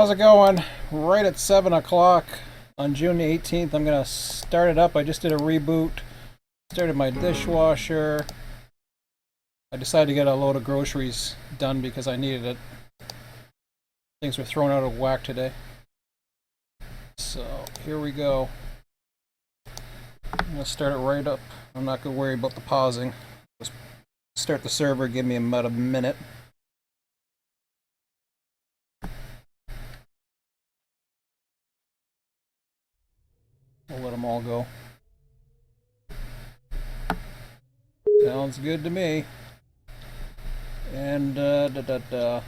How's it going? Right at 7 o'clock on June 18th, I'm going to start it up. I just did a reboot, started my dishwasher. I decided to get a load of groceries done because I needed it. Things were thrown out of whack today. So here we go. I'm going to start it right up. I'm not going to worry about the pausing. Just start the server, give me about a minute. We'll let them all go. Sounds good to me. And through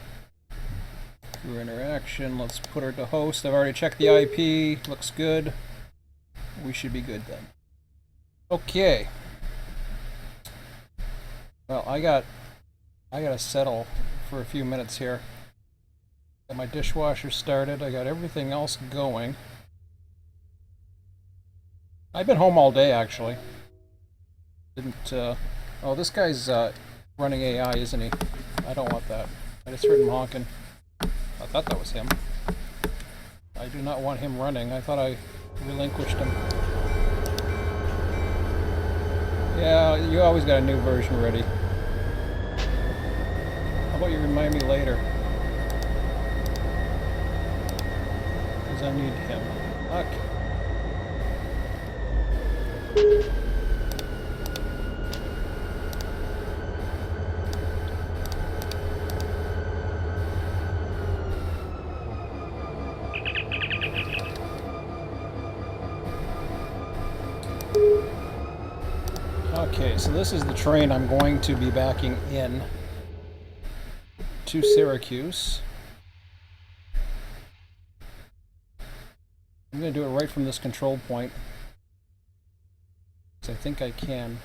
interaction, let's put her to host. I've already checked the IP. Looks good. We should be good then. Okay. Well, I gotta settle for a few minutes here. Got my dishwasher started. I got everything else going. I've been home all day actually. Didn't. Oh, this guy's running AI, isn't he? I don't want that. I just heard him honking. I thought that was him. I do not want him running. I thought I relinquished him. Yeah, you always got a new version ready. How about you remind me later? Because I need him. Okay. Okay, so this is the train I'm going to be backing in to Syracuse. I'm going to do it right from this control point. Because I think I can.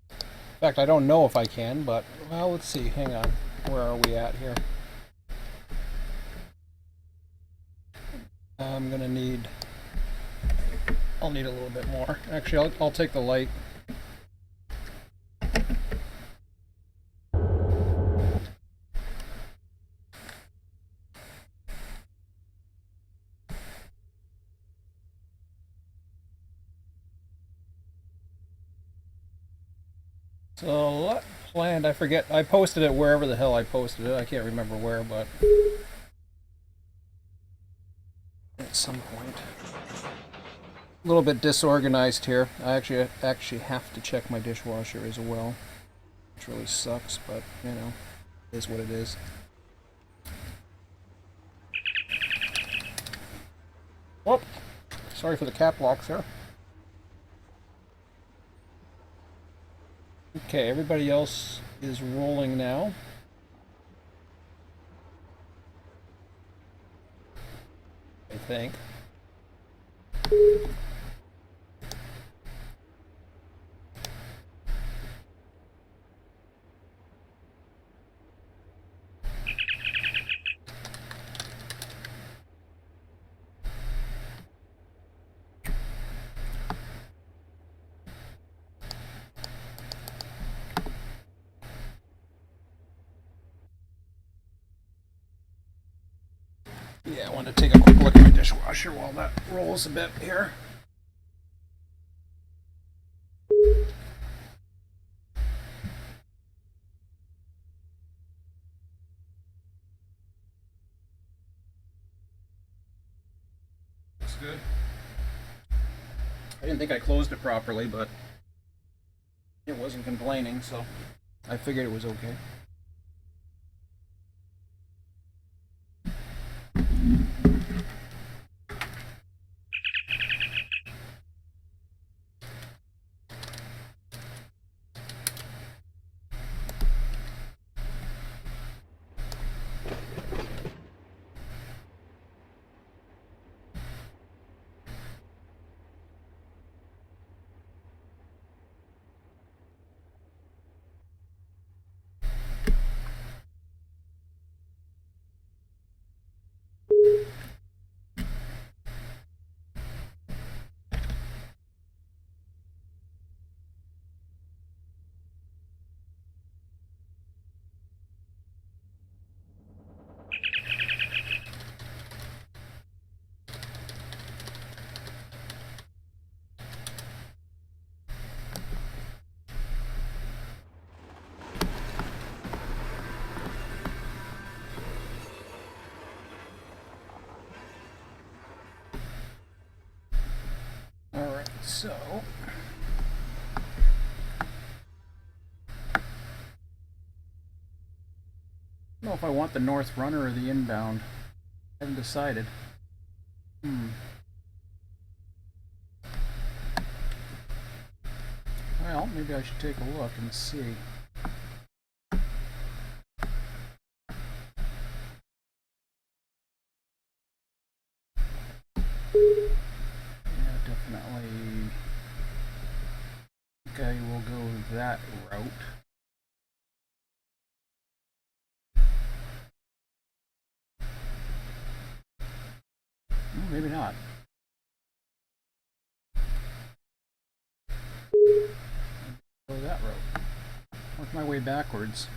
In fact, I don't know if I can, but, well, let's see. Hang on. Where are we at here? I'm going to need... I'll need a little bit more. Actually, I'll take the light. So, what planned? I forget. I posted it wherever the hell I posted it. I can't remember where, but... at some point. A little bit disorganized here. I actually have to check my dishwasher as well. Which really sucks, but, you know, it is what it is. Whoop! Sorry for the cap locks there. Okay, everybody else is rolling now. I think. Yeah, I want to take a quick look at my dishwasher while that rolls a bit here. Looks good. I didn't think I closed it properly, but it wasn't complaining, so I figured it was okay. So I don't know if I want the north runner or the inbound. I haven't decided. Well, maybe I should take a look and see. Yeah, definitely. Okay, we'll go that route. Maybe not. Go that route. Work my way backwards.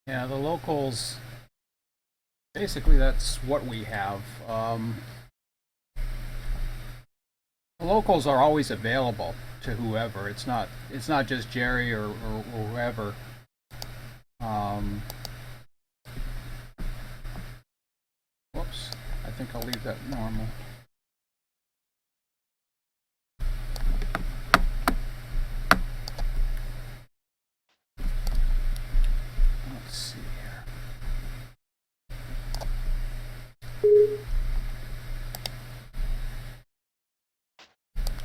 Yeah, the locals, basically that's what we have. The locals are always available to whoever. It's not just Jerry or whoever. Whoops, I think I'll leave that normal. Let's see here.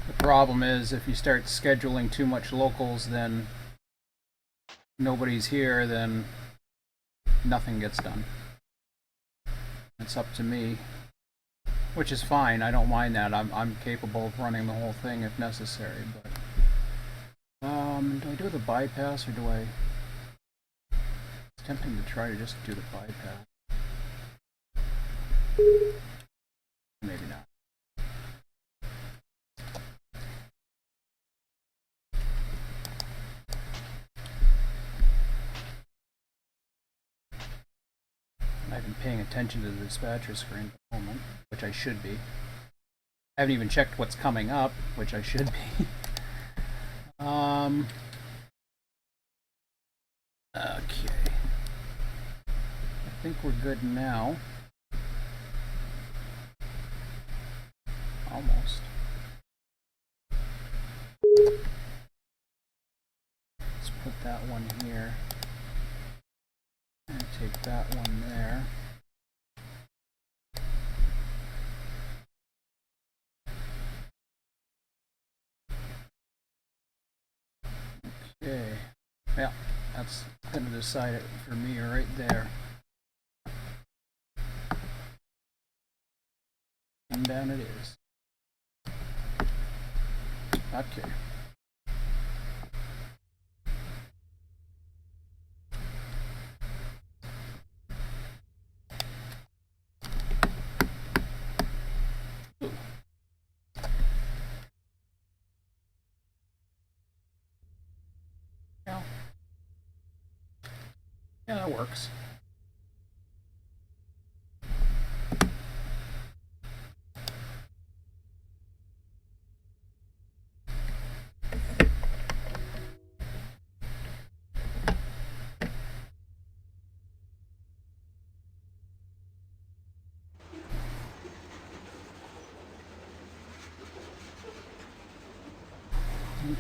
The problem is if you start scheduling too much locals, then nobody's here, then nothing gets done. It's up to me, which is fine. I don't mind that. I'm capable of running the whole thing if necessary. But do I do the bypass or do I? It's tempting to try to just do the bypass. Maybe not. I've been paying attention to the dispatcher screen at the moment, which I should be. I haven't even checked what's coming up, which I should be. Okay. I think we're good now. Almost. Let's put that one here. And take that one there. Okay. Yeah, that's going to decide it for me right there. And down it is. Okay. Yeah, that works.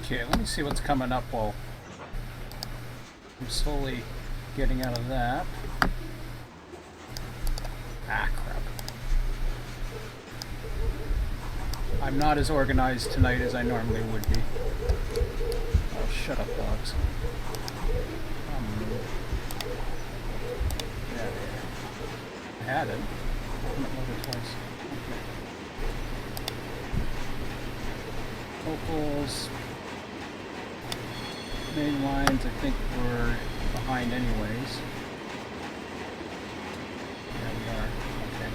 Okay, let me see what's coming up while I'm slowly getting out of that. Ah, crap. I'm not as organized tonight as I normally would be. Oh, shut up, dogs. Yeah, I had it. I'm over twice. Okay. Locals. Main lines, I think we're behind anyways. Yeah, we are. Okay.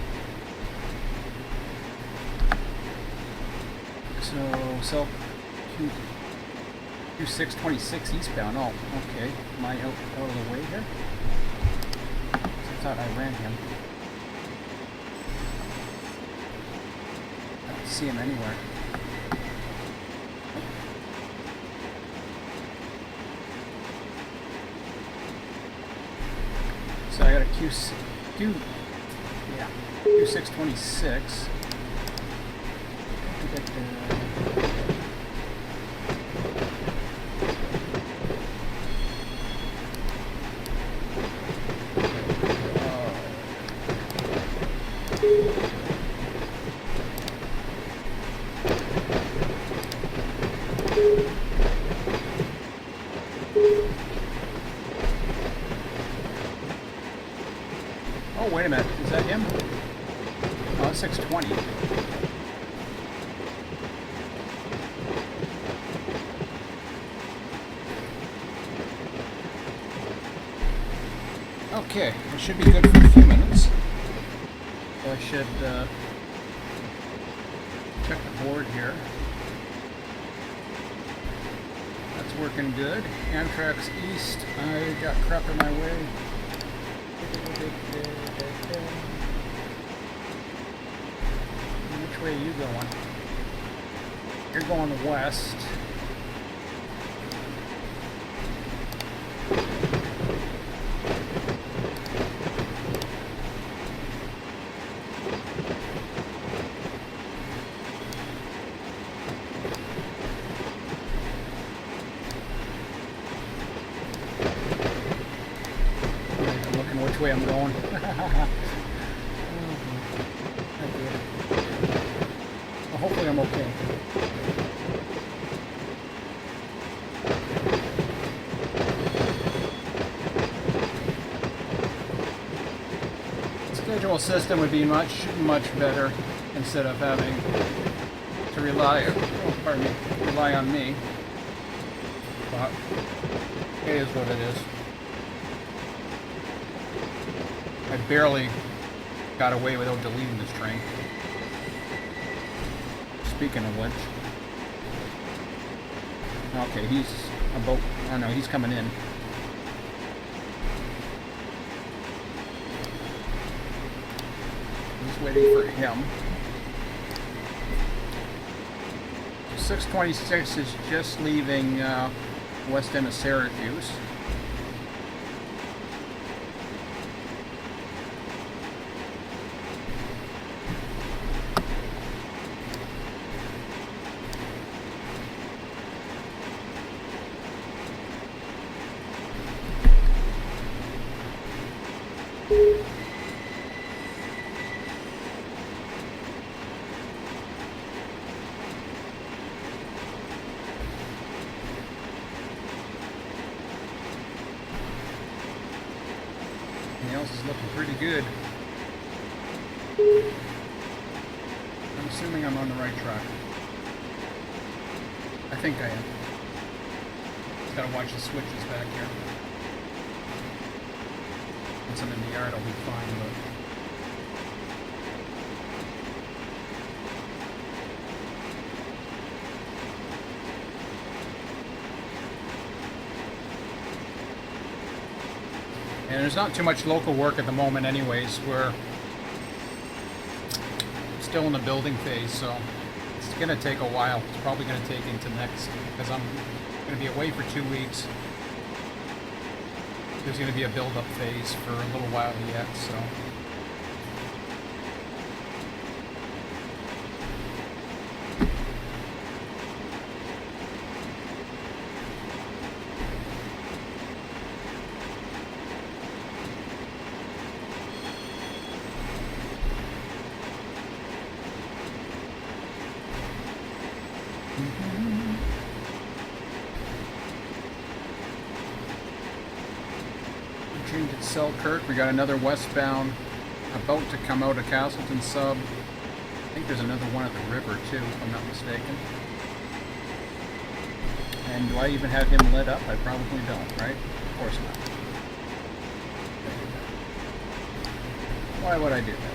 So Q626 eastbound. Oh, okay. Am I out of the way here? I thought I ran him. I don't see him anywhere. Q626. Oh, wait a minute. Is that him? Oh, that's 620. Okay, it should be good for a few minutes. So I should check the board here. That's working good. Amtrak's east. I got crap in my way. Which way are you going? You're going west. Which way I'm going. Well, hopefully I'm okay. The schedule system would be much better instead of having to rely on me. But it is what it is. I barely got away without deleting this train. Speaking of which. Okay, he's about... Oh no, he's coming in. Just waiting for him. 626 is just leaving west end of Syracuse. Everything else is looking pretty good. I'm assuming I'm on the right track. I think I am. Just gotta watch the switches back here. Once I'm in the yard, I'll be fine, but... And there's not too much local work at the moment anyways. We're still in the building phase, so it's going to take a while. It's probably going to take into next, because I'm going to be away for 2 weeks. There's going to be a build-up phase for a little while yet, so... Change at Selkirk. We got another westbound about to come out of Castleton Sub. I think there's another one at the river too, if I'm not mistaken. And do I even have him lit up? I probably don't, right? Of course not. Why would I do that?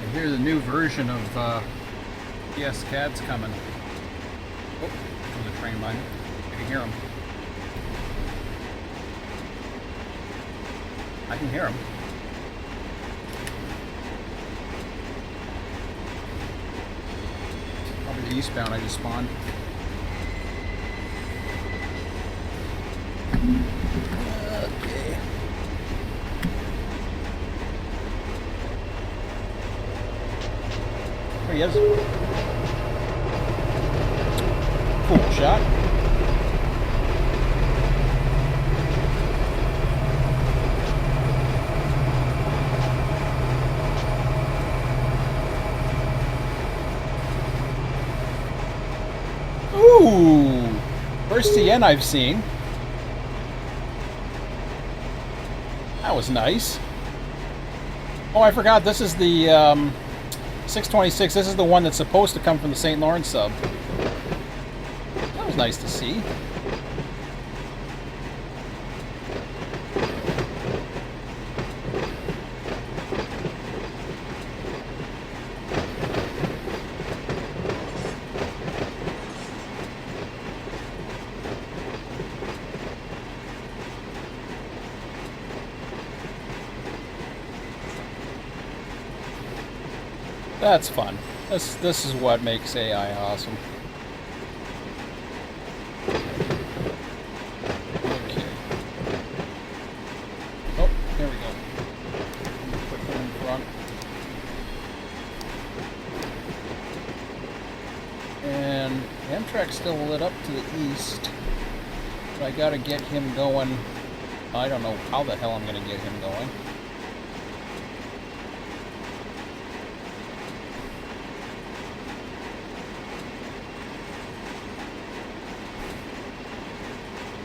And here's a new version of PS CAD's coming. Oh, there's a train line. You can hear him. I can hear him. Probably the eastbound I just spawned. There he is. Cool shot. Ooh! First TN I've seen. That was nice. Oh, I forgot. This is the 626. This is the one that's supposed to come from the St. Lawrence sub. That was nice to see. That's fun. This is what makes AI awesome. Okay. Oh, there we go. Put him in front. And Amtrak's still lit up to the east. But I gotta get him going. I don't know how the hell I'm gonna get him going.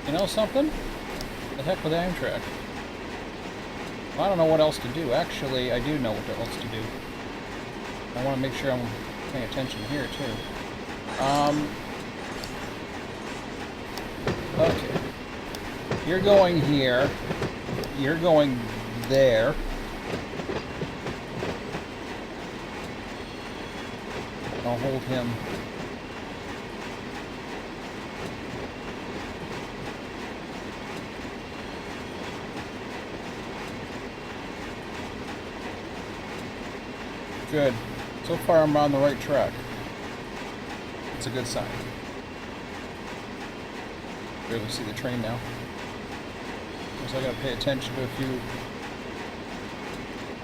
You know something? The heck with Amtrak. Well, I don't know what else to do. Actually, I do know what else to do. I want to make sure I'm paying attention here, too. Okay. You're going here. You're going there. I'll hold him. Good. So far I'm on the right track. It's a good sign. Barely see the train now. So I gotta pay attention to a few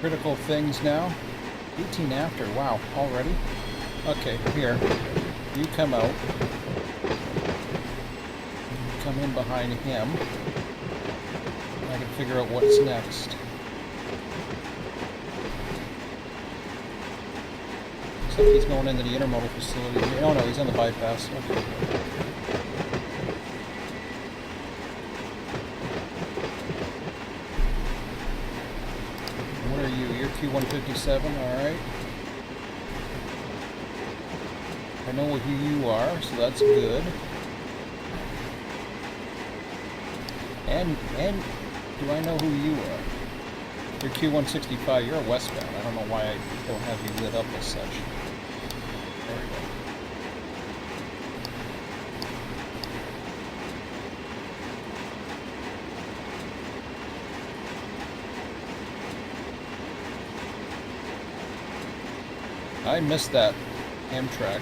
critical things now. 18 after, wow, already? Okay, here. You come out. You come in behind him. And I can figure out what's next. Looks like he's going into the intermodal facility. Oh no, he's on the bypass. Okay. What are you? You're Q157, alright. I know who you are, so that's good. And do I know who you are? You're Q165, you're a westbound. I don't know why I don't have you lit up as such. There we go. I missed that Amtrak.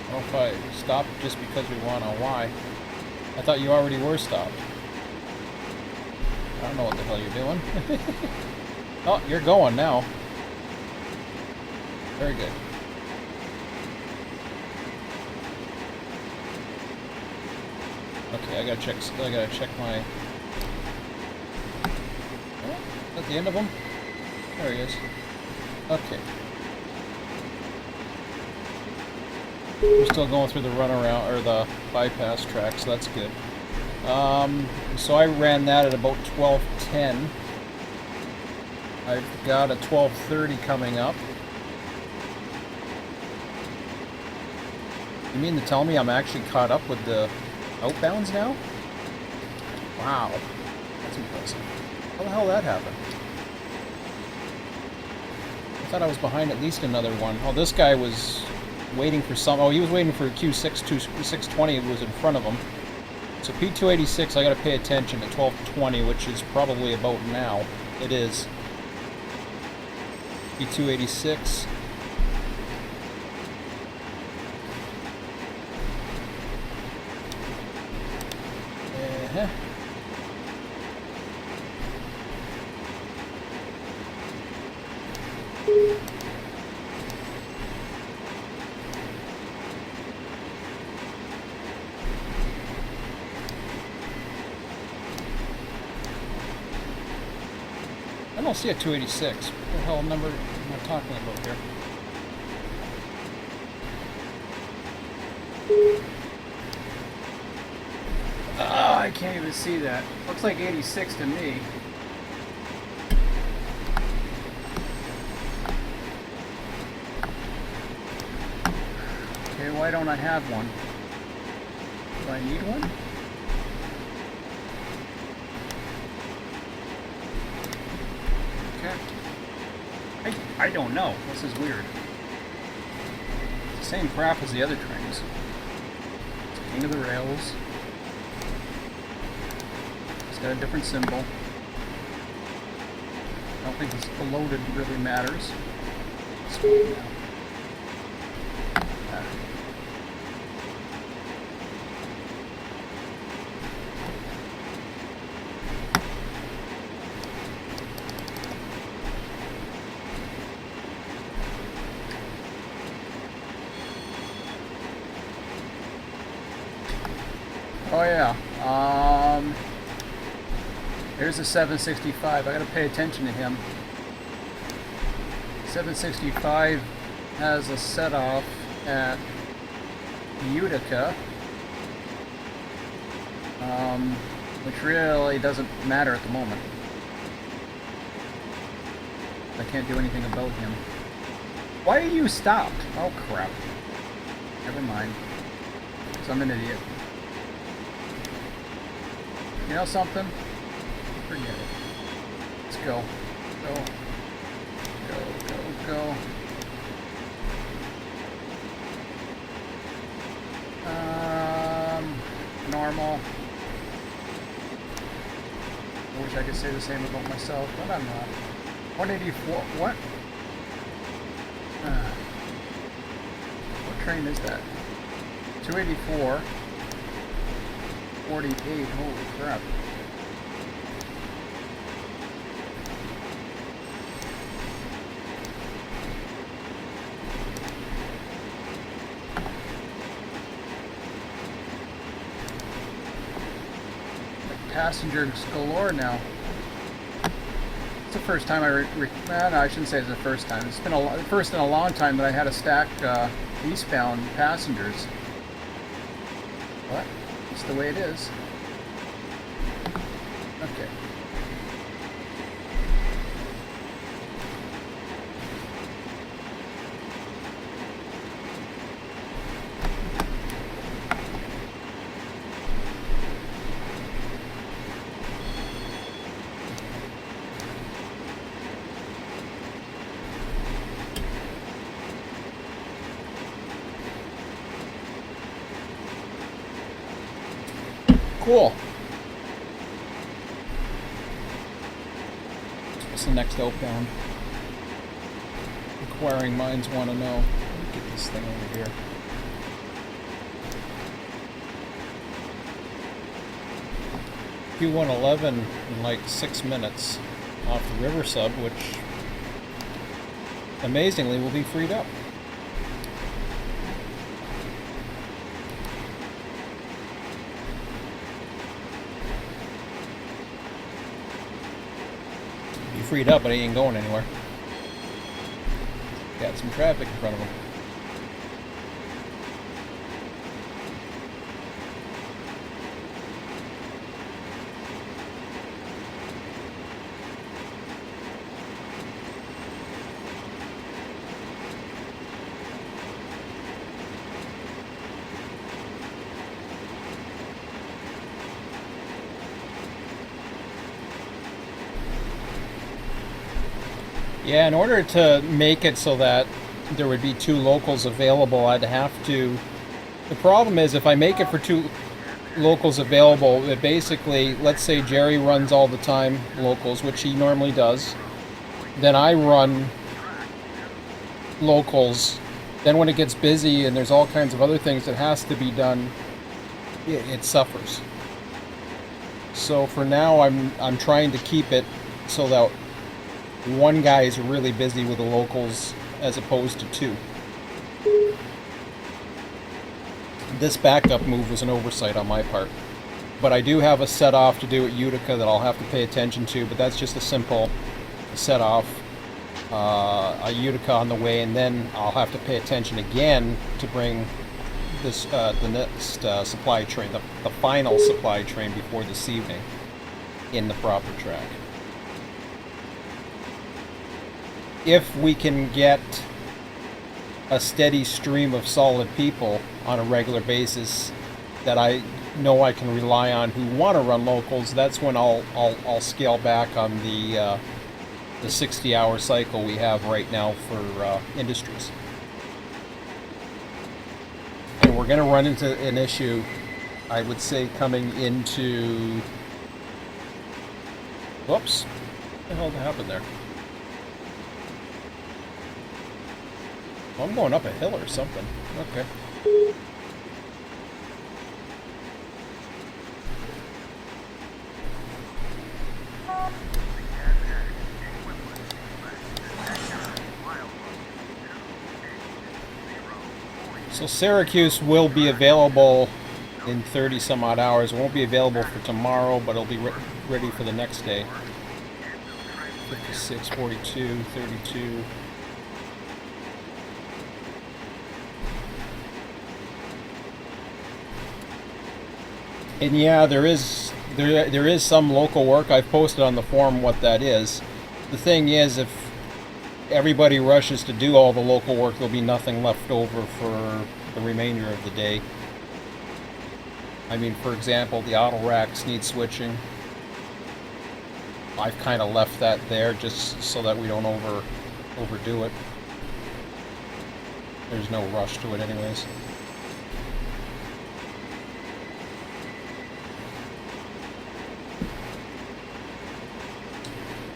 I don't know if I stopped just because we want to. Why? I thought you already were stopped. I don't know what the hell you're doing. Oh, you're going now. Very good. Okay, I gotta check my... Oh, is that the end of them? There he is. Okay. We're still going through the runaround, or the bypass track, so that's good. So I ran that at about 12:10. I've got a 12:30 coming up. You mean to tell me I'm actually caught up with the outbounds now? Wow. That's impressive. How the hell did that happen? I thought I was behind at least another one. Oh, this guy was waiting for some... Oh, he was waiting for Q620. It was in front of him. So P286, I gotta pay attention at 12:20, which is probably about now. It is. P286. I don't see a 286. What the hell number am I talking about here? Oh, I can't even see that. Looks like 86 to me. Okay, why don't I have one? Do I need one? Okay. I don't know. This is weird. It's the same crap as the other trains. It's King of the Rails. It's got a different symbol. I don't think the loaded really matters. Oh yeah, there's a 765. I gotta pay attention to him. 765 has a set off at Utica, which really doesn't matter at the moment. I can't do anything about him. Why are you stopped? Oh crap. Never mind. Because I'm an idiot. You know something? Forget it. Let's go. Go. Go, go, go. Normal. I wish I could say the same about myself, but I'm not. 184. What? What train is that? 284. 48, holy crap. Passengers galore now. It's the first time no, I shouldn't say it's the first time. It's been the first in a long time that I had to stack eastbound passengers. What? It's the way it is. Okay. Cool. What's the next outbound? Inquiring minds want to know. Let me get this thing over here. Q111 in like 6 minutes off the river sub, which amazingly will be freed up. Freed up, but he ain't going anywhere. Got some traffic in front of him. Yeah, in order to make it so that there would be 2 locals available, I'd have to... The problem is, if I make it for 2 locals available, it basically, let's say Jerry runs all the time locals, which he normally does. Then I run locals. Then when it gets busy and there's all kinds of other things that has to be done, it suffers. So for now, I'm trying to keep it so that one guy is really busy with the locals as opposed to 2. This backup move was an oversight on my part. But I do have a set off to do at Utica that I'll have to pay attention to, but that's just a simple set off a Utica on the way, and then I'll have to pay attention again to bring this the next supply train, the final supply train before this evening, in the proper track. If we can get a steady stream of solid people on a regular basis that I know I can rely on who want to run locals, that's when I'll scale back on the 60-hour cycle we have right now for industries. And we're going to run into an issue, I would say, coming into... Whoops. What the hell happened there? Well, I'm going up a hill or something. Okay. So Syracuse will be available in 30 some odd hours. It won't be available for tomorrow, but it'll be ready for the next day. 56, 42, 32. And yeah, there is some local work. I've posted on the forum what that is. The thing is, if everybody rushes to do all the local work, there'll be nothing left over for the remainder of the day. I mean, for example, the auto racks need switching. I've kind of left that there just so that we don't overdo it. There's no rush to it anyways.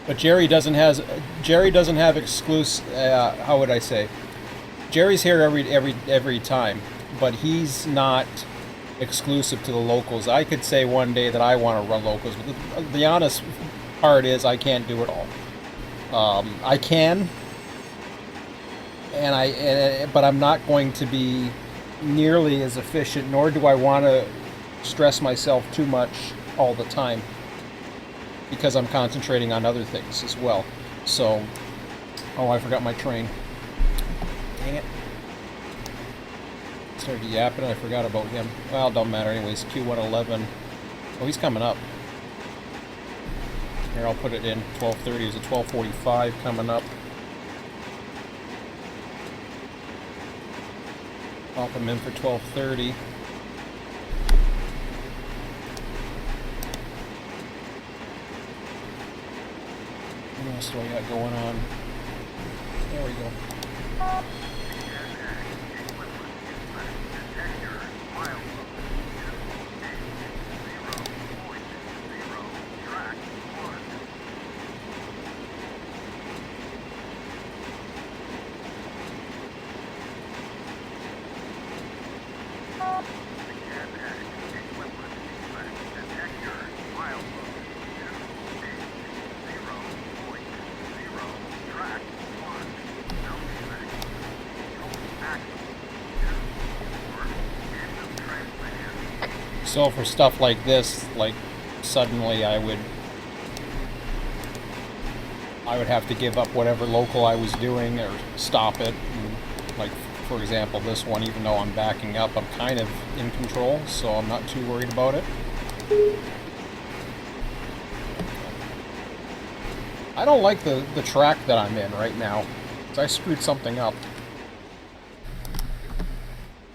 But Jerry doesn't have exclusive. How would I say? Jerry's here every time, but he's not exclusive to the locals. I could say one day that I want to run locals, but the honest part is I can't do it all. I can, but I'm not going to be nearly as efficient. Nor do I want to stress myself too much all the time, because I'm concentrating on other things as well. So, oh, I forgot my train. Dang it. Started yapping and I forgot about him. Well, don't matter anyways. Q111. Oh, he's coming up. Here, I'll put it in. 12:30 is a 12:45 coming up. Pop him in for 12:30. What else do I got going on? There we go. So for stuff like this, like suddenly I would have to give up whatever local I was doing or stop it. And like for example, this one, even though I'm backing up, I'm kind of in control, so I'm not too worried about it. I don't like the track that I'm in right now, because I screwed something up.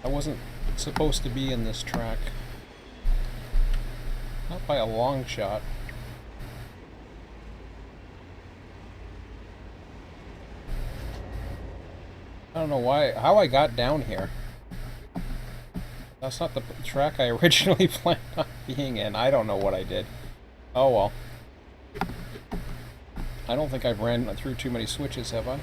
I wasn't supposed to be in this track. Not by a long shot. I don't know how I got down here. That's not the track I originally planned on being in. I don't know what I did. Oh well. I don't think I've ran through too many switches, have I?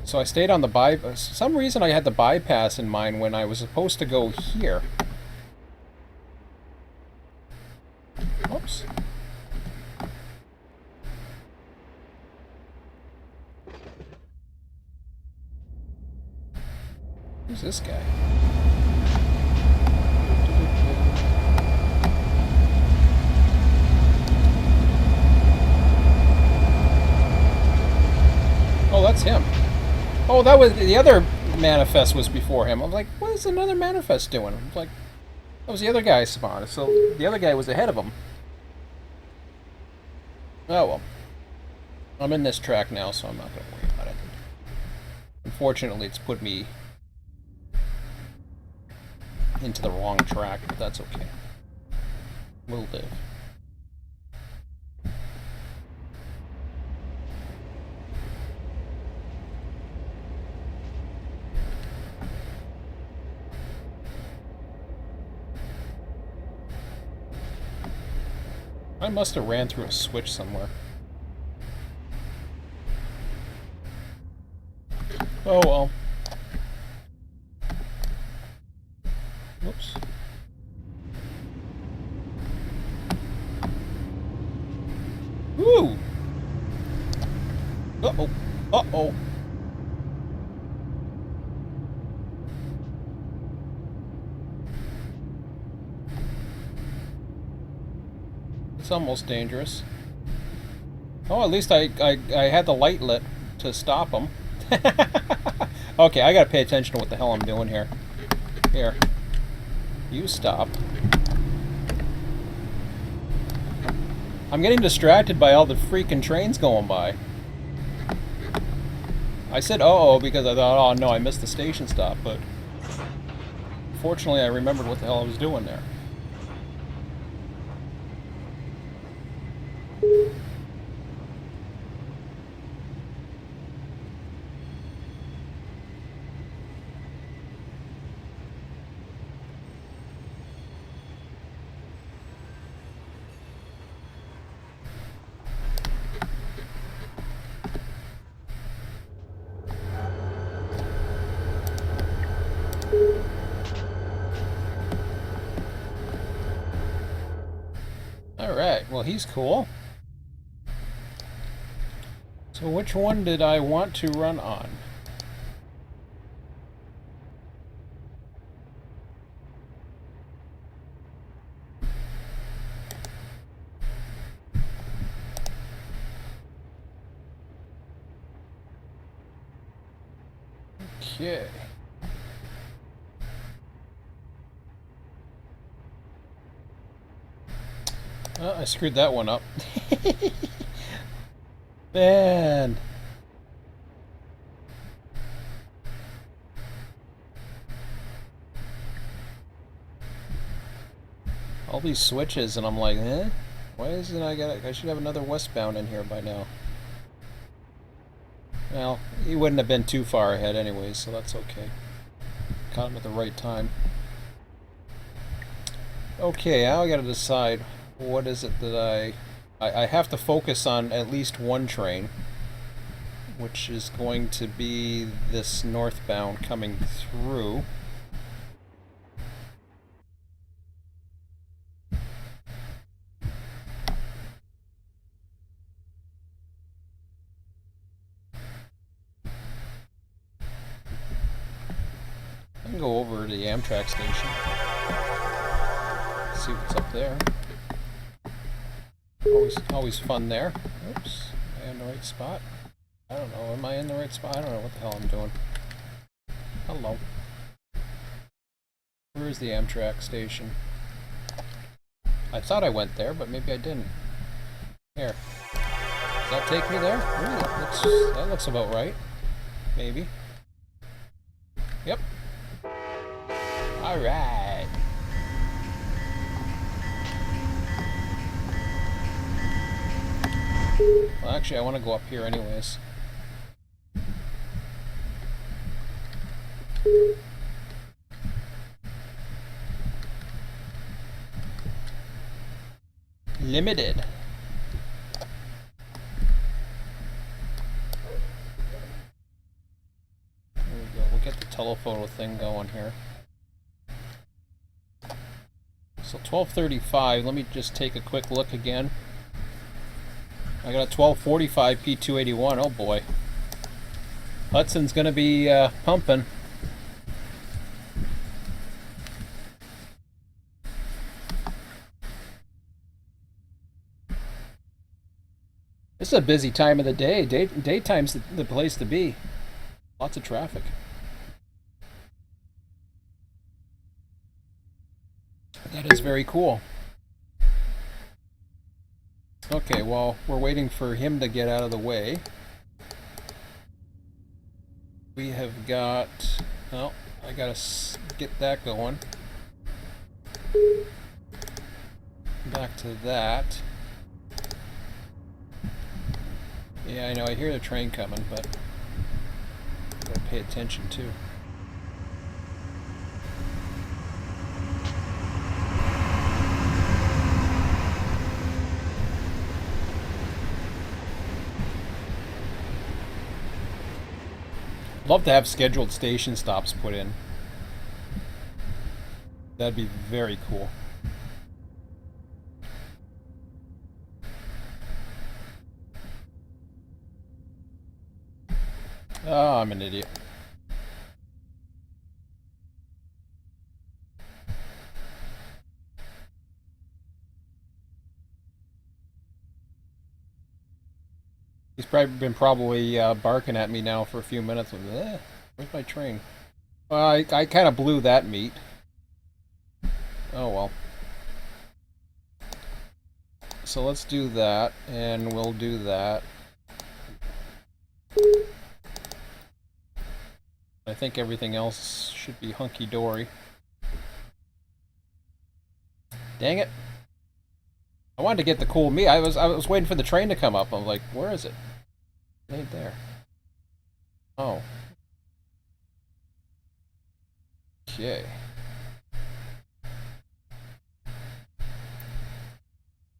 So I stayed on the bypass. For some reason I had the bypass in mind when I was supposed to go here. Oops. Who's this guy? that's him. Oh, that was the other manifest was before him. I'm like, what is another manifest doing? I'm like, that was the other guy's spawn. So the other guy was ahead of him. Oh well. I'm in this track now, so I'm not going to worry about it. Unfortunately, it's put me into the wrong track, but that's okay. We'll live. I must have ran through a switch somewhere. Oh well. Whoops. Woo! Uh-oh. Uh-oh. It's almost dangerous. Oh, at least I had the light lit to stop him. Okay, I gotta pay attention to what the hell I'm doing here. Here. You stop. I'm getting distracted by all the freaking trains going by. I said uh-oh because I thought, oh no, I missed the station stop, but fortunately I remembered what the hell I was doing there. Alright, well he's cool. So which one did I want to run on? Okay. Oh, I screwed that one up. Man. All these switches and I'm like, eh? Why isn't I should have another westbound in here by now. Well, he wouldn't have been too far ahead anyways, so that's okay. Caught him at the right time. Okay, now I gotta decide what is it that I have to focus on at least one train, which is going to be this northbound coming through. I can go over to the Amtrak station. See what's up there. Always fun there. Oops, am I in the right spot? I don't know. Am I in the right spot? I don't know what the hell I'm doing. Hello. Where is the Amtrak station? I thought I went there, but maybe I didn't. Here. Does that take me there? Ooh, that looks about right. Maybe. Yep. Alright. Well, actually, I want to go up here anyways. Limited. There we go. We'll get the telephoto thing going here. So 12:35. Let me just take a quick look again. I got a 12:45 P281. Oh boy. Hudson's gonna be pumping. This is a busy time of the day. Daytime's the place to be. Lots of traffic. That is very cool. Okay, well, we're waiting for him to get out of the way. We have got... Well, I gotta get that going. Back to that. Yeah, I know, I hear the train coming, but gotta pay attention too. Love to have scheduled station stops put in. That'd be very cool. Oh, I'm an idiot. He's probably been barking at me now for a few minutes. Where's my train? Well, I kind of blew that meat. Oh well. So let's do that, and we'll do that. I think everything else should be hunky-dory. Dang it. I wanted to get the cool meat. I was waiting for the train to come up. I'm like, where is it? It ain't there. Oh. Okay.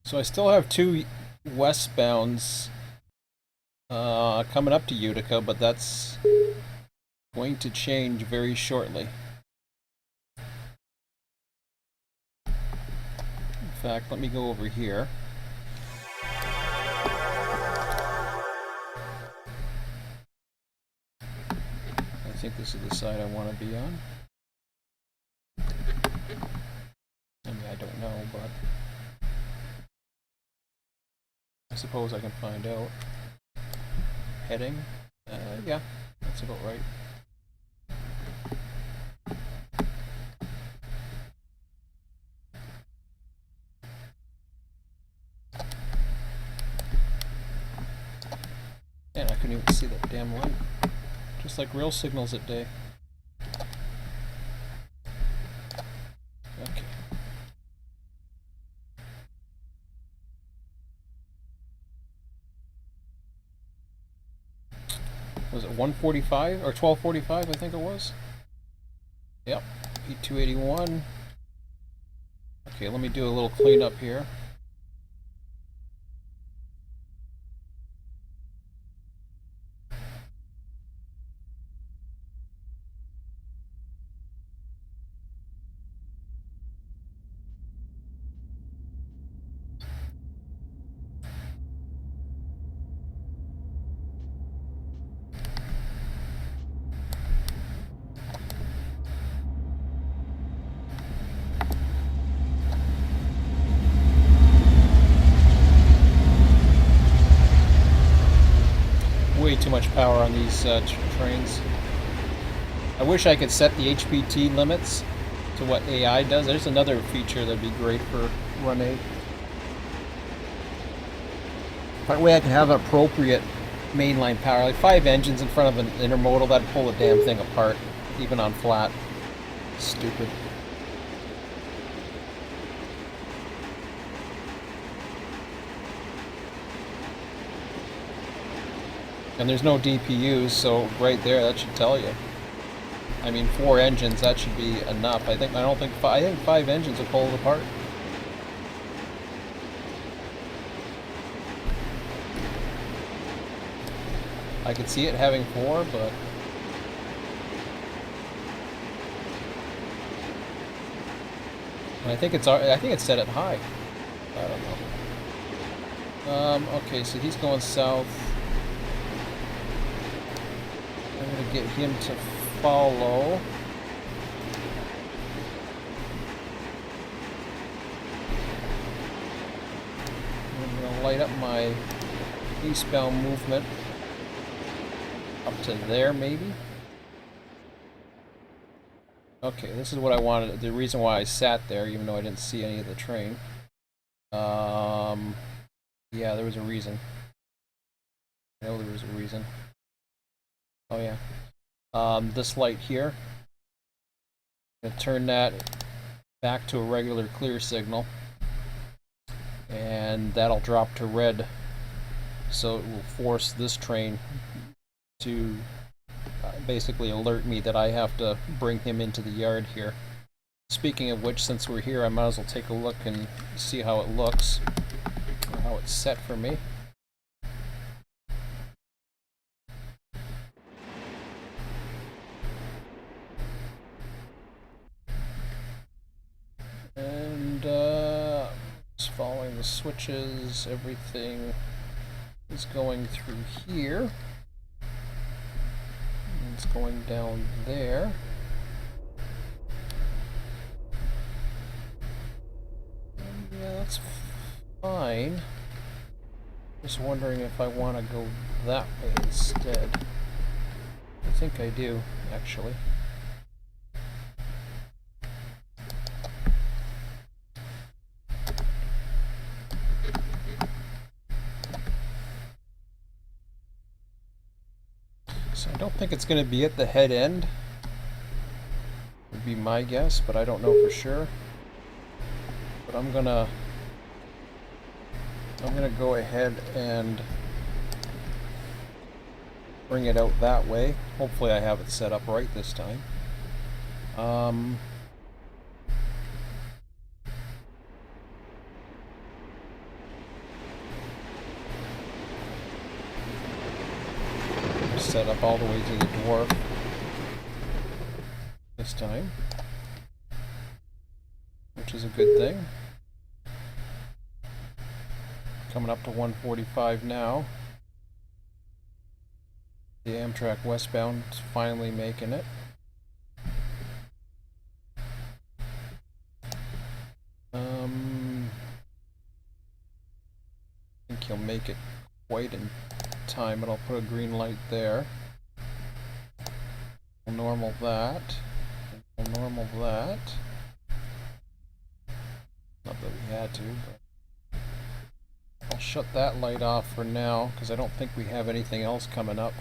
So I still have 2 westbounds coming up to Utica, but that's going to change very shortly. In fact, let me go over here. I think this is the side I want to be on. I mean, I don't know, but I suppose I can find out. Heading? Yeah, that's about right. Man, I couldn't even see that damn light. Just like real signals at day. Okay. Was it 145 or 1245? I think it was. Yep, P281. Okay, let me do a little cleanup here. Way too much power on these trains. I wish I could set the HPT limits to what AI does. There's another feature that'd be great for Run8. That way I can have appropriate mainline power, like 5 engines in front of an intermodal, that'd pull the damn thing apart, even on flat. Stupid. And there's no DPUs, so right there, that should tell you. I mean, 4 engines, that should be enough. I think 5 engines will pull it apart. I could see it having 4, but I think it's set at high. I don't know. Okay, so he's going south. I'm gonna get him to follow. I'm gonna light up my eastbound movement up to there, maybe. Okay, this is what I wanted. The reason why I sat there, even though I didn't see any of the train. Yeah, there was a reason. I know there was a reason. Oh yeah. This light here. I'm gonna turn that back to a regular clear signal, and that'll drop to red, so it will force this train to basically alert me that I have to bring him into the yard here. Speaking of which, since we're here, I might as well take a look and see how it looks, or how it's set for me. And just following the switches, everything is going through here. And it's going down there. And yeah, that's fine. Just wondering if I want to go that way instead. I think I do, actually. So I don't think it's going to be at the head end, would be my guess, but I don't know for sure. But I'm gonna go ahead and bring it out that way. Hopefully I have it set up right this time. Set up all the way to the dwarf this time, which is a good thing. Coming up to 145 now. The Amtrak westbound is finally making it. I think he'll make it quite in time, but I'll put a green light there. We'll normal that. We'll normal that. Not that we had to, but I'll shut that light off for now because I don't think we have anything else coming up.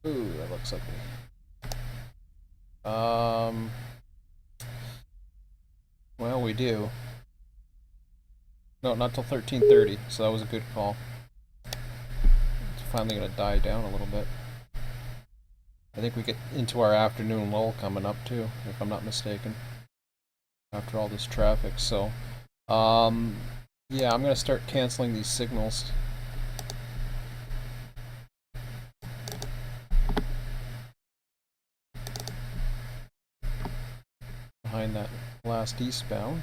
Ooh, that looks like well, we do. No, not till 13:30, so that was a good call. It's finally gonna die down a little bit. I think we get into our afternoon lull coming up too, if I'm not mistaken, after all this traffic. So yeah, I'm gonna start canceling these signals. Behind that last eastbound.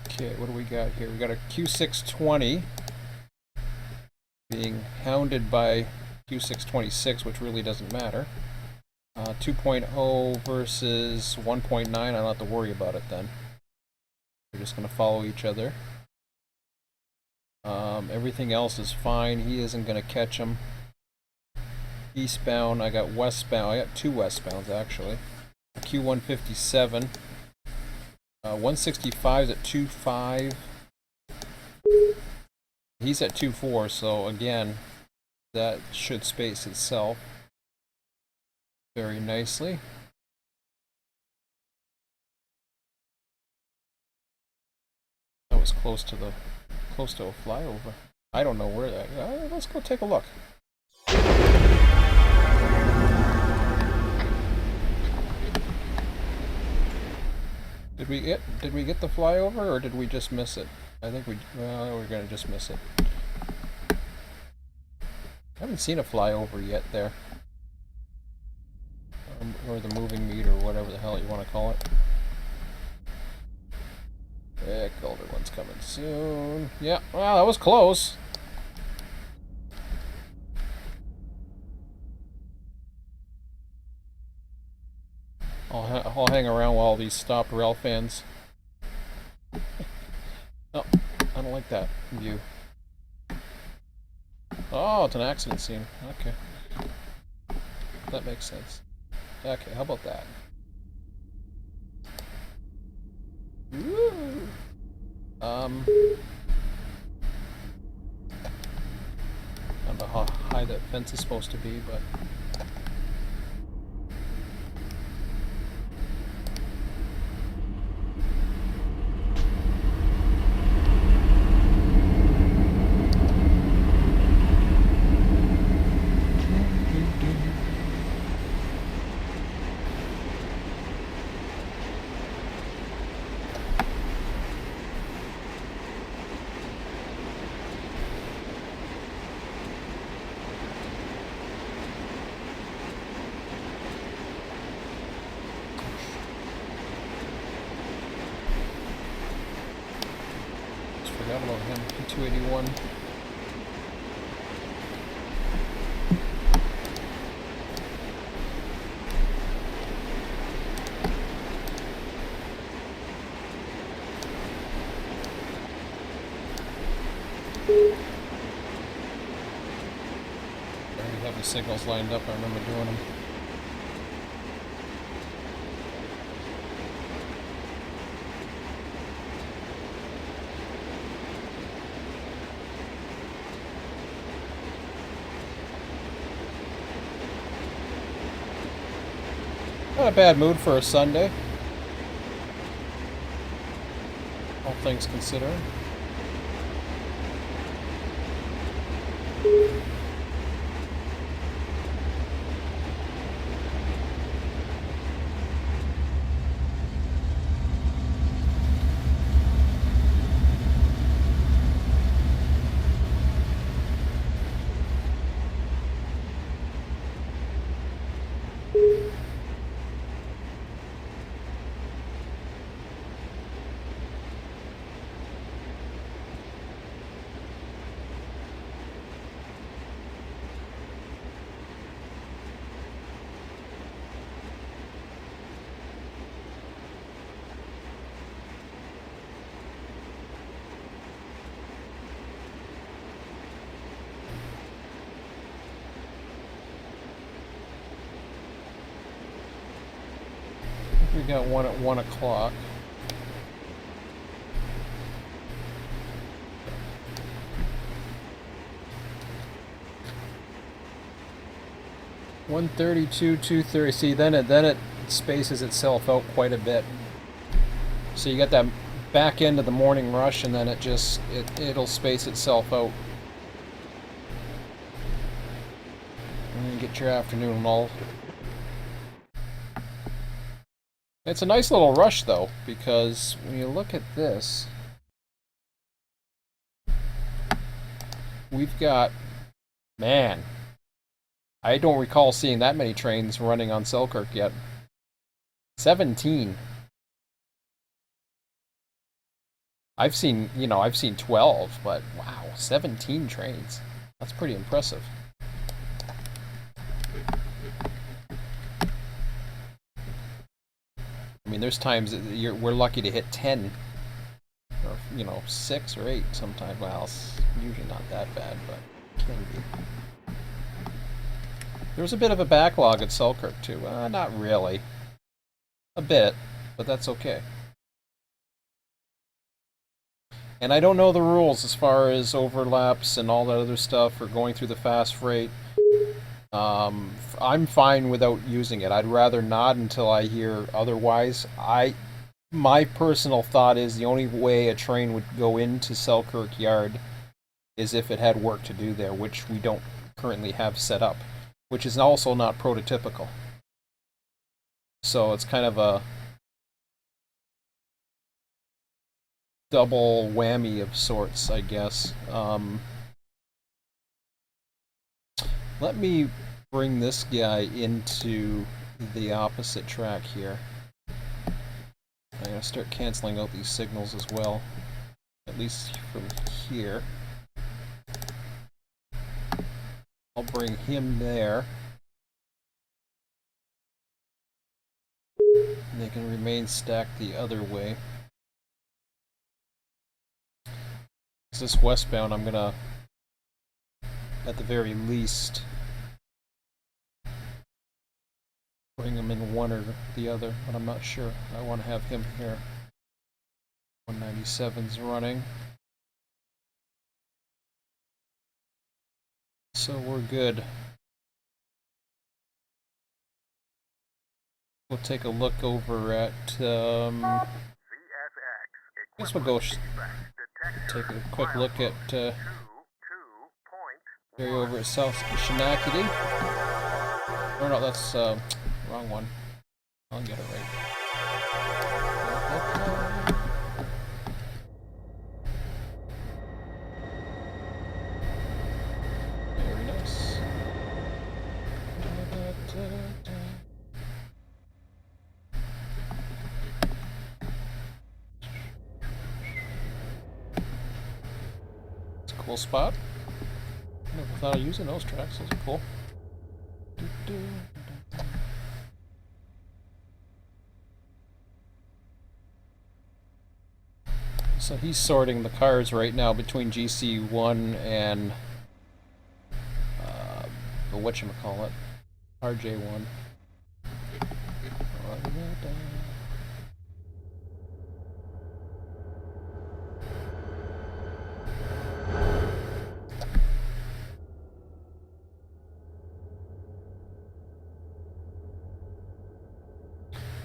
Okay, what do we got here? We got a Q620 being hounded by Q626, which really doesn't matter. 2.0 versus 1.9, I don't have to worry about it then. We're just going to follow each other. Everything else is fine. He isn't going to catch him. Eastbound, I got westbound. I got two westbounds actually. Q157. 165 is at 2.5. He's at 2.4, so again, that should space itself very nicely. That was close to a flyover. I don't know where that. Let's go take a look. Did we get the flyover, or did we just miss it? I think we're gonna just miss it. I haven't seen a flyover yet there, or the moving meter, or whatever the hell you want to call it. The colder one's coming soon. Yeah, well, that was close. I'll hang around while these stop rail fans. Oh, I don't like that view. Oh, it's an accident scene. Okay. That makes sense. Okay, how about that? Woo! I don't know how high that fence is supposed to be, but... Forgot about him. 281. I already have the signals lined up. I remember doing them. Not a bad mood for a Sunday, all things considering. We got one at 1 o'clock. $132, $230. See, then it spaces itself out quite a bit. So you got that back end of the morning rush, and then it'll space itself out. And then you get your afternoon lull. It's a nice little rush, though, because when you look at this, we've got, man, I don't recall seeing that many trains running on Selkirk yet. 17. I've seen 12, but wow, 17 trains. That's pretty impressive. I mean, there's times that we're lucky to hit 10, or 6 or 8 sometimes. Well, it's usually not that bad, but it can be. There was a bit of a backlog at Selkirk too. Not really. A bit, but that's okay. And I don't know the rules as far as overlaps and all that other stuff, or going through the fast freight. I'm fine without using it. I'd rather not until I hear otherwise. My personal thought is the only way a train would go into Selkirk Yard is if it had work to do there, which we don't currently have set up, which is also not prototypical. So it's kind of a double whammy of sorts, I guess. Let me bring this guy into the opposite track here. I'm going to start canceling out these signals as well, at least from here. I'll bring him there. And they can remain stacked the other way. This westbound, I'm gonna, at the very least, bring them in one or the other, but I'm not sure. I want to have him here. 197's running. So we're good. We'll take a look over at, I guess we'll go take a quick look at area over at South Schenectady. Or no, that's wrong one. I'll get it right. Very nice. It's a cool spot. Never thought of using those tracks. Those are cool. So he's sorting the cars right now between GC1 and the whatchamacallit, RJ1.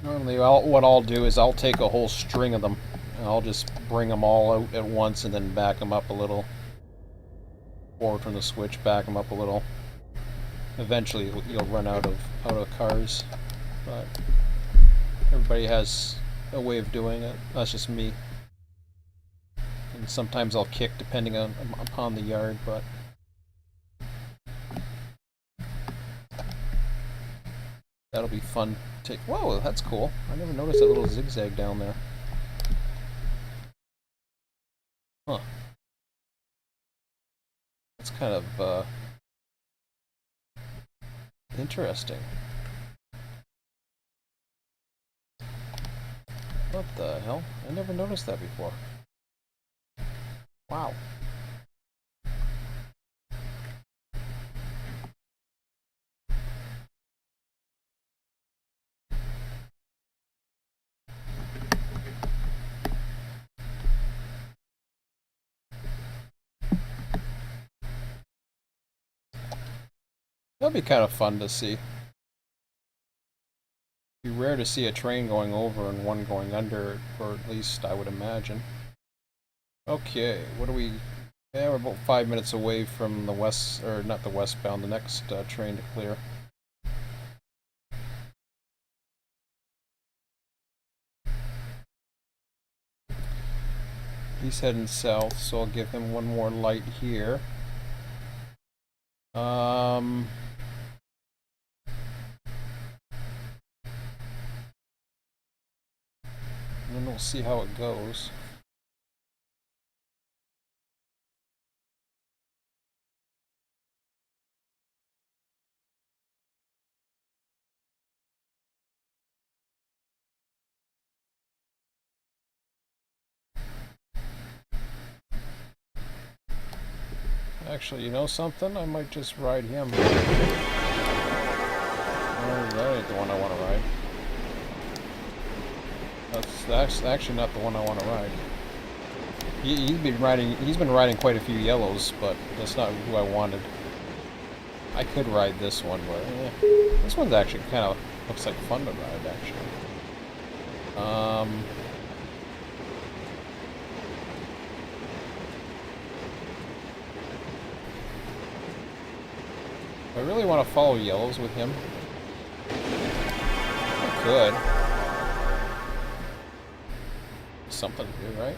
Normally what I'll do is I'll take a whole string of them and I'll just bring them all out at once and then back them up a little. Forward from the switch, back them up a little. Eventually you'll run out of cars, but everybody has a way of doing it. That's just me. And sometimes I'll kick depending upon the yard, but that'll be fun. Whoa, that's cool. I never noticed that little zigzag down there. Huh. That's kind of interesting. What the hell? I never noticed that before. Wow. That'd be kind of fun to see. It'd be rare to see a train going over and one going under, or at least I would imagine. Okay, what are we? Yeah, we're about 5 minutes away from the west, or not the westbound, the next train to clear. He's heading south, so I'll give him one more light here. And then we'll see how it goes. Actually, you know something? I might just ride him. Oh, that ain't the one I want to ride. That's actually not the one I want to ride. He's been riding quite a few yellows, but that's not who I wanted. I could ride this one, but this one's actually kind of looks like fun to ride, actually. I really want to follow yellows with him. I could. Something to do, right?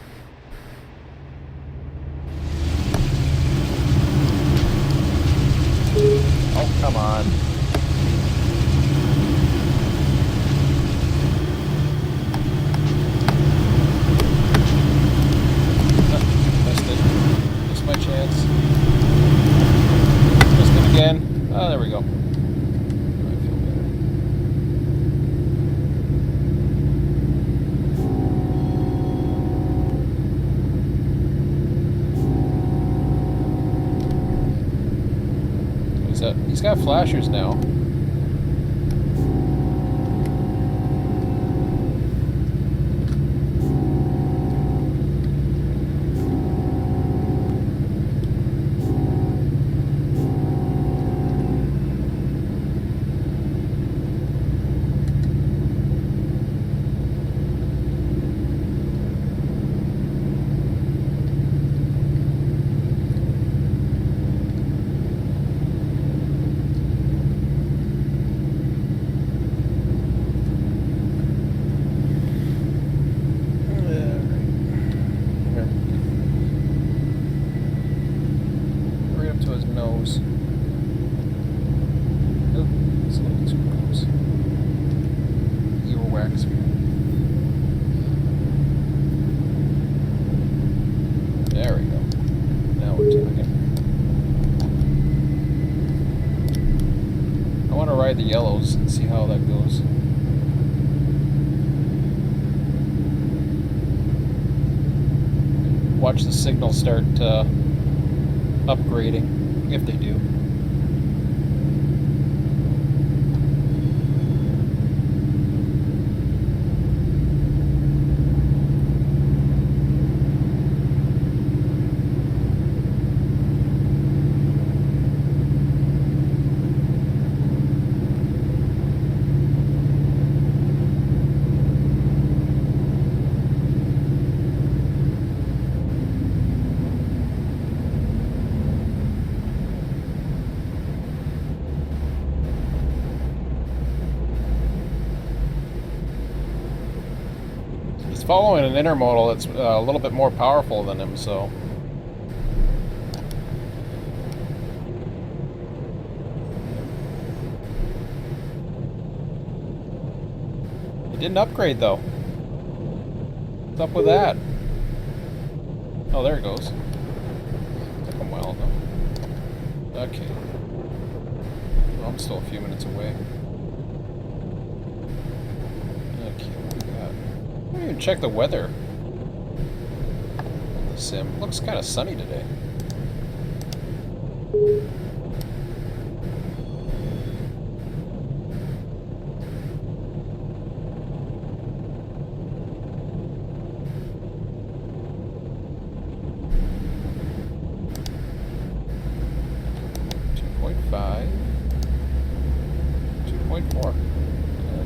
Oh, come on. Missed it. Missed my chance. Missed it again. Oh, there we go. I feel better. He's got flashers now. There we go. Now we're talking. I want to ride the yellows and see how that goes. Watch the signal start upgrading, if they do. Following an intermodal that's a little bit more powerful than him, so he didn't upgrade though. What's up with that? Oh, there it goes. Took him a while though. Okay. Well, I'm still a few minutes away. Okay, what we got? I didn't even check the weather on the sim. Looks kind of sunny today.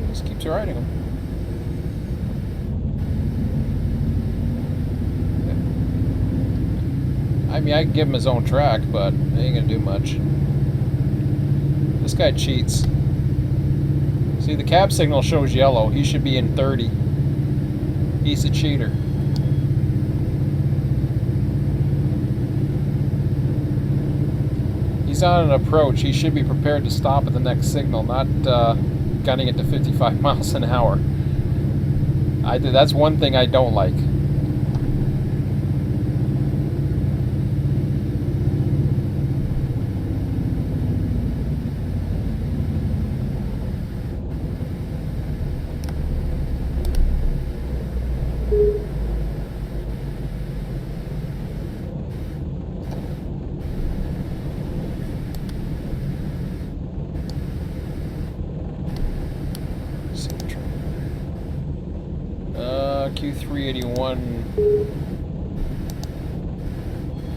Just keeps riding him. I mean, I can give him his own track, but it ain't gonna do much. This guy cheats. See, the cab signal shows yellow. He should be in 30. He's a cheater. He's on an approach. He should be prepared to stop at the next signal, not gunning it to 55 miles an hour. That's one thing I don't like. Q381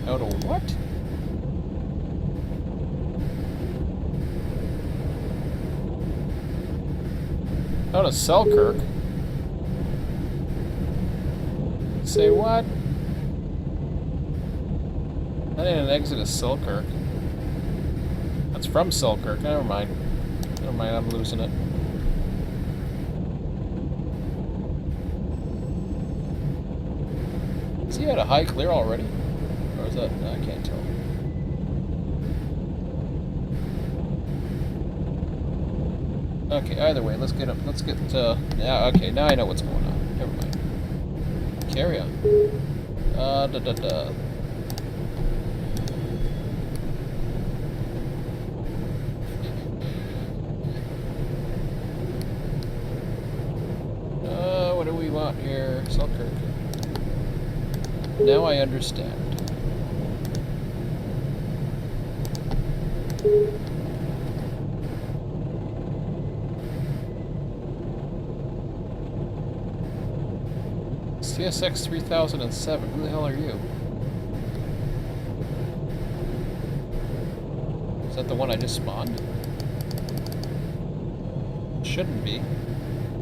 out of what? Out of Selkirk? Say what? That ain't an exit of Selkirk. That's from Selkirk. Never mind. Never mind, I'm losing it. Is he at a high clear already? Or is that... No, I can't tell. Okay, either way, let's get up. Let's get yeah, okay, now I know what's going on. Never mind. Carry on. What do we want here? Selkirk. Now I understand. CSX 3007, who the hell are you? Is that the one I just spawned? Shouldn't be.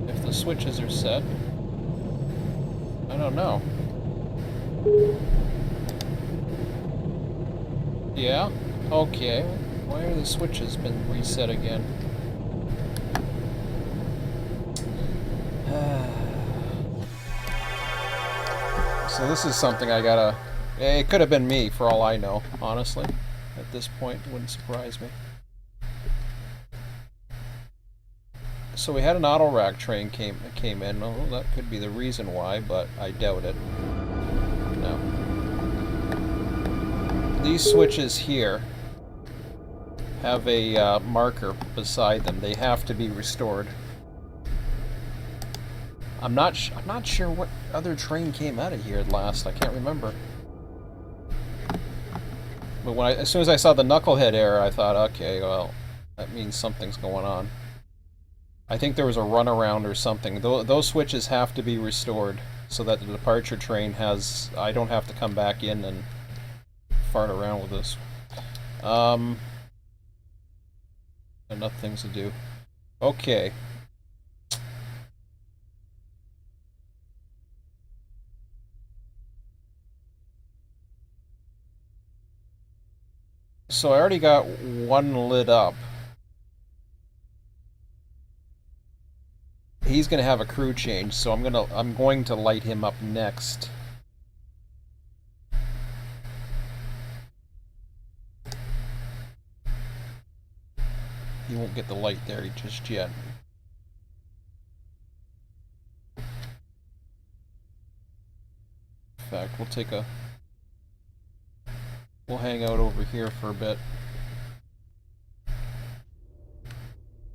If the switches are set. I don't know. Yeah? Okay. Why are the switches been reset again? So this is something I gotta... It could have been me, for all I know, honestly. At this point, it wouldn't surprise me. So we had an auto rack train came in. Well, that could be the reason why, but I doubt it. No. These switches here have a marker beside them. They have to be restored. I'm not sure what other train came out of here at last. I can't remember. But when as soon as I saw the knucklehead error, I thought, okay, well, that means something's going on. I think there was a runaround or something. Those switches have to be restored so that the departure train has... I don't have to come back in and fart around with this. Enough things to do. Okay. So I already got one lit up. He's gonna have a crew change, so I'm going to light him up next. He won't get the light there just yet. In fact, we'll hang out over here for a bit.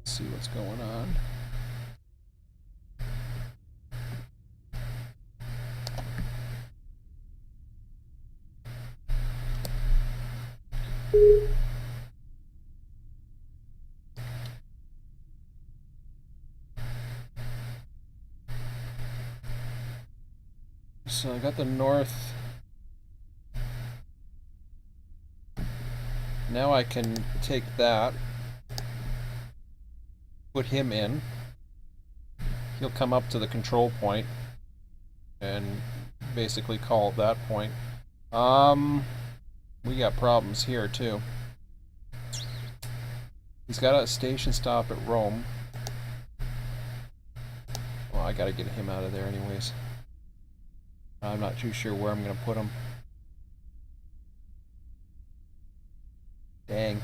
See what's going on. So I got the north. Now I can take that, put him in. He'll come up to the control point and basically call at that point. We got problems here too. He's got a station stop at Rome. Well, I gotta get him out of there anyways. I'm not too sure where I'm gonna put him. Dang.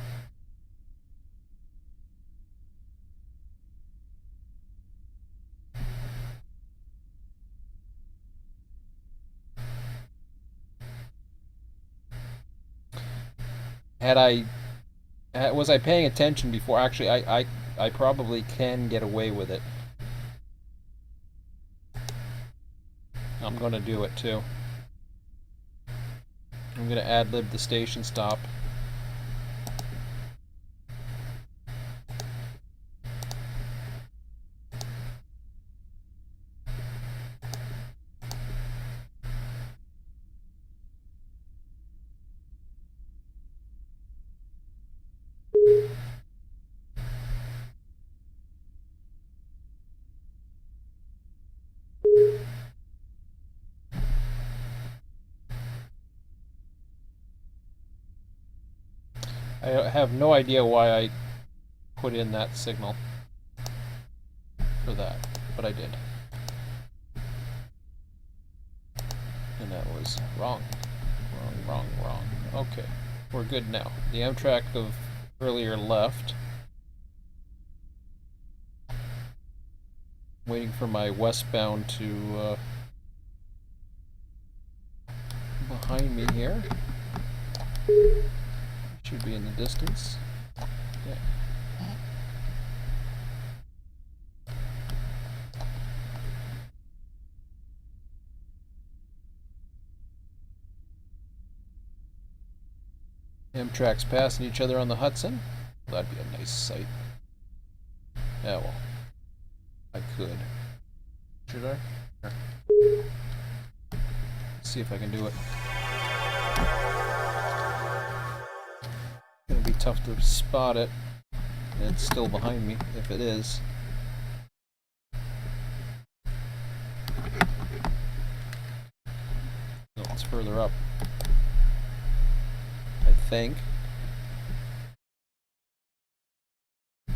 Was I paying attention before? Actually, I probably can get away with it. I'm gonna do it too. I'm gonna ad-lib the station stop. I have no idea why I put in that signal for that, but I did. And that was wrong. Wrong. Okay, we're good now. The Amtrak of earlier left. Waiting for my westbound to behind me here. Should be in the distance. Yeah. Amtrak's passing each other on the Hudson. That'd be a nice sight. Yeah, well, I could. Should I? Sure. Let's see if I can do it. It's gonna be tough to spot it. It's still behind me, if it is. No, it's further up. I think. I'm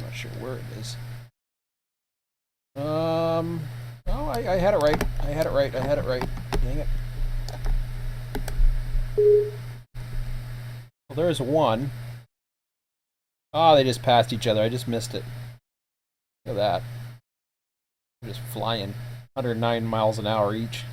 not sure where it is. Oh, I had it right. I had it right. I had it right. Dang it. Well, there's one. Oh, they just passed each other. I just missed it. Look at that. They're just flying. 109 miles an hour each.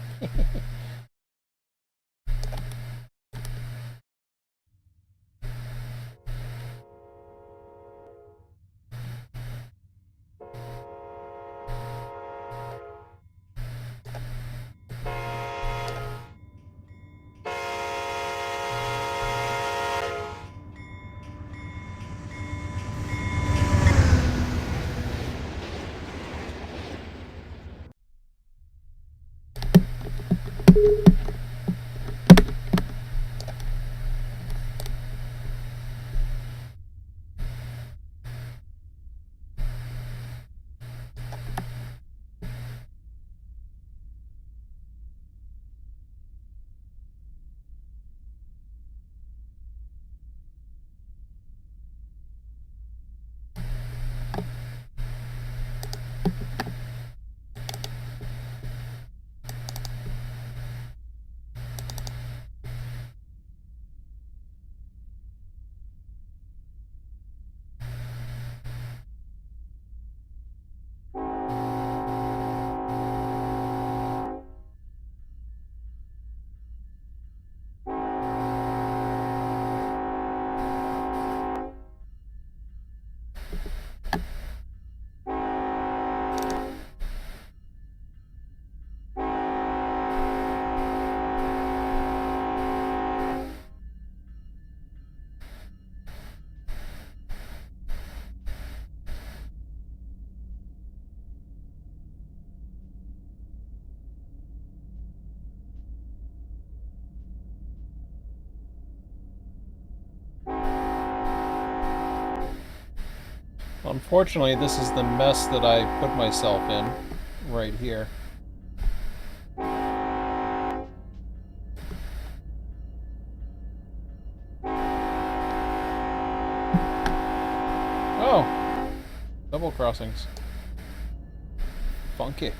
Unfortunately, this is the mess that I put myself in right here. Oh! Double crossings. Funky. I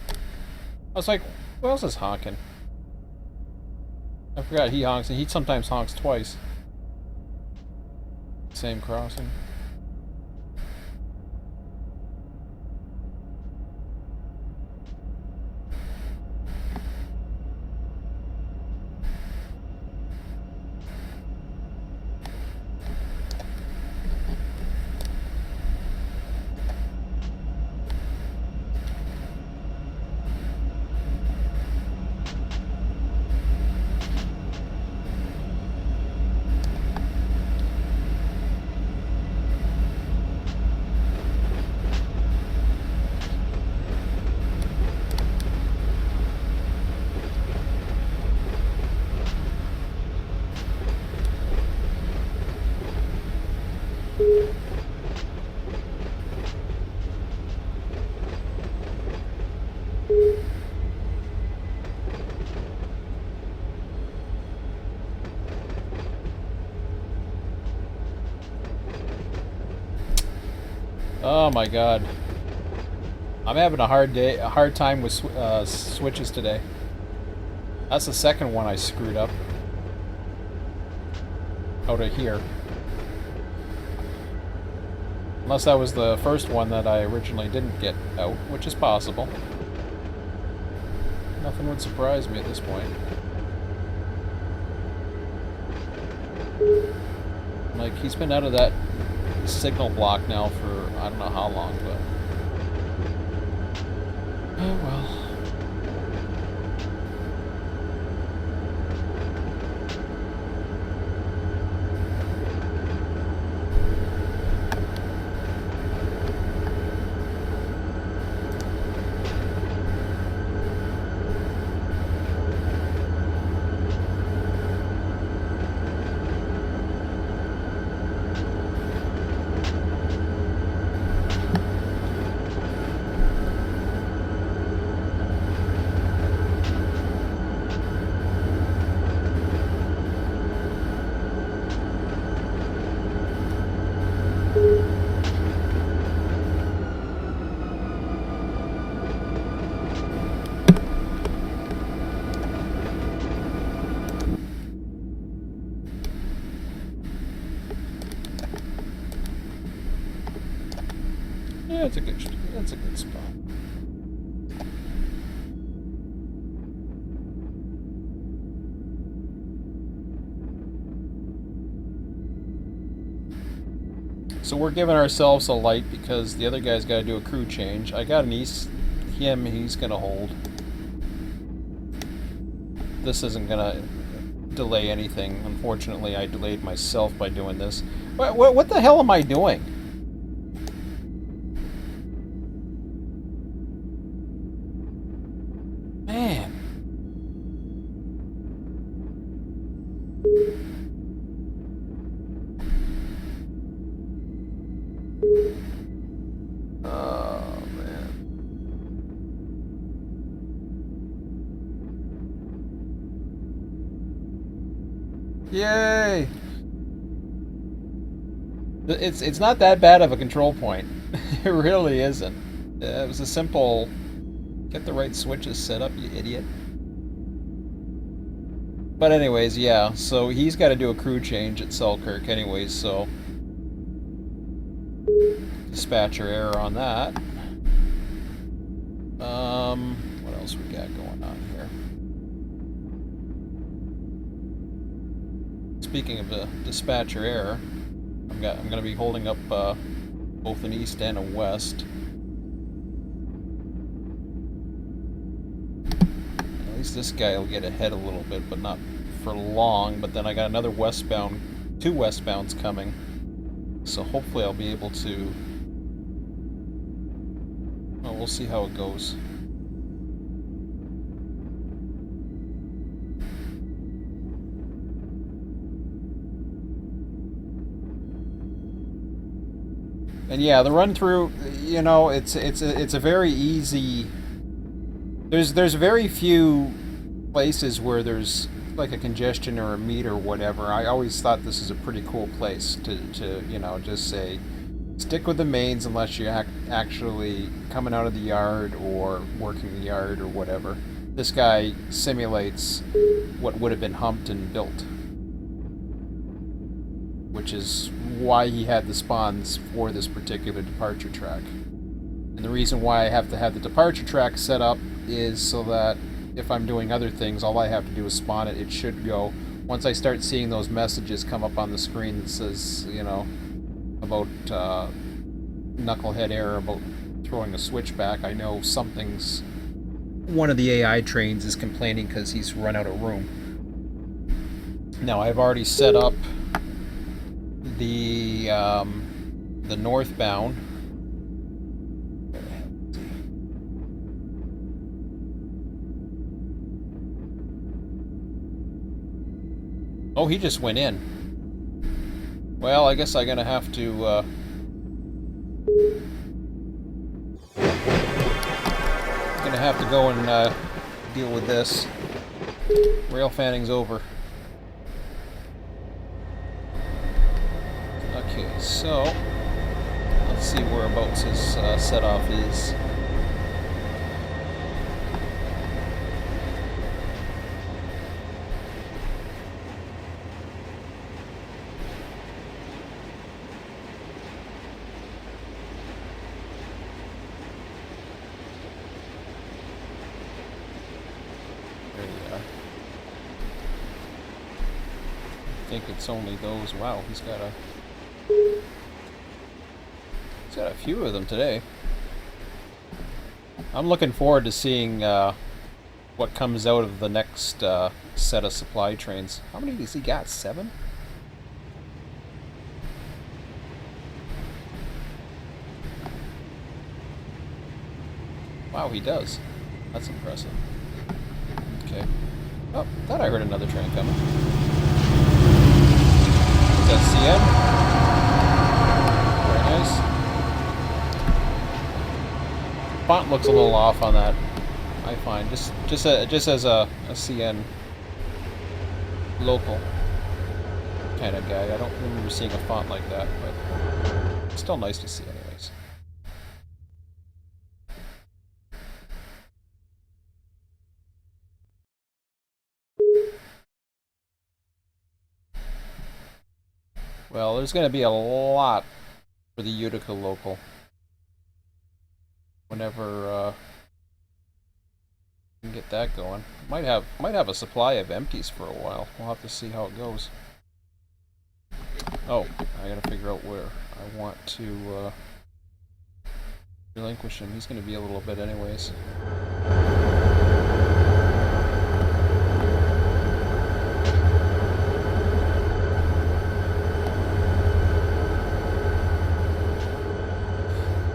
was like, who else is honking? I forgot he honks, and he sometimes honks twice. Same crossing. Oh my god. I'm having a hard time with switches today. That's the second one I screwed up. Out of here. Unless that was the first one that I originally didn't get out, which is possible. Nothing would surprise me at this point. Like, he's been out of that signal block now for I don't know how long, but oh well. Yeah, it's a good. That's a good spot. So we're giving ourselves a light because the other guy's got to do a crew change. I got an east. He's gonna hold. This isn't gonna delay anything. Unfortunately, I delayed myself by doing this. What the hell am I doing? Man. Oh, man. Yay! It's not that bad of a control point. It really isn't. It was a simple... Get the right switches set up, you idiot. But anyways, yeah, so he's got to do a crew change at Selkirk anyways, so... Dispatcher error on that. What else we got going on here? Speaking of the dispatcher error, I'm going to be holding up both an east and a west. At least this guy will get ahead a little bit, but not for long. But then I got another westbound, 2 westbounds coming, so hopefully I'll be able to. Well, we'll see how it goes. And yeah, the run through, you know, it's a very easy. There's very few places where there's like a congestion or a meet or whatever. I always thought this is a pretty cool place to you know, just say stick with the mains unless you're actually coming out of the yard or working the yard or whatever. This guy simulates what would have been humped and built, which is why he had the spawns for this particular departure track. And the reason why I have to have the departure track set up is so that if I'm doing other things, all I have to do is spawn it. It should go. Once I start seeing those messages come up on the screen that says, you know, about knucklehead error, about throwing a switch back, I know something's... One of the AI trains is complaining because he's run out of room. Now, I've already set up the northbound. Oh, he just went in. Well, I guess I'm gonna have to go and deal with this. Rail fanning's over. Okay, so let's see whereabouts his set-off is. I think it's only those. Wow, he's got a few of them today. I'm looking forward to seeing what comes out of the next set of supply trains. How many has he got? 7? Wow, he does. That's impressive. Okay. Oh, thought I heard another train coming. Is that CM? Very nice. Font looks a little off on that, I find. Just as a CN local kind of guy. I don't remember seeing a font like that, but it's still nice to see anyways. Well, there's going to be a lot for the Utica local. whenever we can get that going. Might have a supply of empties for a while. We'll have to see how it goes. Oh, I gotta figure out where I want to relinquish him. He's gonna be a little bit anyways.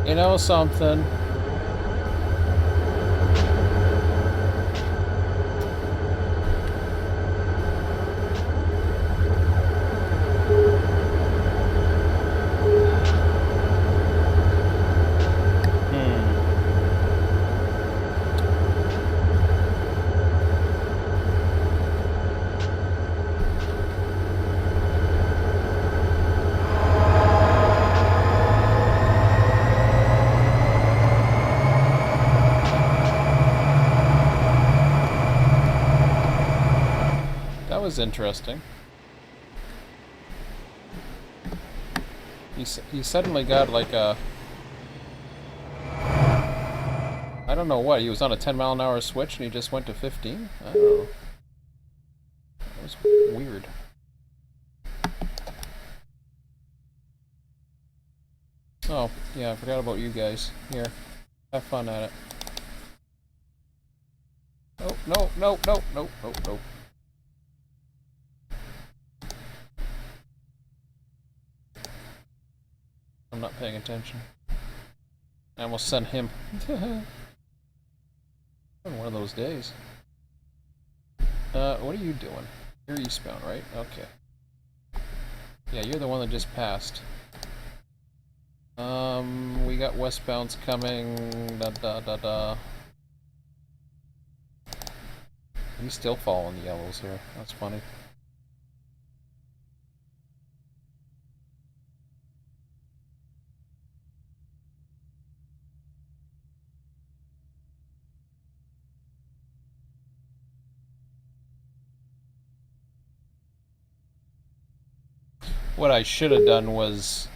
You know something? That was interesting. He suddenly got like a... I don't know what, he was on a 10-mile-an-hour switch and he just went to 15? I don't know. That was weird. Oh, yeah, I forgot about you guys. Here, have fun at it. Oh, no, no, no, no, no, no. I'm not paying attention. I almost sent him. One of those days. What are you doing? You're eastbound, right? Okay. Yeah, you're the one that just passed. We got westbounds coming. Da da da da. He's still following the yellows here. That's funny. What I should have done was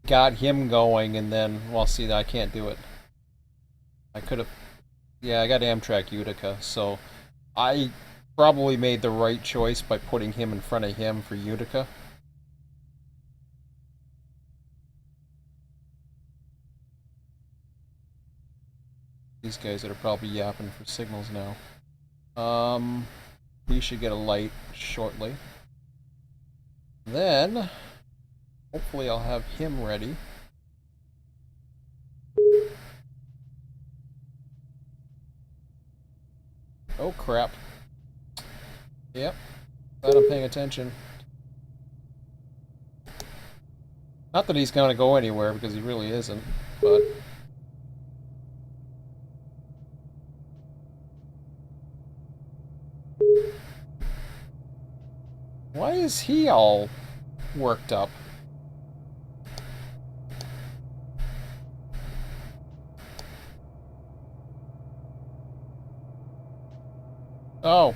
got him going and then, well, see, I can't do it. I could have, yeah, I got Amtrak Utica, so I probably made the right choice by putting him in front of him for Utica. These guys that are probably yapping for signals now. We should get a light shortly. Then, hopefully I'll have him ready. Oh crap. Yep, glad I'm paying attention. Not that he's gonna go anywhere, because he really isn't, but... Why is he all worked up? Oh.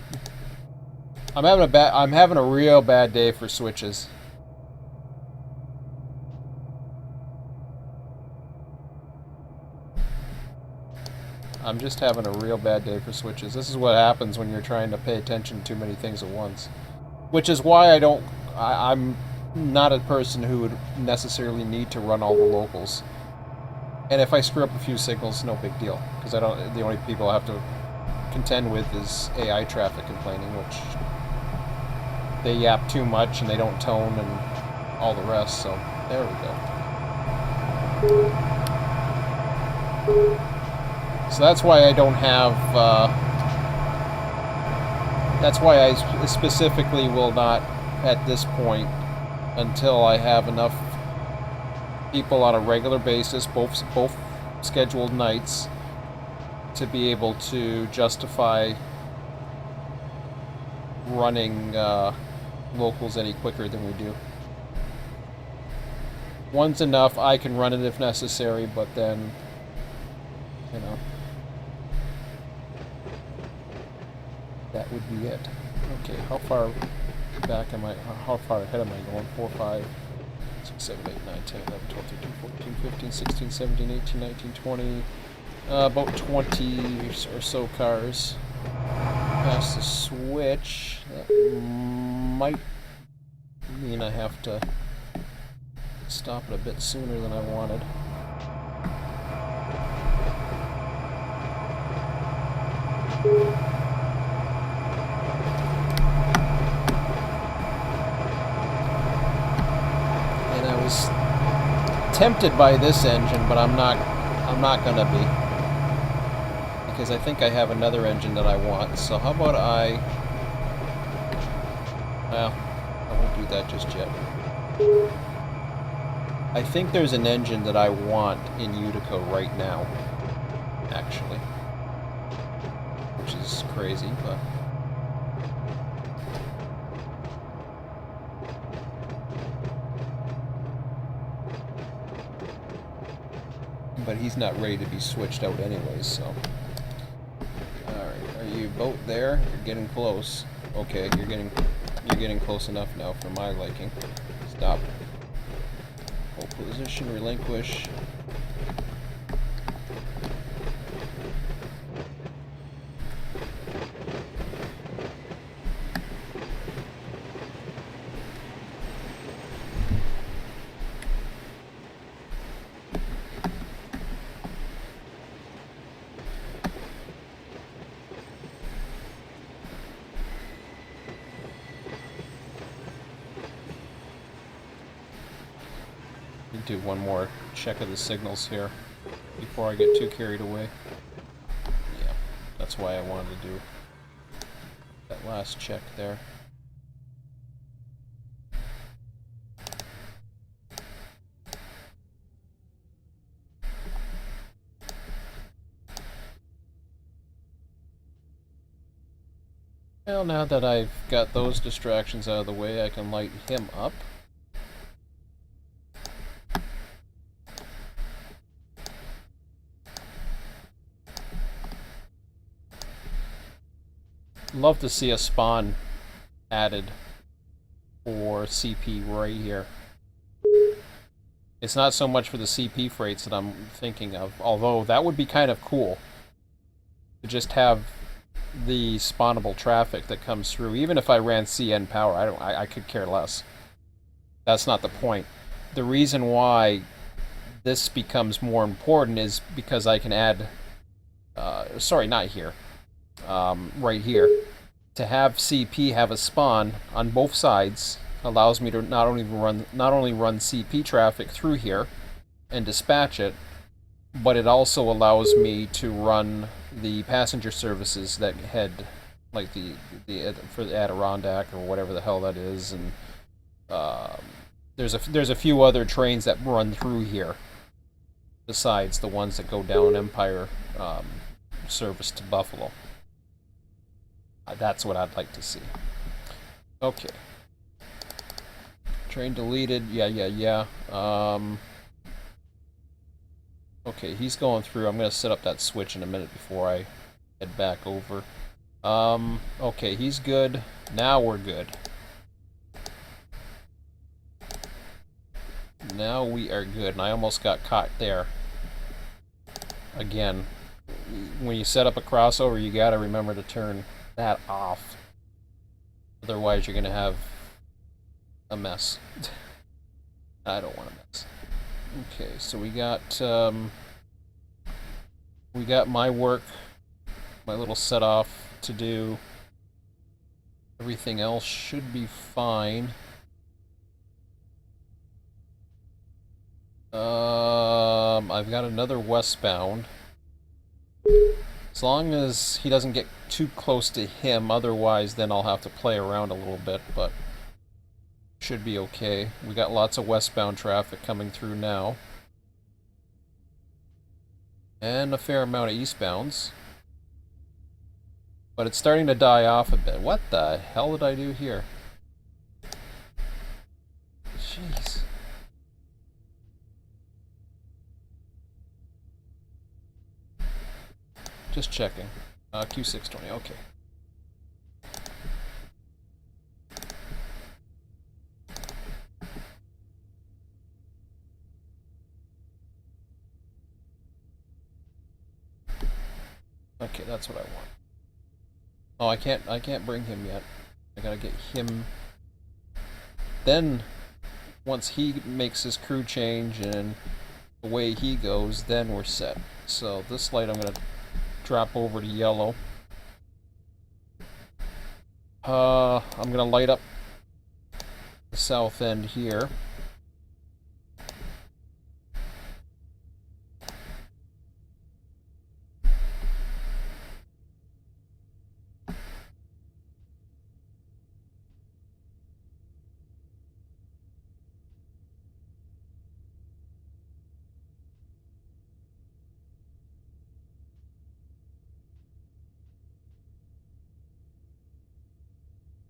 I'm having a real bad day for switches. I'm just having a real bad day for switches. This is what happens when you're trying to pay attention to too many things at once. Which is why I'm not a person who would necessarily need to run all the locals. And if I screw up a few signals, no big deal. Because the only people I have to contend with is AI traffic complaining, which they yap too much and they don't tone and all the rest, so there we go. So that's why I don't have, that's why I specifically will not, at this point, until I have enough people on a regular basis, both scheduled nights, to be able to justify running locals any quicker than we do. One's enough, I can run it if necessary, but then, you know, that would be it. Okay, how far back am I, how far ahead am I going? 4, 5. So 7, 8, 9, 10, 11, 12, 13, 14, 15, 16, 17, 18, 19, 20. About 20 or so cars past the switch. That might mean I have to stop it a bit sooner than I wanted. And I was tempted by this engine, but I'm not gonna be, because I think I have another engine that I want. So how about well, I won't do that just yet. I think there's an engine that I want in Utica right now, actually, which is crazy, but he's not ready to be switched out anyways, so. Alright, are you both there? You're getting close. Okay, you're getting close enough now for my liking. Stop. Hold position, relinquish. Do one more check of the signals here before I get too carried away. Yeah, that's why I wanted to do that last check there. Well, now that I've got those distractions out of the way, I can light him up. Love to see a spawn added for CP right here. It's not so much for the CP freights that I'm thinking of, although that would be kind of cool to just have the spawnable traffic that comes through. Even if I ran CN power, I could care less. That's not the point. The reason why this becomes more important is because I can add, sorry, not here. Right here, to have CP have a spawn on both sides allows me to not only run CP traffic through here and dispatch it, but it also allows me to run the passenger services that head, like for the Adirondack or whatever the hell that is, and there's a few other trains that run through here besides the ones that go down Empire service to Buffalo. That's what I'd like to see. Okay. Train deleted. Yeah. Okay, he's going through. I'm going to set up that switch in a minute before I head back over. Okay, he's good. Now we're good. Now we are good. And I almost got caught there. Again, when you set up a crossover, you got to remember to turn that off. Otherwise, you're going to have a mess. I don't want a mess. Okay, so we got my work, my little set off to do. Everything else should be fine. I've got another westbound. As long as he doesn't get too close to him, otherwise then I'll have to play around a little bit, but should be okay. We got lots of westbound traffic coming through now. And a fair amount of eastbounds. But it's starting to die off a bit. What the hell did I do here? Jeez. Just checking. Q620, okay. Okay, that's what I want. Oh, I can't bring him yet. I gotta get him. Then, once he makes his crew change and away he goes, then we're set. So this light I'm gonna drop over to yellow. I'm gonna light up the south end here.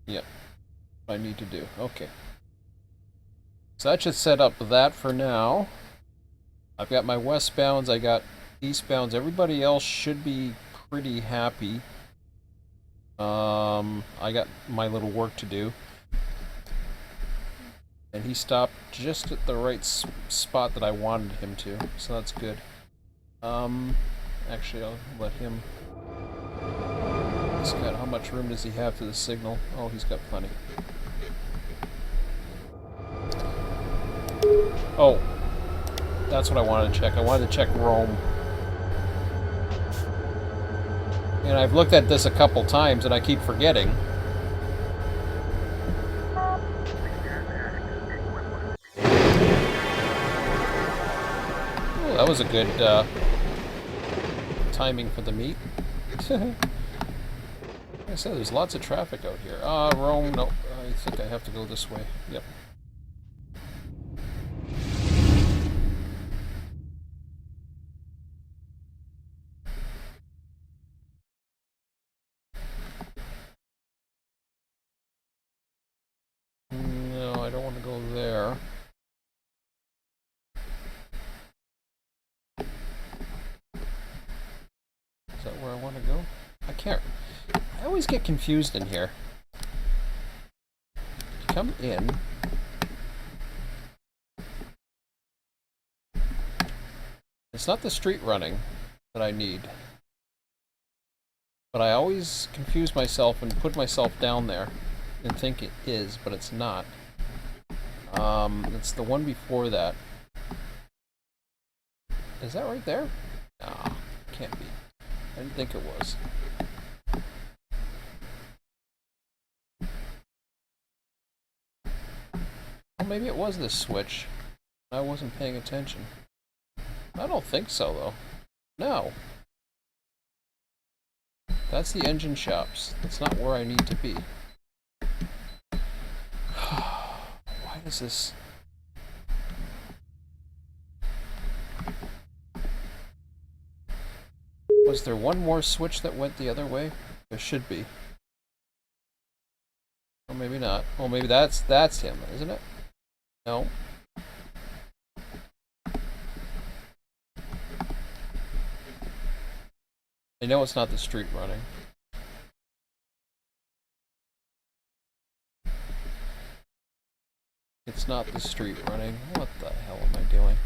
Yep, I need to do. Okay. So that should set up that for now. I've got my westbounds, I got eastbounds. Everybody else should be pretty happy. I got my little work to do. And he stopped just at the right spot that I wanted him to, so that's good. Actually, I'll let him... He's got, how much room does he have to the signal? Oh, he's got plenty. Oh, that's what I wanted to check. I wanted to check Rome. And I've looked at this a couple times and I keep forgetting. Oh, that was a good timing for the meet. Like I said, there's lots of traffic out here. Rome, no. I think I have to go this way. Yep. No, I don't want to go there. Is that where I want to go? I can't. I always get confused in here. Come in. It's not the street running that I need. But I always confuse myself and put myself down there and think it is, but it's not. It's the one before that. Is that right there? No, can't be. I didn't think it was. Well, maybe it was this switch. I wasn't paying attention. I don't think so, though. No. That's the engine shops. That's not where I need to be. Why does this... Was there one more switch that went the other way? There should be. Or maybe not. Oh, maybe that's him, isn't it? No. I know it's not the street running. It's not the street running. What the hell am I doing?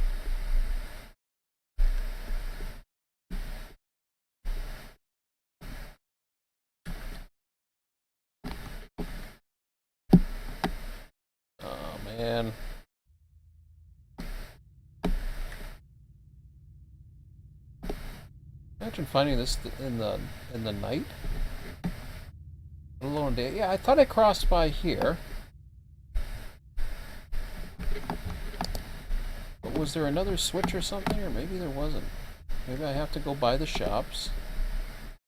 Oh man. Imagine finding this in the night. Let alone day. Yeah, I thought I crossed by here. But was there another switch or something? Or maybe there wasn't. Maybe I have to go by the shops.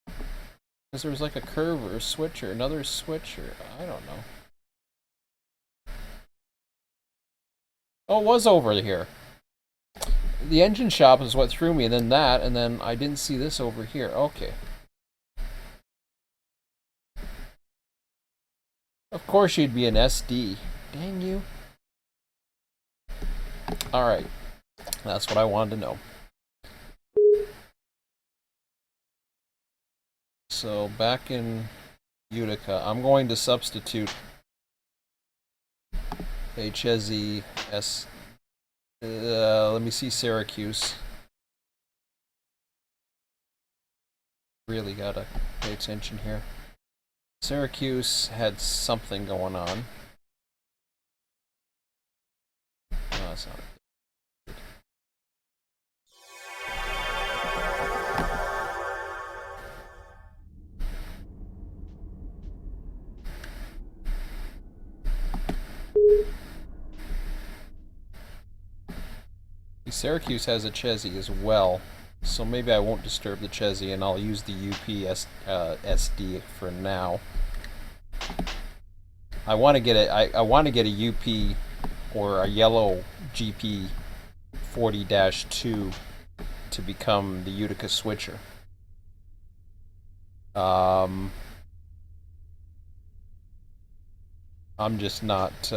Because there was like a curve or a switch or another switch or... I don't know. Oh, it was over here. The engine shop is what threw me, and then that, and then I didn't see this over here. Okay. Of course you'd be an SD. Dang you. Alright. That's what I wanted to know. So, back in Utica, I'm going to substitute HSE S. Let me see Syracuse. Really gotta pay attention here. Syracuse had something going on. No, that's not it. Syracuse has a Chessie as well, so maybe I won't disturb the Chessie and I'll use the UP SD for now. I want to get I want to get a UP or a yellow GP 40-2 to become the Utica switcher. I'm just not.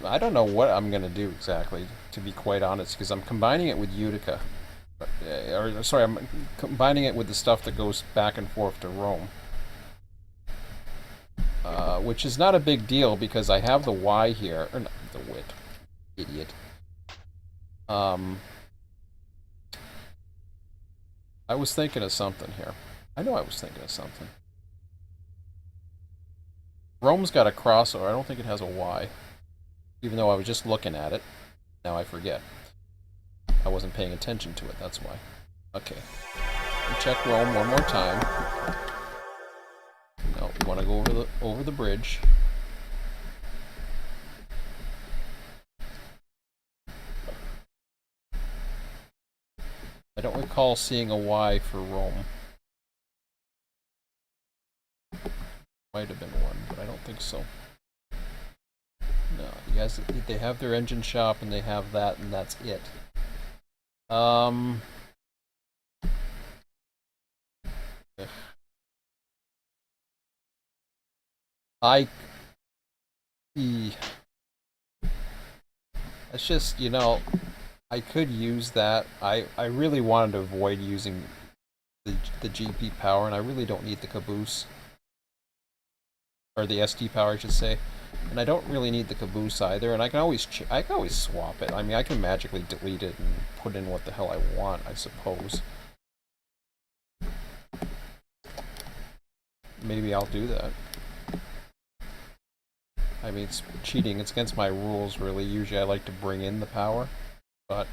I don't know what I'm gonna do exactly, to be quite honest, because I'm combining it with Utica, or sorry, I'm combining it with the stuff that goes back and forth to Rome, which is not a big deal because I have the Y here, or not the wit, idiot. I was thinking of something here. I know I was thinking of something. Rome's got a crossover. I don't think it has a Y. Even though I was just looking at it. Now I forget. I wasn't paying attention to it, that's why. Okay. Check Rome one more time. No, we want to go over the bridge. I don't recall seeing a Y for Rome. Might have been one, but I don't think so. No, you guys, they have their engine shop and they have that, and that's it. It's just, you know, I could use that. I really wanted to avoid using the GP power, and I really don't need the caboose. Or the SD power, I should say. And I don't really need the caboose either, and I can always swap it. I mean, I can magically delete it and put in what the hell I want, I suppose. Maybe I'll do that. I mean, it's cheating. It's against my rules, really. Usually I like to bring in the power. But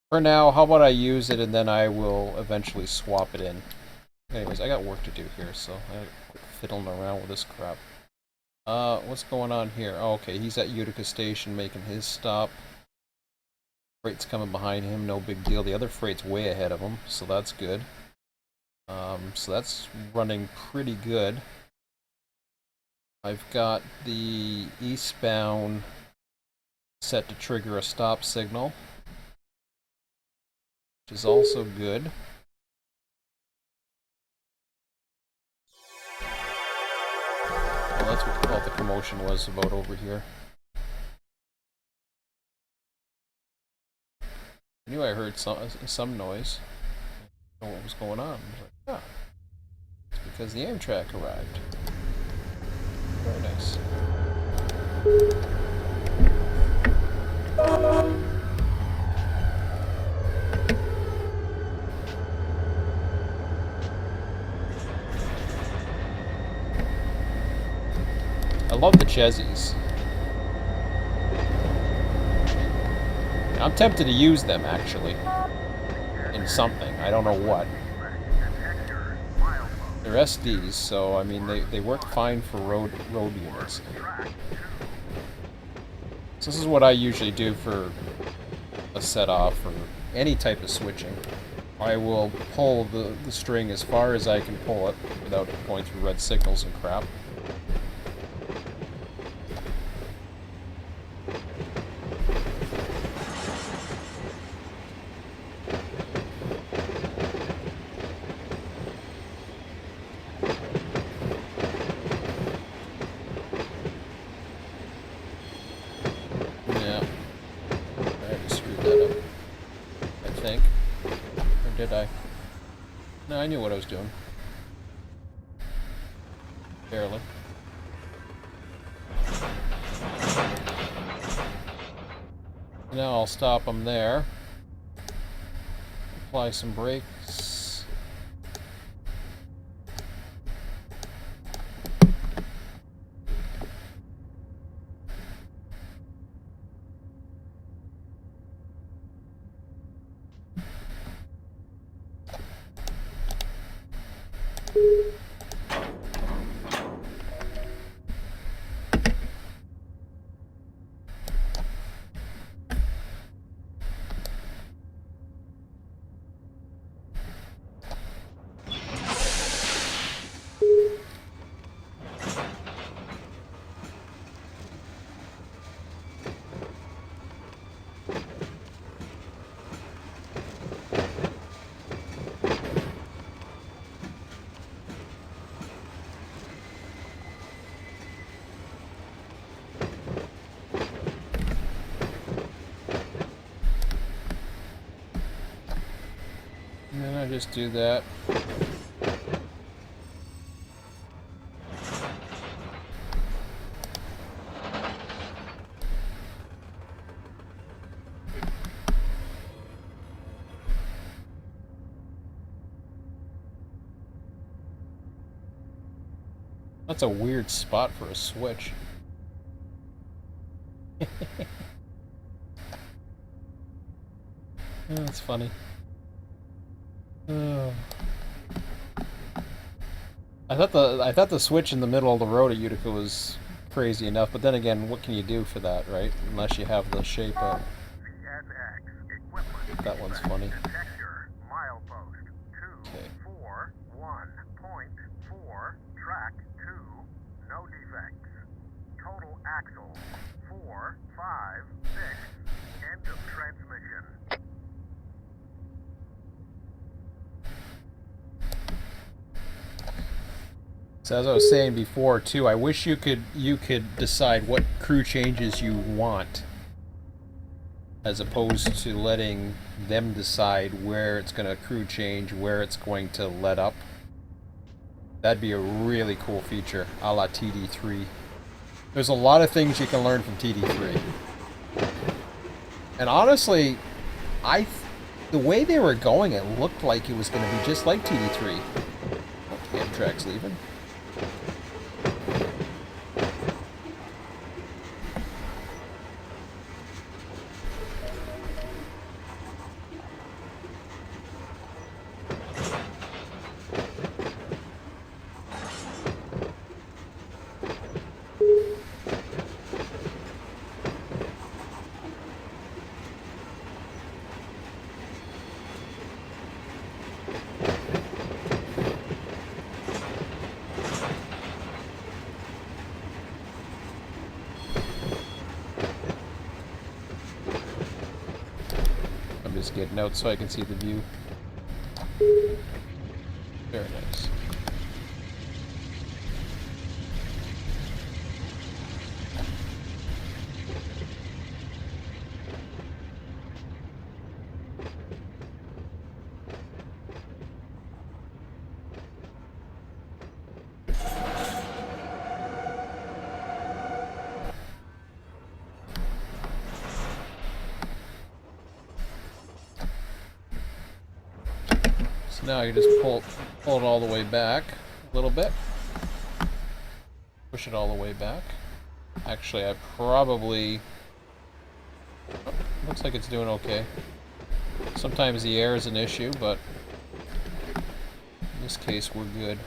for now, how about I use it and then I will eventually swap it in. Anyways, I got work to do here, so I gotta quit fiddling around with this crap. What's going on here? Oh, okay, he's at Utica Station making his stop. Freight's coming behind him, no big deal. The other freight's way ahead of him, so that's good. So that's running pretty good. I've got the eastbound set to trigger a stop signal, which is also good. Well, that's what all the commotion was about over here. I knew I heard some noise. I don't know what was going on. I was like, ah, it's because the Amtrak arrived. Very nice. I love the Chessies. I'm tempted to use them, actually. In something. I don't know what. They're SDs, so I mean they work fine for road units. So this is what I usually do for a set-off or any type of switching. I will pull the string as far as I can pull it without going through red signals and crap. I knew what I was doing. Barely. Now I'll stop them there. apply some brakes. And then I just do that. That's a weird spot for a switch. Oh, that's funny. Oh. I thought the switch in the middle of the road at Utica was crazy enough, but then again, what can you do for that, right? Unless you have the shape up. That one's funny. Okay. 4.4, track 2, no defects. Total axle 4, 5, 6, end of transmission. So as I was saying before too, I wish you could decide what crew changes you want, as opposed to letting them decide where it's going to crew change, where it's going to let up. That'd be a really cool feature, a la TD3. There's a lot of things you can learn from TD3. And honestly, the way they were going, it looked like it was going to be just like TD3. Oh, Amtrak's leaving. Just getting out so I can see the view. Very nice. Now you just pull it all the way back a little bit. Push it all the way back. Actually, I probably... Oh, looks like it's doing okay. Sometimes the air is an issue, but in this case we're good.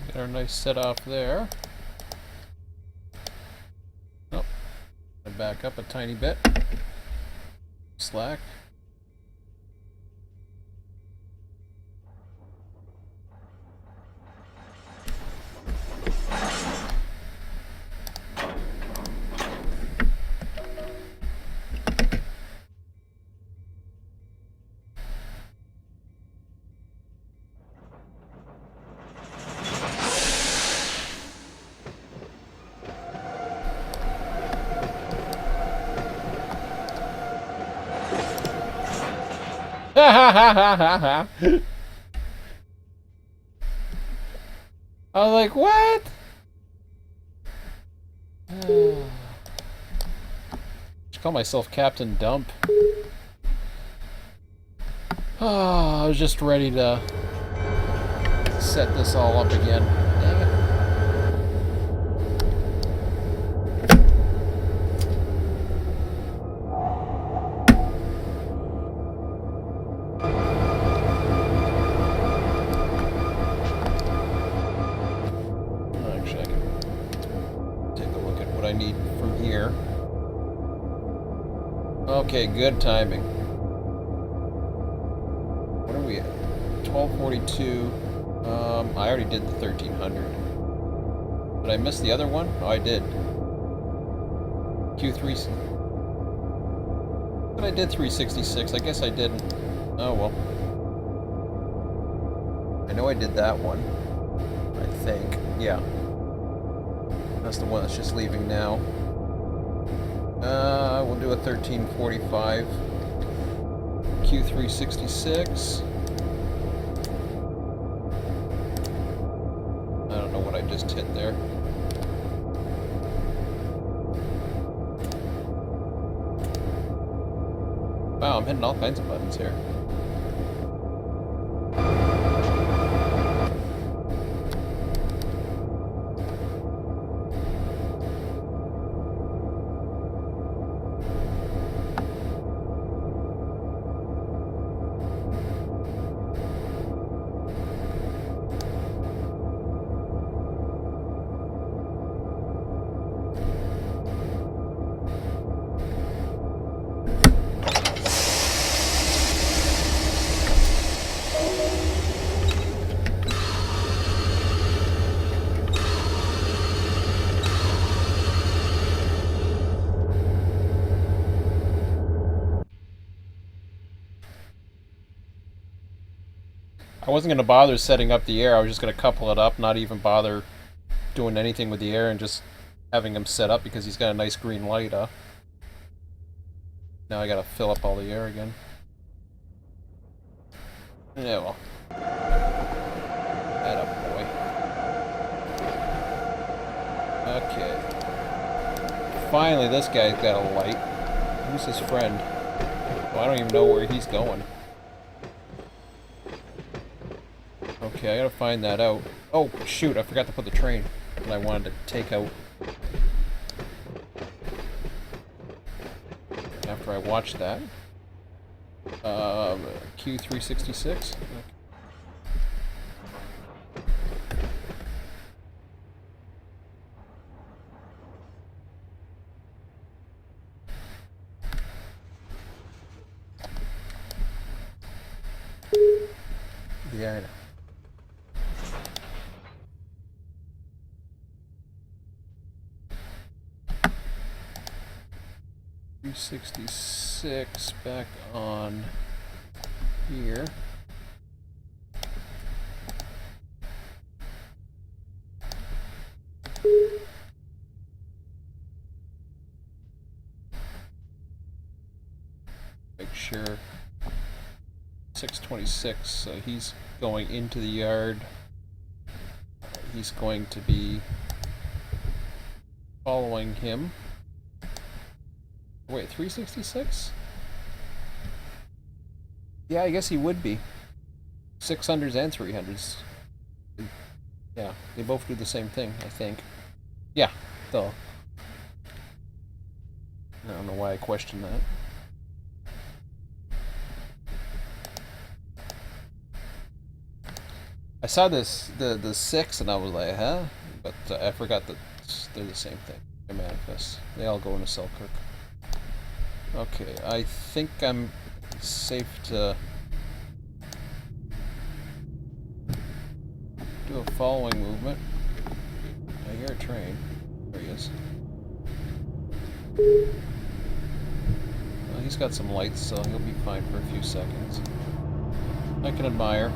Get our nice set off there. Oh, back up a tiny bit. Slack. I was like, what? Just call myself Captain Dump. I was just ready to set this all up again. Dang it. Actually, I can take a look at what I need from here. Okay, good timing. What are we at? 1242. I already did the 1300. Did I miss the other one? Oh, I did. Q3. But I did 366. I guess I didn't. Oh well. I know I did that one. I think. Yeah. That's the one that's just leaving now. We'll do a 1345. Q366. I don't know what I just hit there. Wow, I'm hitting all kinds of buttons here. I wasn't going to bother setting up the air. I was just going to couple it up, not even bother doing anything with the air, and just having him set up because he's got a nice green light. Now I got to fill up all the air again. Yeah, well. Atta boy. Okay. Finally, this guy's got a light. Who's his friend? Well, I don't even know where he's going. Okay, I gotta find that out. Oh, shoot, I forgot to put the train that I wanted to take out. After I watched that. Q366. Okay. Yeah, I know. $366 back on here. Make sure 626, so he's going into the yard. He's going to be following him. Wait, 366? Yeah, I guess he would be. 600s and 300s. Yeah, they both do the same thing, I think. Yeah, though. I don't know why I questioned that. I saw this, the 6, and I was like, huh? But I forgot that they're the same thing. They're manifests. They all go into Selkirk. Okay, I think I'm safe to do a following movement. I hear a train. There he is. Well, he's got some lights, so he'll be fine for a few seconds. I can admire.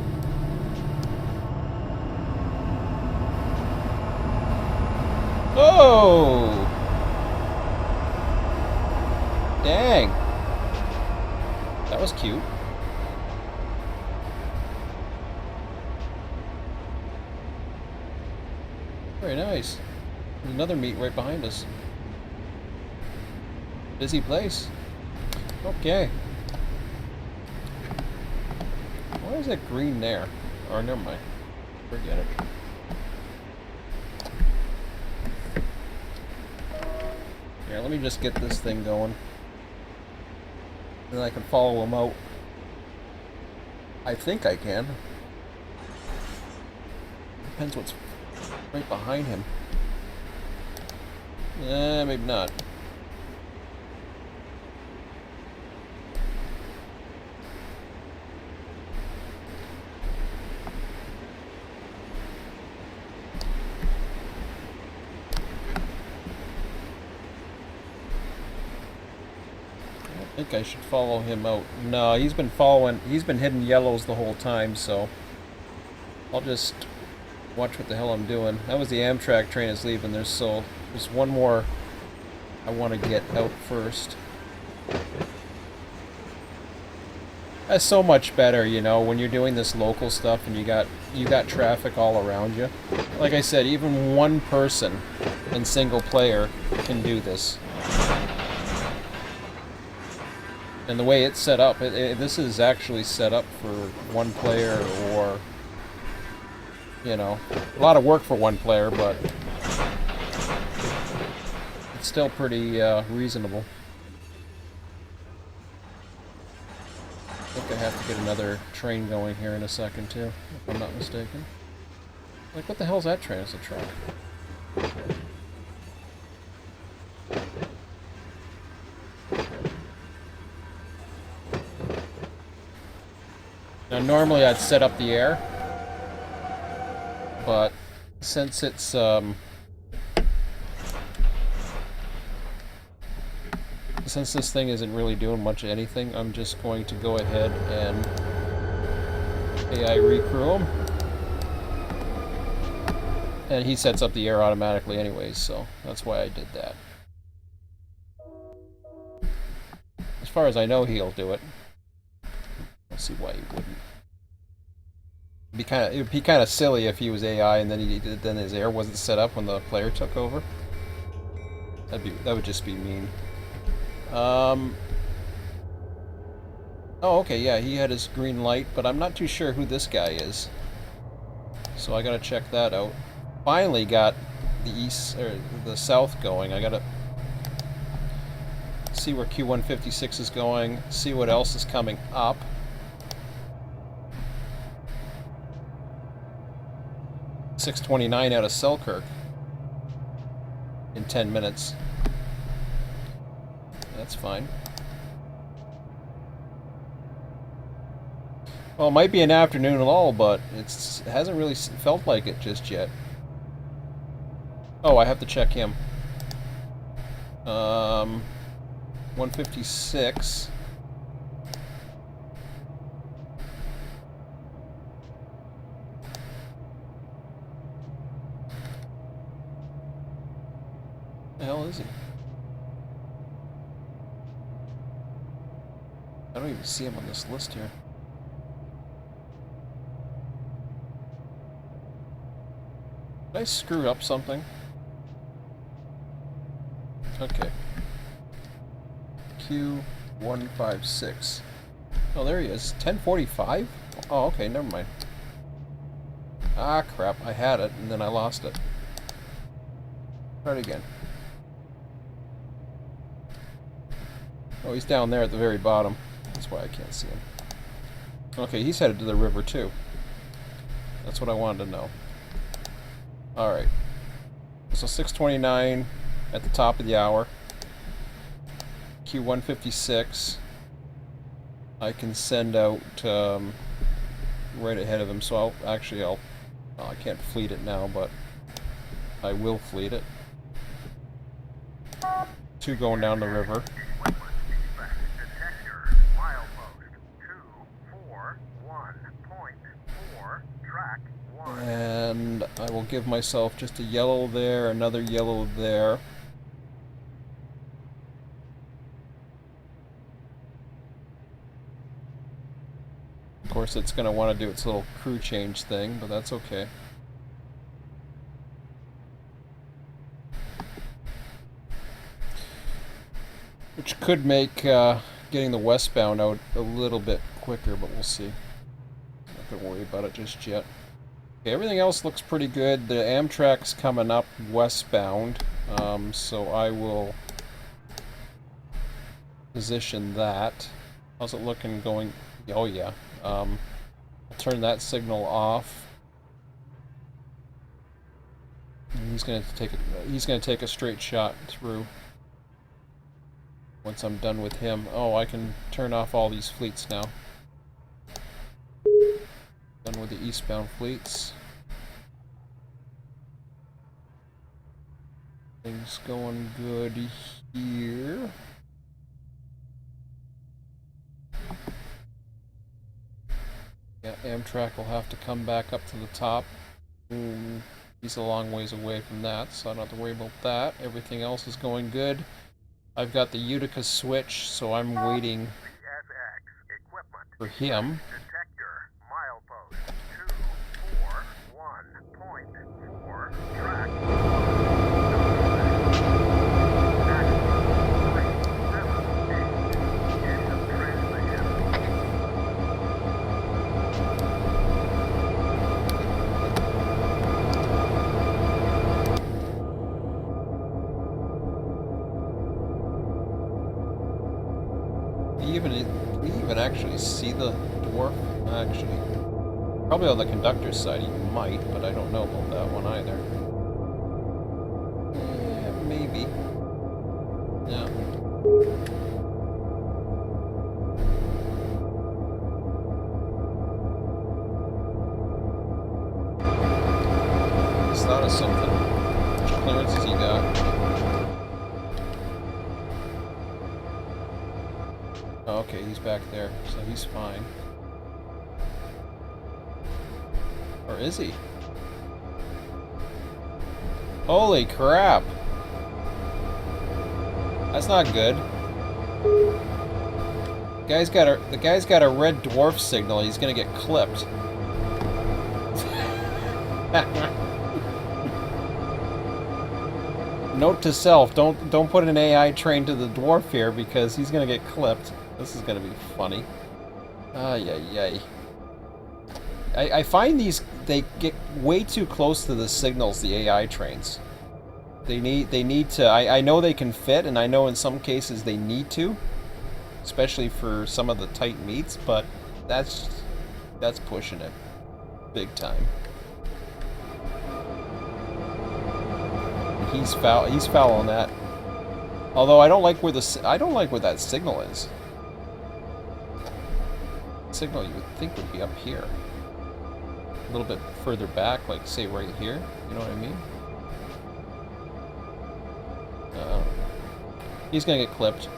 Oh! Dang! That was cute. Very nice. There's another meet right behind us. Busy place. Okay. Why is it green there? Or never mind. Forget it. Here, let me just get this thing going. And then I can follow him out. I think I can. Depends what's right behind him. Maybe not. I think I should follow him out. No, he's been hitting yellows the whole time, so I'll just watch what the hell I'm doing. That was the Amtrak train is leaving. There's one more I want to get out first. That's so much better, you know, when you're doing this local stuff and you got traffic all around you. Like I said, even one person in single player can do this. And the way it's set up, this is actually set up for one player, or, you know, a lot of work for one player, but it's still pretty reasonable. I think I have to get another train going here in a second, too, if I'm not mistaken. Like, what the hell's that train? It's a truck. Now, normally I'd set up the air, but since it's, since this thing isn't really doing much of anything, I'm just going to go ahead and AI recrew him. And he sets up the air automatically anyways, so that's why I did that. As far as I know, he'll do it. Let's see why he wouldn't. It'd be kind of silly if he was AI and then his air wasn't set up when the player took over. That would just be mean. Oh, okay, yeah, he had his green light, but I'm not too sure who this guy is. So I gotta check that out. Finally got the east or the south going. I gotta see where Q156 is going, see what else is coming up. .629 out of Selkirk in 10 minutes. That's fine. Well, it might be an afternoon lull, but it hasn't really felt like it just yet. Oh, I have to check him. 156. The hell is he? I don't even see him on this list here. Did I screw up something? Okay. Q156. Oh, there he is. 1045? Oh, okay, never mind. Ah, crap. I had it, and then I lost it. Try it again. Oh, he's down there at the very bottom. That's why I can't see him. Okay, he's headed to the river, too. That's what I wanted to know. Alright. So 6:29 at the top of the hour. EQ-156. I can send out right ahead of him. So I'll I can't fleet it now, but I will fleet it. 2 going down the river. And I will give myself just a yellow there, another yellow there. Of course, it's going to want to do its little crew change thing, but that's okay. Which could make getting the westbound out a little bit quicker, but we'll see. Not going to worry about it just yet. Okay, everything else looks pretty good. The Amtrak's coming up westbound, so I will position that. How's it looking going? Oh yeah. I'll turn that signal off. And he's gonna take a straight shot through. Once I'm done with him. Oh, I can turn off all these fleets now. Done with the eastbound fleets. Things going good here. Yeah, Amtrak will have to come back up to the top. He's a long ways away from that, so I don't have to worry about that. Everything else is going good. I've got the Utica switch, so I'm waiting for him. Can you even actually see the dwarf? Actually, probably on the conductor's side you might, but I don't know about that one either. Yeah, maybe. Yeah. Just thought of something. Which clearances you got? Oh, okay, he's back there, so he's fine. Or is he? Holy crap! That's not good. The guy's got a red dwarf signal. He's gonna get clipped. Note to self: don't put an AI train to the dwarf here because he's gonna get clipped. This is gonna be funny. Ay. I find they get way too close to the signals, the AI trains. They need to. I know they can fit, and I know in some cases they need to, especially for some of the tight meets. But that's pushing it big time. He's fouling that. Although I don't like where that signal is. Signal you would think would be up here. A little bit further back, like say right here. You know what I mean? He's gonna get clipped.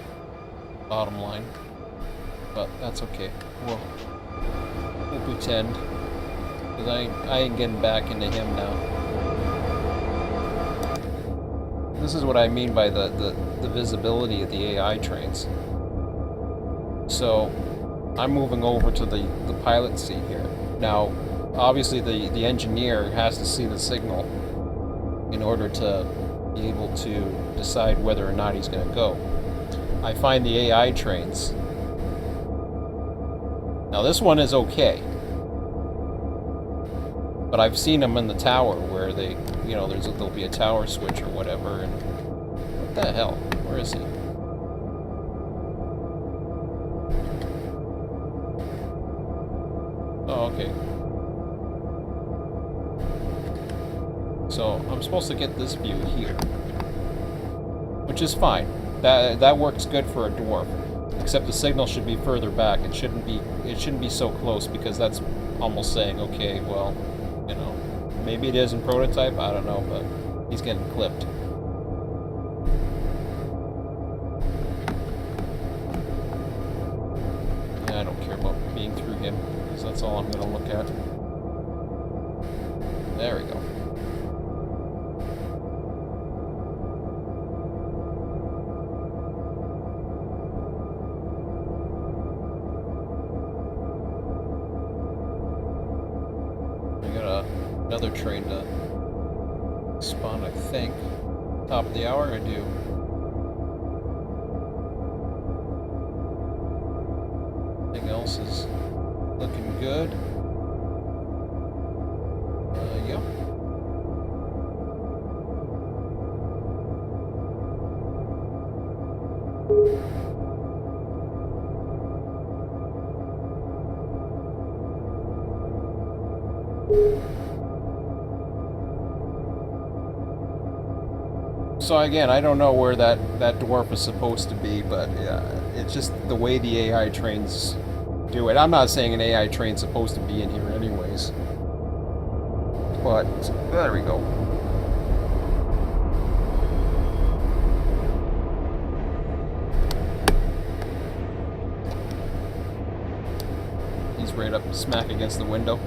Bottom line. But that's okay. We'll pretend. Because I ain't getting back into him now. This is what I mean by the visibility of the AI trains. So I'm moving over to the pilot seat here. Now, obviously the engineer has to see the signal in order to be able to decide whether or not he's going to go. I find the AI trains. Now this one is okay. But I've seen them in the tower where they, there'll be a tower switch or whatever, and what the hell? Where is he? Oh, okay. So I'm supposed to get this view here, which is fine. That works good for a dwarf. Except the signal should be further back. It shouldn't be so close, because that's almost saying, okay, well, you know, maybe it is in prototype, I don't know, but he's getting clipped. Yeah, I don't care about being through him, because that's all I'm going to look at. There we go. Another train to spawn, I think. Top of the hour, I do. Everything else is looking good. Yep. So again, I don't know where that dwarf is supposed to be, but it's just the way the AI trains do it. I'm not saying an AI train's supposed to be in here anyways. But there we go. He's right up smack against the window.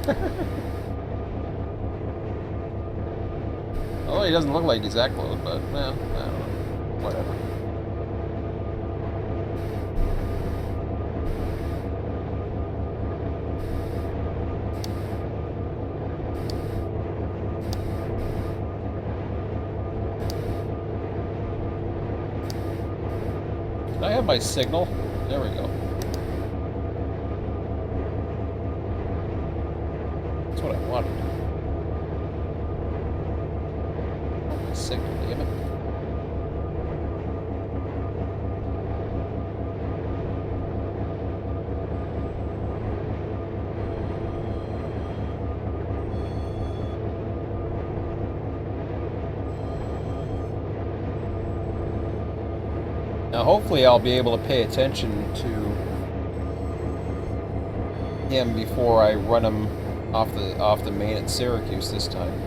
Oh, he doesn't look like he's that close, but, well, I don't know. Whatever. Can I have my signal? There we go. That's what I wanted. Signal, damn it. Now hopefully I'll be able to pay attention to him before I run him off the main at Syracuse this time.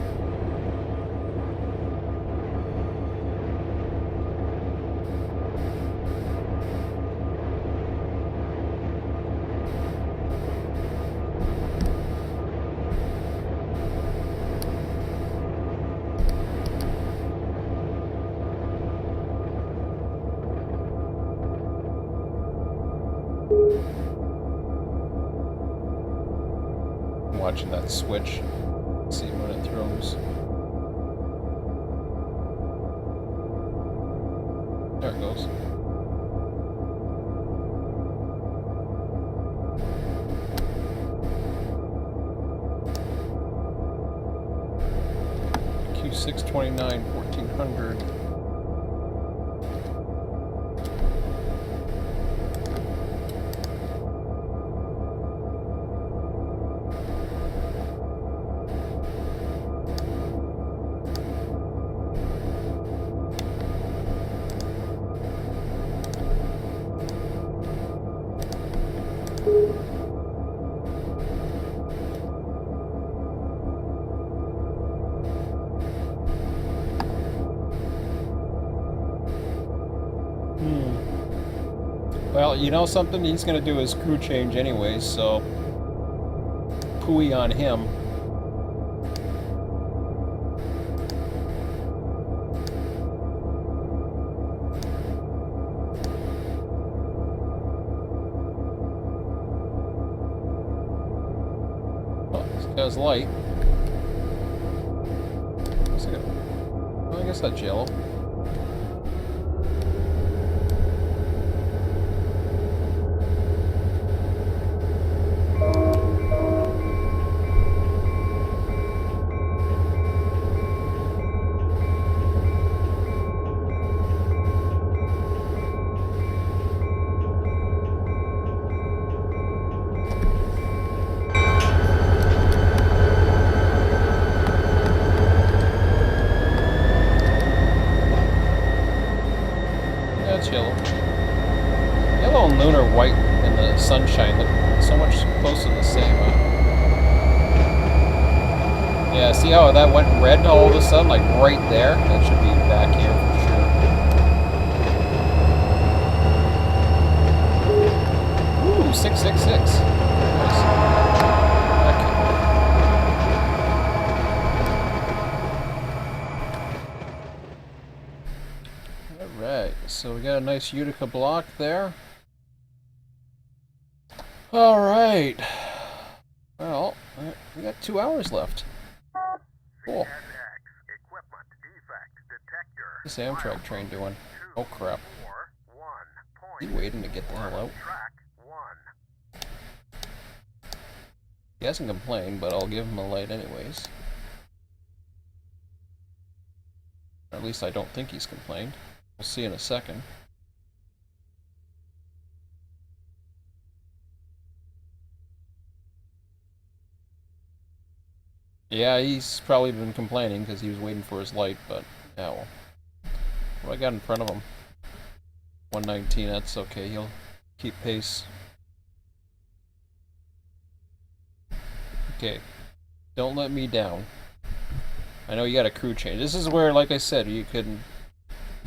Watching that switch, see when it throws. There it goes. Q629 1400. Well, you know something? He's going to do his crew change anyways, so pooey on him. Oh, this guy's light. Well, I guess that's yellow. lunar white and the sunshine look so much closer to the same. Yeah, see how that went red all of a sudden, like right there? That should be back here for sure. Ooh, 666. Nice. Okay. Alright, so we got a nice Utica block there. Alright. Well, we got 2 hours left. Cool. What's this Amtrak train doing? Oh crap. Is he waiting to get the hell out? He hasn't complained, but I'll give him a light anyways. At least I don't think he's complained. We'll see in a second. Yeah, he's probably been complaining because he was waiting for his light, but yeah, well. What do I got in front of him? 119, that's okay, he'll keep pace. Okay, don't let me down. I know you got a crew change. This is where, like I said, you can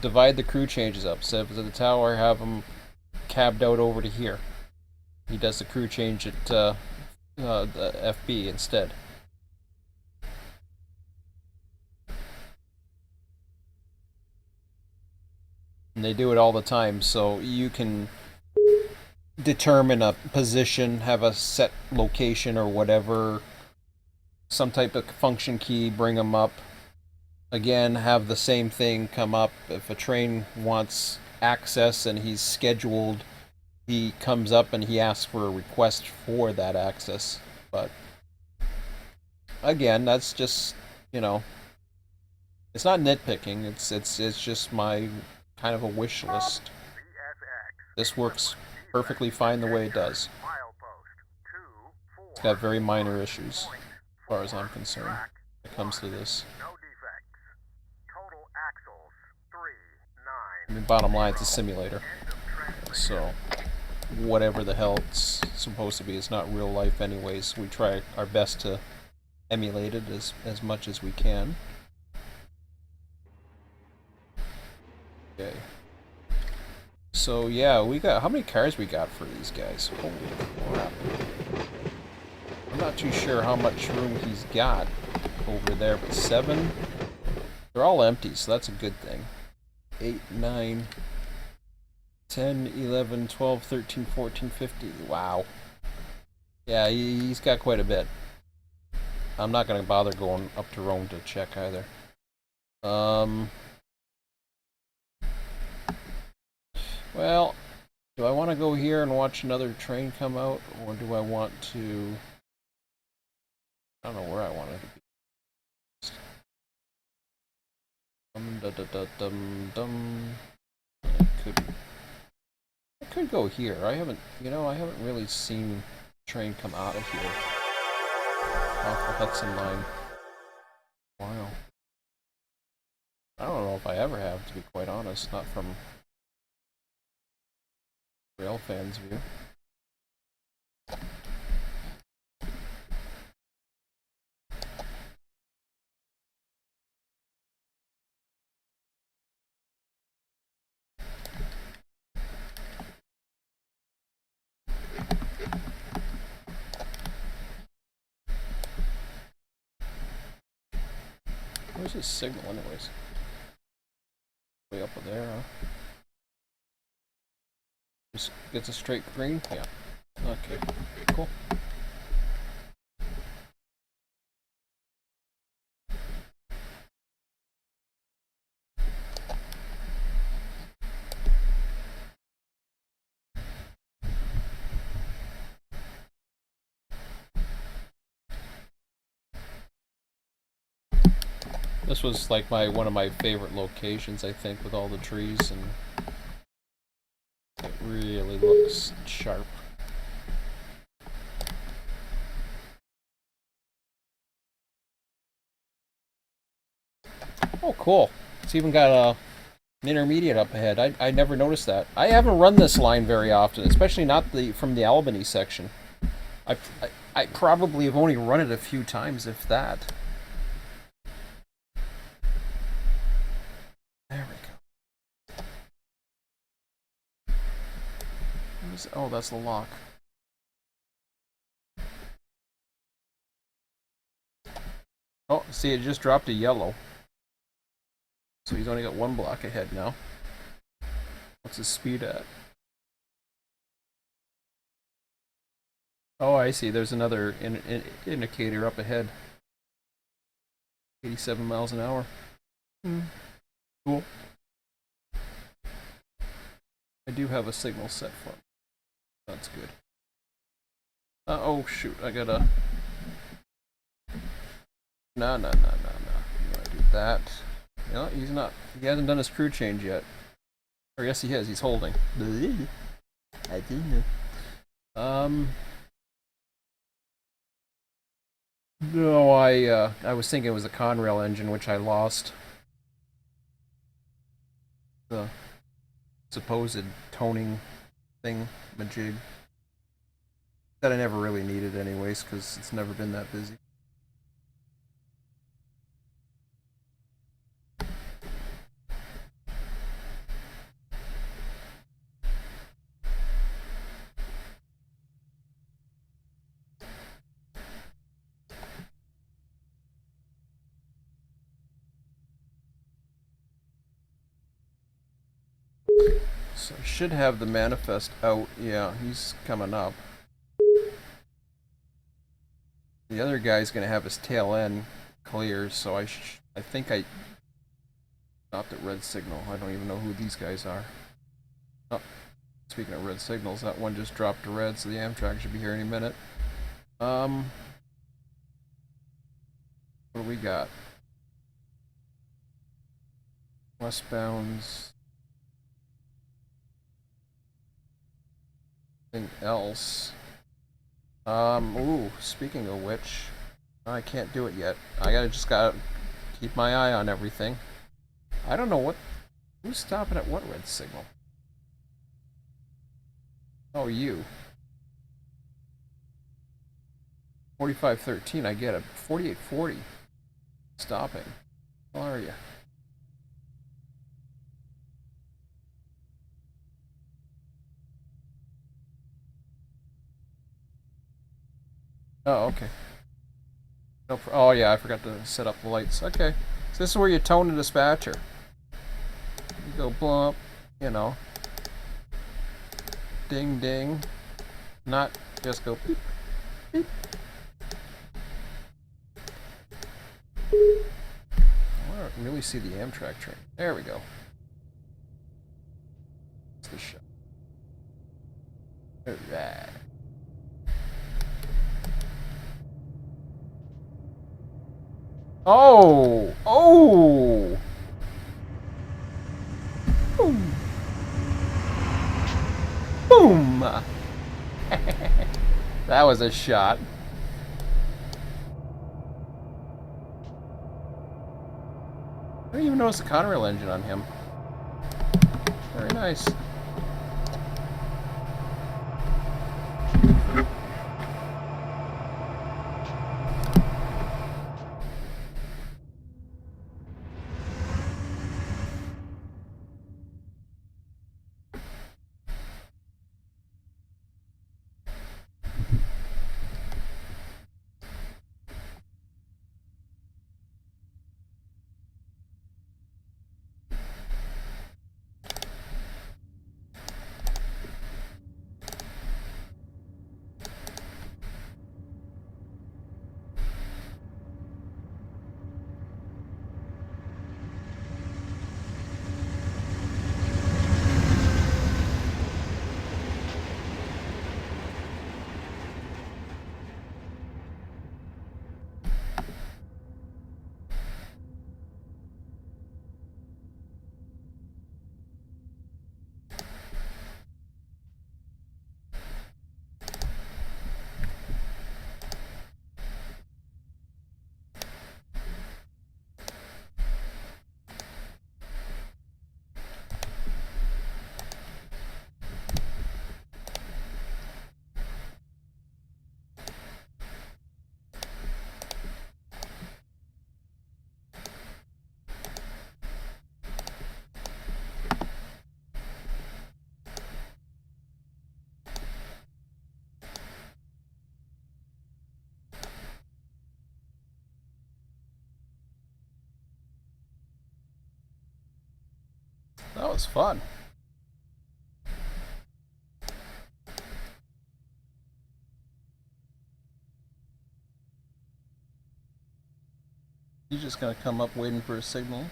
divide the crew changes up. So if it's at the tower, have him cabbed out over to here. He does the crew change at the FB instead. And they do it all the time, so you can determine a position, have a set location or whatever, some type of function key, bring them up. Again, have the same thing come up. If a train wants access and he's scheduled, he comes up and he asks for a request for that access. But again, that's just, you know, it's not nitpicking. It's just my kind of a wish list. This works perfectly fine the way it does. It's got very minor issues, as far as I'm concerned, when it comes to this. I mean, bottom line, it's a simulator. So, whatever the hell it's supposed to be, it's not real life anyways. We try our best to emulate it as much as we can. Okay. So yeah, we got, how many cars we got for these guys? Holy crap. I'm not too sure how much room he's got over there, but 7? They're all empty, so that's a good thing. 8, 9, 10, 11, 12, 13, 14, 15. Wow. Yeah, he's got quite a bit. I'm not going to bother going up to Rome to check either. Well, do I want to go here and watch another train come out, or do I want to... I don't know where I want it to be. I could go here. I haven't really seen a train come out of here off the Hudson line. Wow. I don't know if I ever have, to be quite honest, not from rail fans' view. Where's his signal anyways? Way up there, huh? Just gets a straight green? Yeah. Okay, cool. This was like one of my favorite locations, I think, with all the trees, and it really looks sharp. Oh, cool! It's even got An intermediate up ahead. I never noticed that. I haven't run this line very often, especially not from the Albany section. I, I probably have only run it a few times, if that. There we go. Oh, that's the lock. Oh, see, it just dropped a yellow. So he's only got one block ahead now. What's his speed at? Oh, I see. There's another indicator up ahead. 87 miles an hour. Cool. I do have a signal set for him. That's good. Oh, shoot. I gotta... No. You wanna do that. No, he's not. He hasn't done his crew change yet. Or yes, he has. He's holding. I didn't know. No, I was thinking it was a Conrail engine, which I lost. The supposed toning thing, majig. That I never really needed anyways, because it's never been that busy. So I should have the manifest out. Yeah, he's coming up. The other guy's gonna have his tail end clear, so I think I stopped at red signal. I don't even know who these guys are. Oh, speaking of red signals, that one just dropped to red, so the Amtrak should be here any minute. What do we got? Westbounds. Anything else? Ooh, speaking of which, I can't do it yet. Just gotta keep my eye on everything. I don't know who's stopping at what red signal? Oh, you. 4513, I get it. 4840. Stopping. How are you? Oh, okay. No, oh yeah, I forgot to set up the lights. Okay. So this is where you tone the dispatcher. You go blump, you know. Ding ding. Not just go beep, beep. I want to really see the Amtrak train. There we go. That's the shot. Alright. Oh! Oh! Boom! Boom! That was a shot. I didn't even notice the Conrail engine on him. Very nice. That was fun. He's just gonna come up waiting for a signal.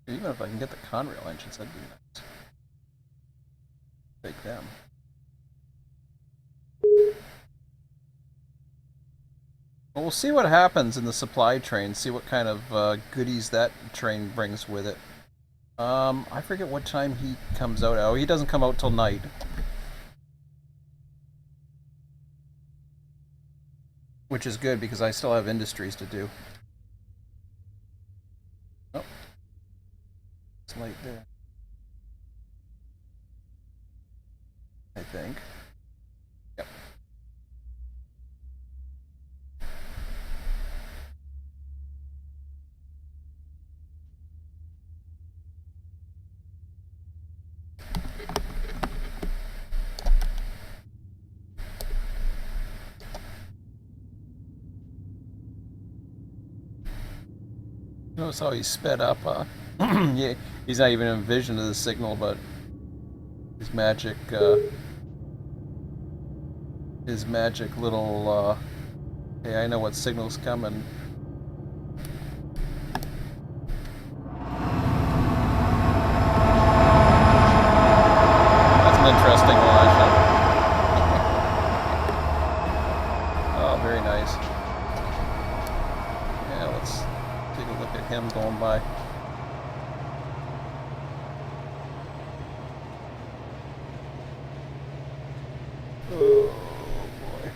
Even if I can get the Conrail engines, that'd be nice. Take them. Well, we'll see what happens in the supply train, see what kind of goodies that train brings with it. I forget what time he comes out. Oh, he doesn't come out till night. Which is good because I still have industries to do. Oh. It's light there. I think. Yep. Notice how he sped up, yeah, he's not even in vision of the signal, but his magic little, hey, I know what signal's coming. That's an interesting watch, huh? Oh, very nice. Yeah, let's take a look at him going by. Oh boy.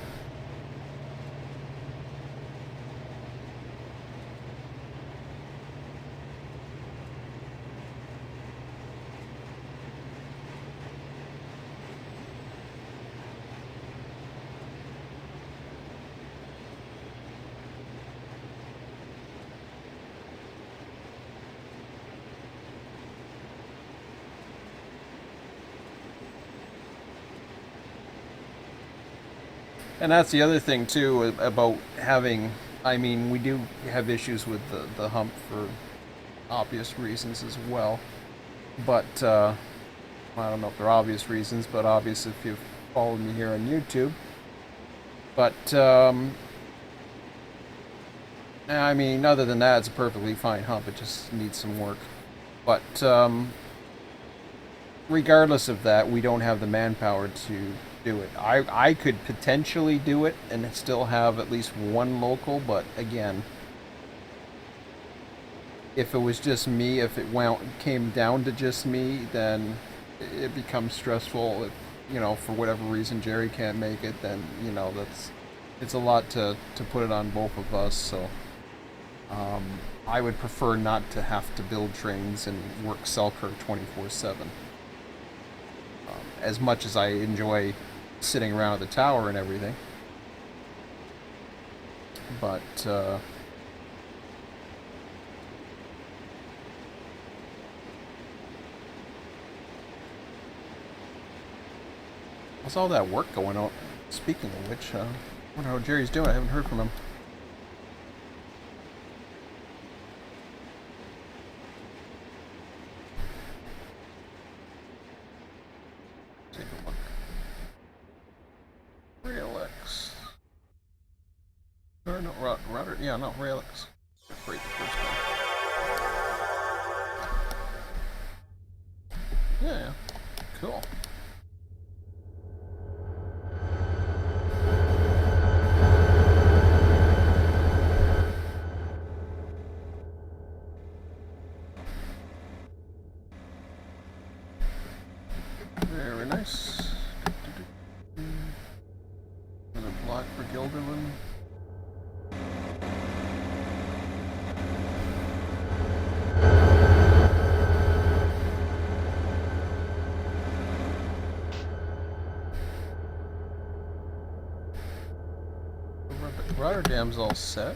And that's the other thing too about having. I mean, we do have issues with the hump for obvious reasons as well. But I don't know if they're obvious reasons, but obvious if you've followed me here on YouTube. But I mean, other than that, it's a perfectly fine hump. It just needs some work. But regardless of that, we don't have the manpower to do it. I could potentially do it and still have at least one local, but again, if it was just me, if it came down to just me, then it becomes stressful. If, you know, for whatever reason Jerry can't make it, then, you know, it's a lot to put it on both of us. So I would prefer not to have to build trains and work Selkirk 24/7. As much as I enjoy sitting around at the tower and everything, but what's all that work going on? Speaking of which, I wonder how Jerry's doing. I haven't heard from him. Take a look. Railx. Or no, router. Yeah, no, Railx. Great, the first one. Yeah, cool. Very nice. Another block for Gilderland. Rotterdam's all set.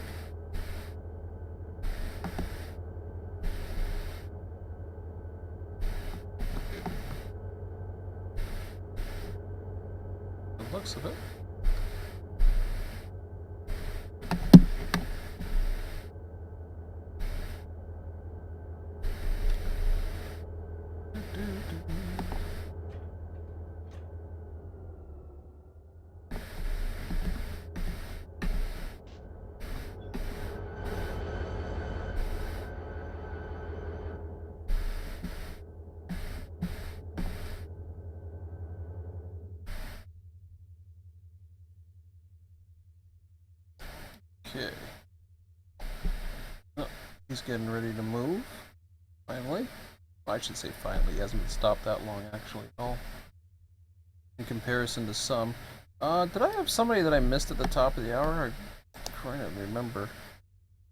The looks of it. Okay. Oh, he's getting ready to move. Finally. I should say finally. He hasn't been stopped that long, actually, at all. In comparison to some. Did I have somebody that I missed at the top of the hour? I'm trying to remember.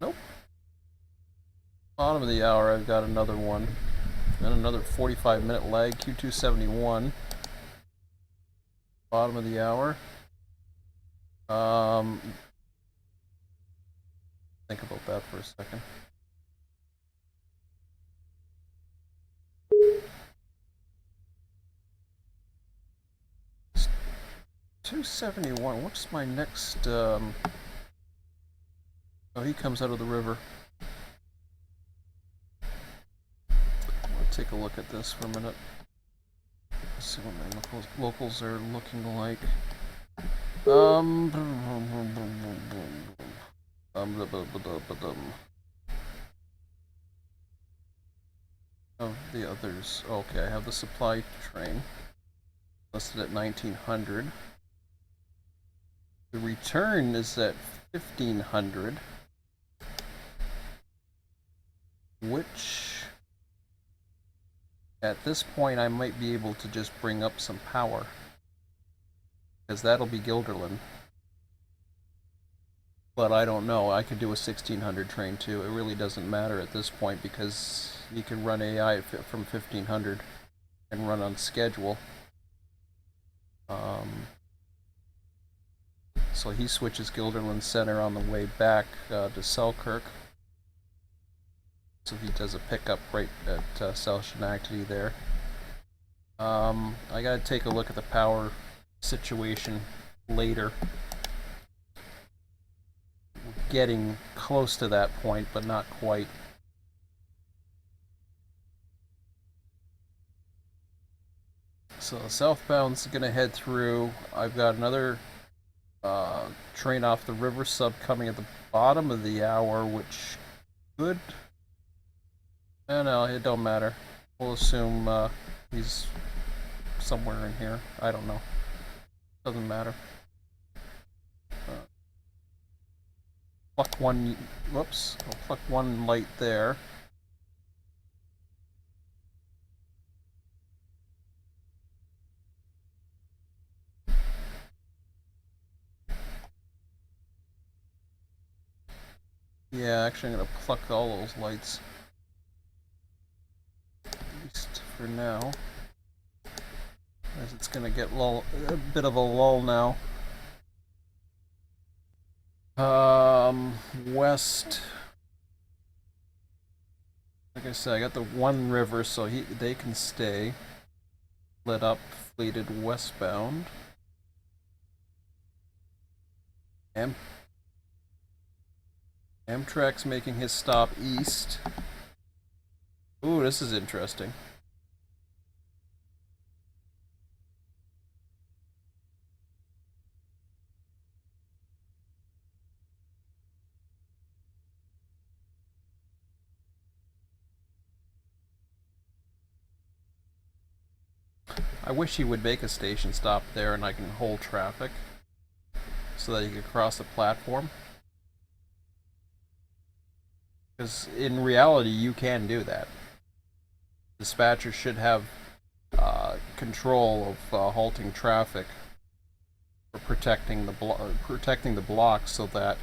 Nope. Bottom of the hour, I've got another one. And another 45-minute lag, Q271. Bottom of the hour. Think about that for a second. It's 271. What's my next? Oh, he comes out of the river. I'll take a look at this for a minute. Let's see what my locals are looking like. Of the others. Okay, I have the supply train listed at 1900. The return is at 1500, which at this point I might be able to just bring up some power, because that'll be Guilderland. But I don't know. I could do a 1600 train too. It really doesn't matter at this point, because you can run AI from 1500 and run on schedule. So he switches Guilderland Center on the way back to Selkirk. So he does a pickup right at South Schenectady there. I gotta take a look at the power situation later. Getting close to that point, but not quite. So southbound's gonna head through. I've got another train off the river sub coming at the bottom of the hour, which could... No, it don't matter. We'll assume he's somewhere in here. I don't know. Doesn't matter. Pluck one... Whoops. I'll pluck one light there. Yeah, actually I'm going to pluck all those lights. At least for now. As it's going to get a bit of a lull now. West. Like I said, I got the one river, so they can stay. Lit up, fleeted westbound. Amtrak's making his stop east. Ooh, this is interesting. I wish he would make a station stop there and I can hold traffic so that he could cross the platform. Because in reality, you can do that. Dispatchers should have control of halting traffic for protecting the block so that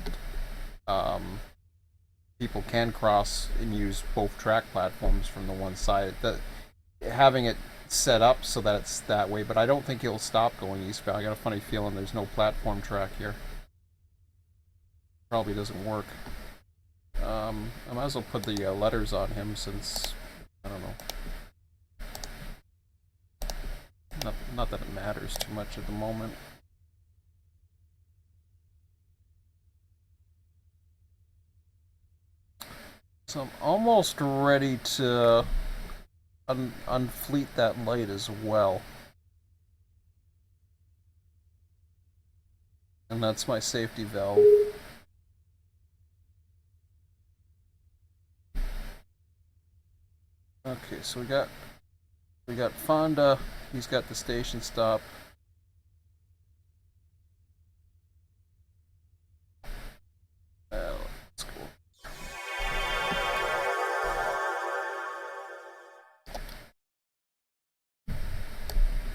people can cross and use both track platforms from the one side. Having it set up so that it's that way, but I don't think he'll stop going eastbound. I got a funny feeling there's no platform track here. Probably doesn't work. I might as well put the letters on him since, I don't know. Not that it matters too much at the moment. So I'm almost ready to... unfleet that light as well. And that's my safety valve. Okay, so we got Fonda. He's got the station stop. That's cool.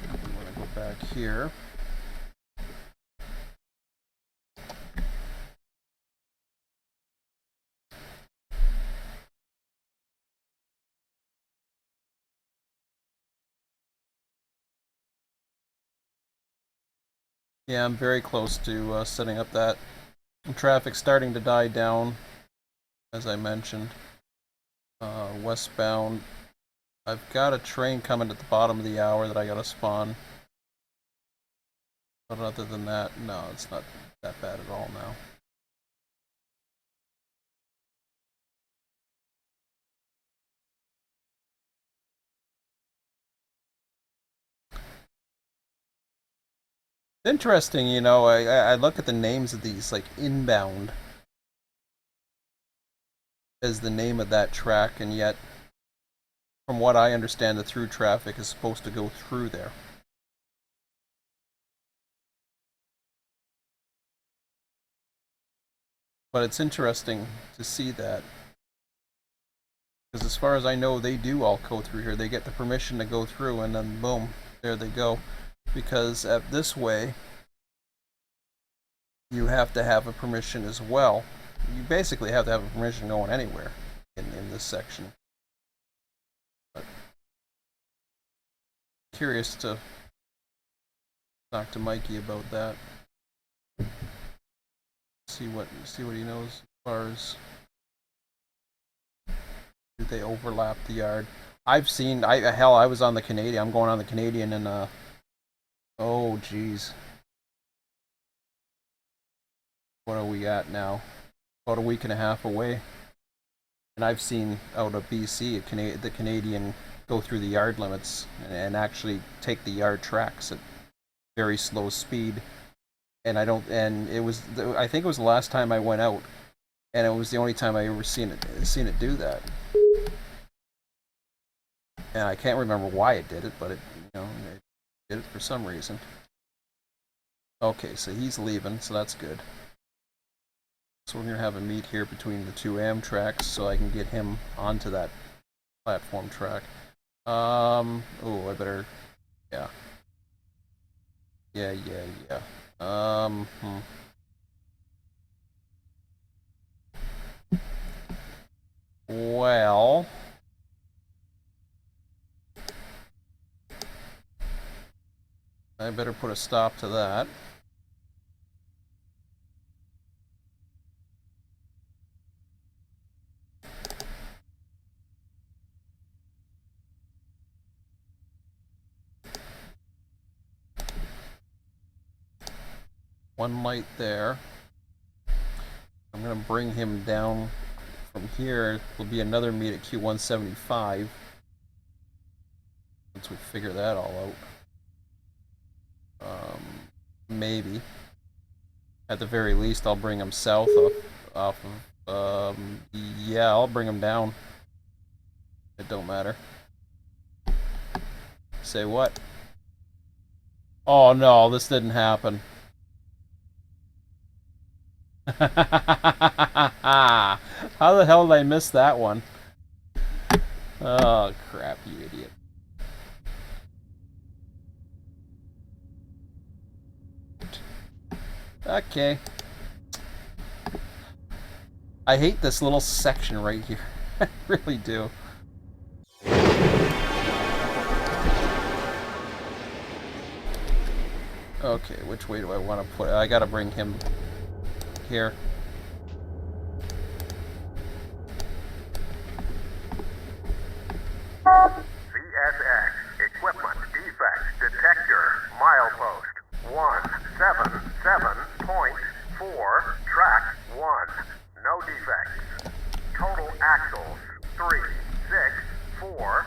I'm gonna go back here. Yeah, I'm very close to setting up that. Traffic's starting to die down, as I mentioned. Westbound. I've got a train coming at the bottom of the hour that I gotta spawn. But other than that, no, it's not that bad at all now. Interesting, you know, I look at the names of these, like inbound as the name of that track, and yet, from what I understand, the through traffic is supposed to go through there. But it's interesting to see that, because as far as I know, they do all go through here. They get the permission to go through, and then boom, there they go. Because at this way, you have to have a permission as well. You basically have to have a permission going anywhere in this section. But curious to talk to Mikey about that. See what he knows as far as do they overlap the yard. I've seen hell I was on the Canadian. I'm going on the Canadian and oh geez. What are we at now? About a week and a half away. And I've seen out of BC the Canadian go through the yard limits and actually take the yard tracks at very slow speed. And I think it was the last time I went out, and it was the only time I ever seen it do that. And I can't remember why it did it, but it did it for some reason. Okay, so he's leaving, so that's good. So we're gonna have a meet here between the two Amtraks, so I can get him onto that platform track. Oh, I better, yeah. Well, I better put a stop to that. One light there. I'm going to bring him down from here. Will be another meet at Q175 once we figure that all out. Maybe. At the very least, I'll bring him south off of. Yeah, I'll bring him down. It don't matter. Say what? Oh no, this didn't happen. How the hell did I miss that one? Oh crap, you idiot. Okay. I hate this little section right here. I really do. Okay, which way do I want to put it? I gotta bring him here. CSX, equipment defect detector, milepost 177.4, track 1, no defects. Total axles 3, 6, 4,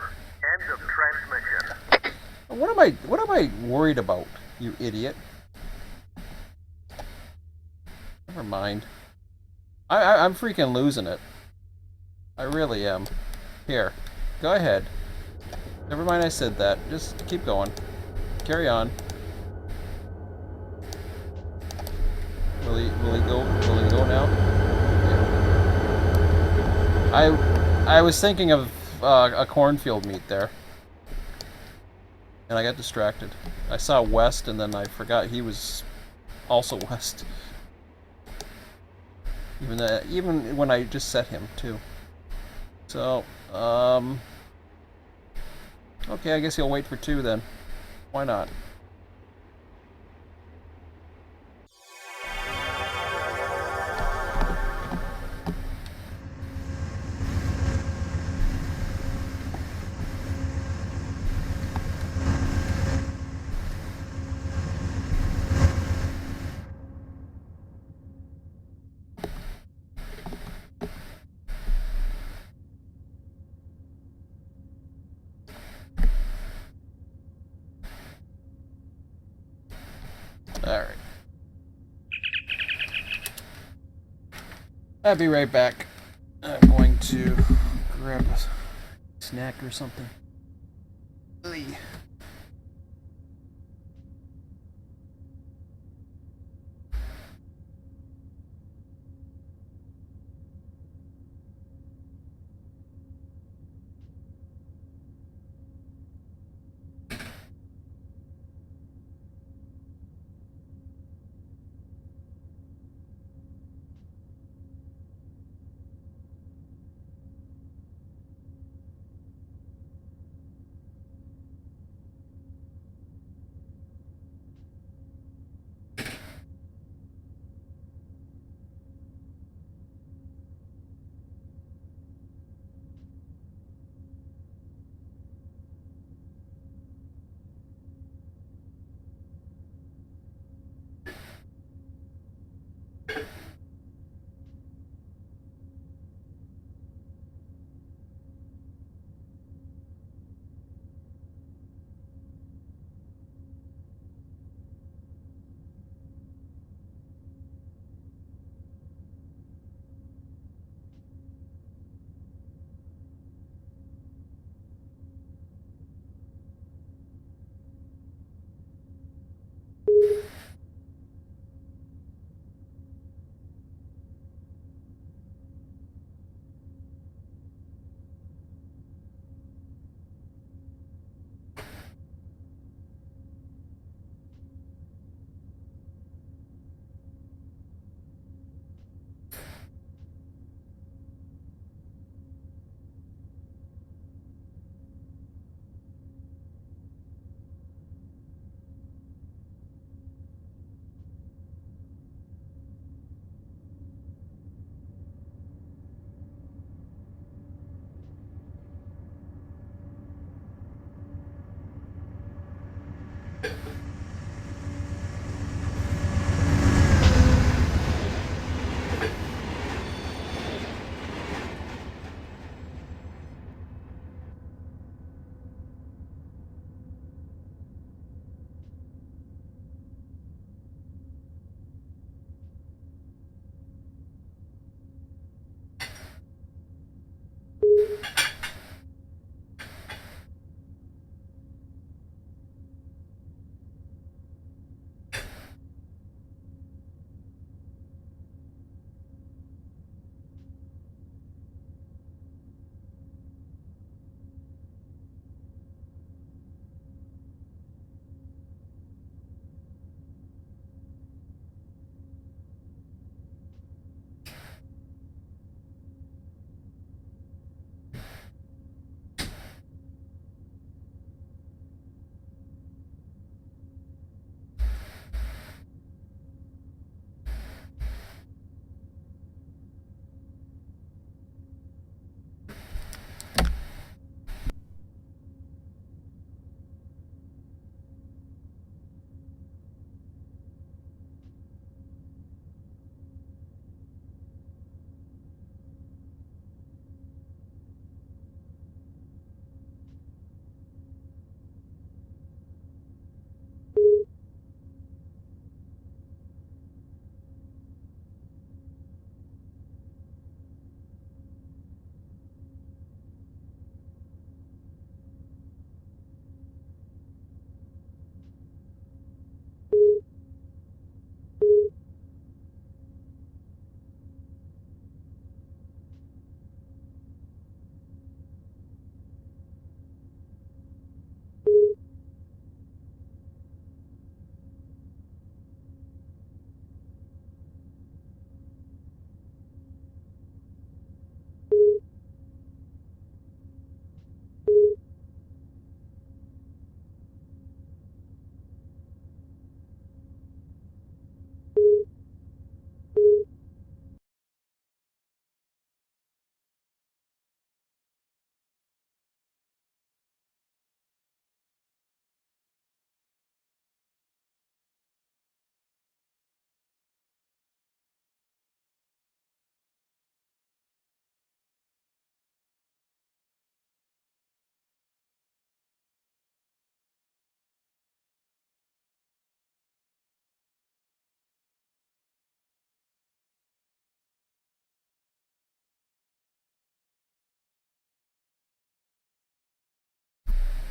end of What am I worried about, you idiot? Never mind. I'm freaking losing it. I really am. Here, go ahead. Never mind I said that. Just keep going. Carry on. Will he go? Will he go now? Yeah. I was thinking of a cornfield meet there, and I got distracted. I saw west, and then I forgot he was also west. Even when I just set him too. So, okay, I guess he'll wait for 2 then. Why not? Alright. I'll be right back. I'm going to grab a snack or something. Lee.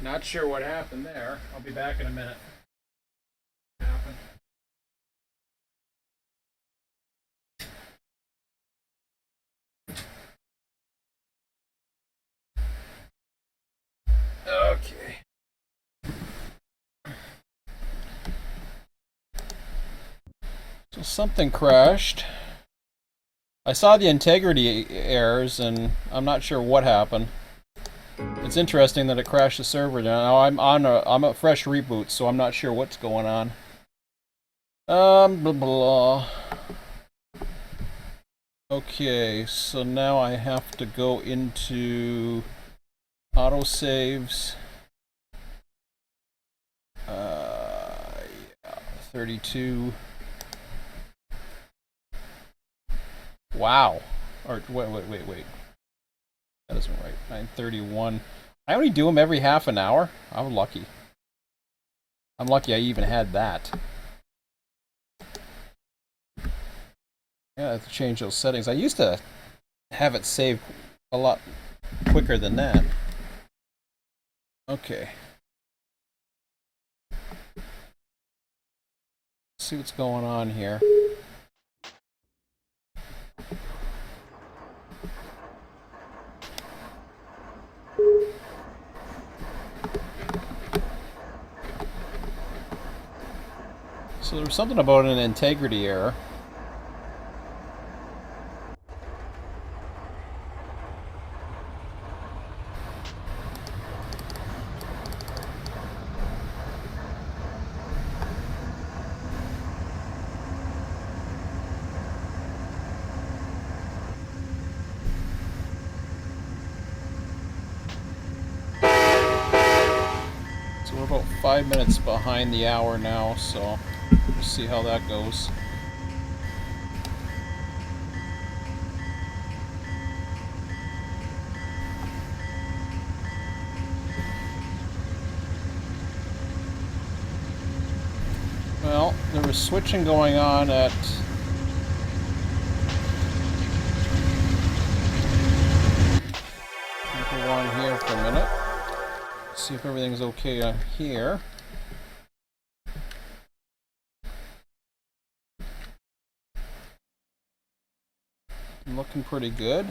Not sure what happened there. I'll be back in a minute. What happened? Okay. So something crashed. I saw the integrity errors and I'm not sure what happened. It's interesting that it crashed the server. Now I'm a fresh reboot, so I'm not sure what's going on. Blah blah. Okay, so now I have to go into autosaves. Yeah, 32. Wow. Or wait. That isn't right. 931. I only do them every half an hour. I'm lucky. I'm lucky I even had that. Yeah, I have to change those settings. I used to have it saved a lot quicker than that. Okay. Let's see what's going on here. So there was something about an integrity error. So we're about 5 minutes behind the hour now, so we'll see how that goes. Well, there was switching going on at go on here for a minute. See if everything's okay on here. I'm looking pretty good.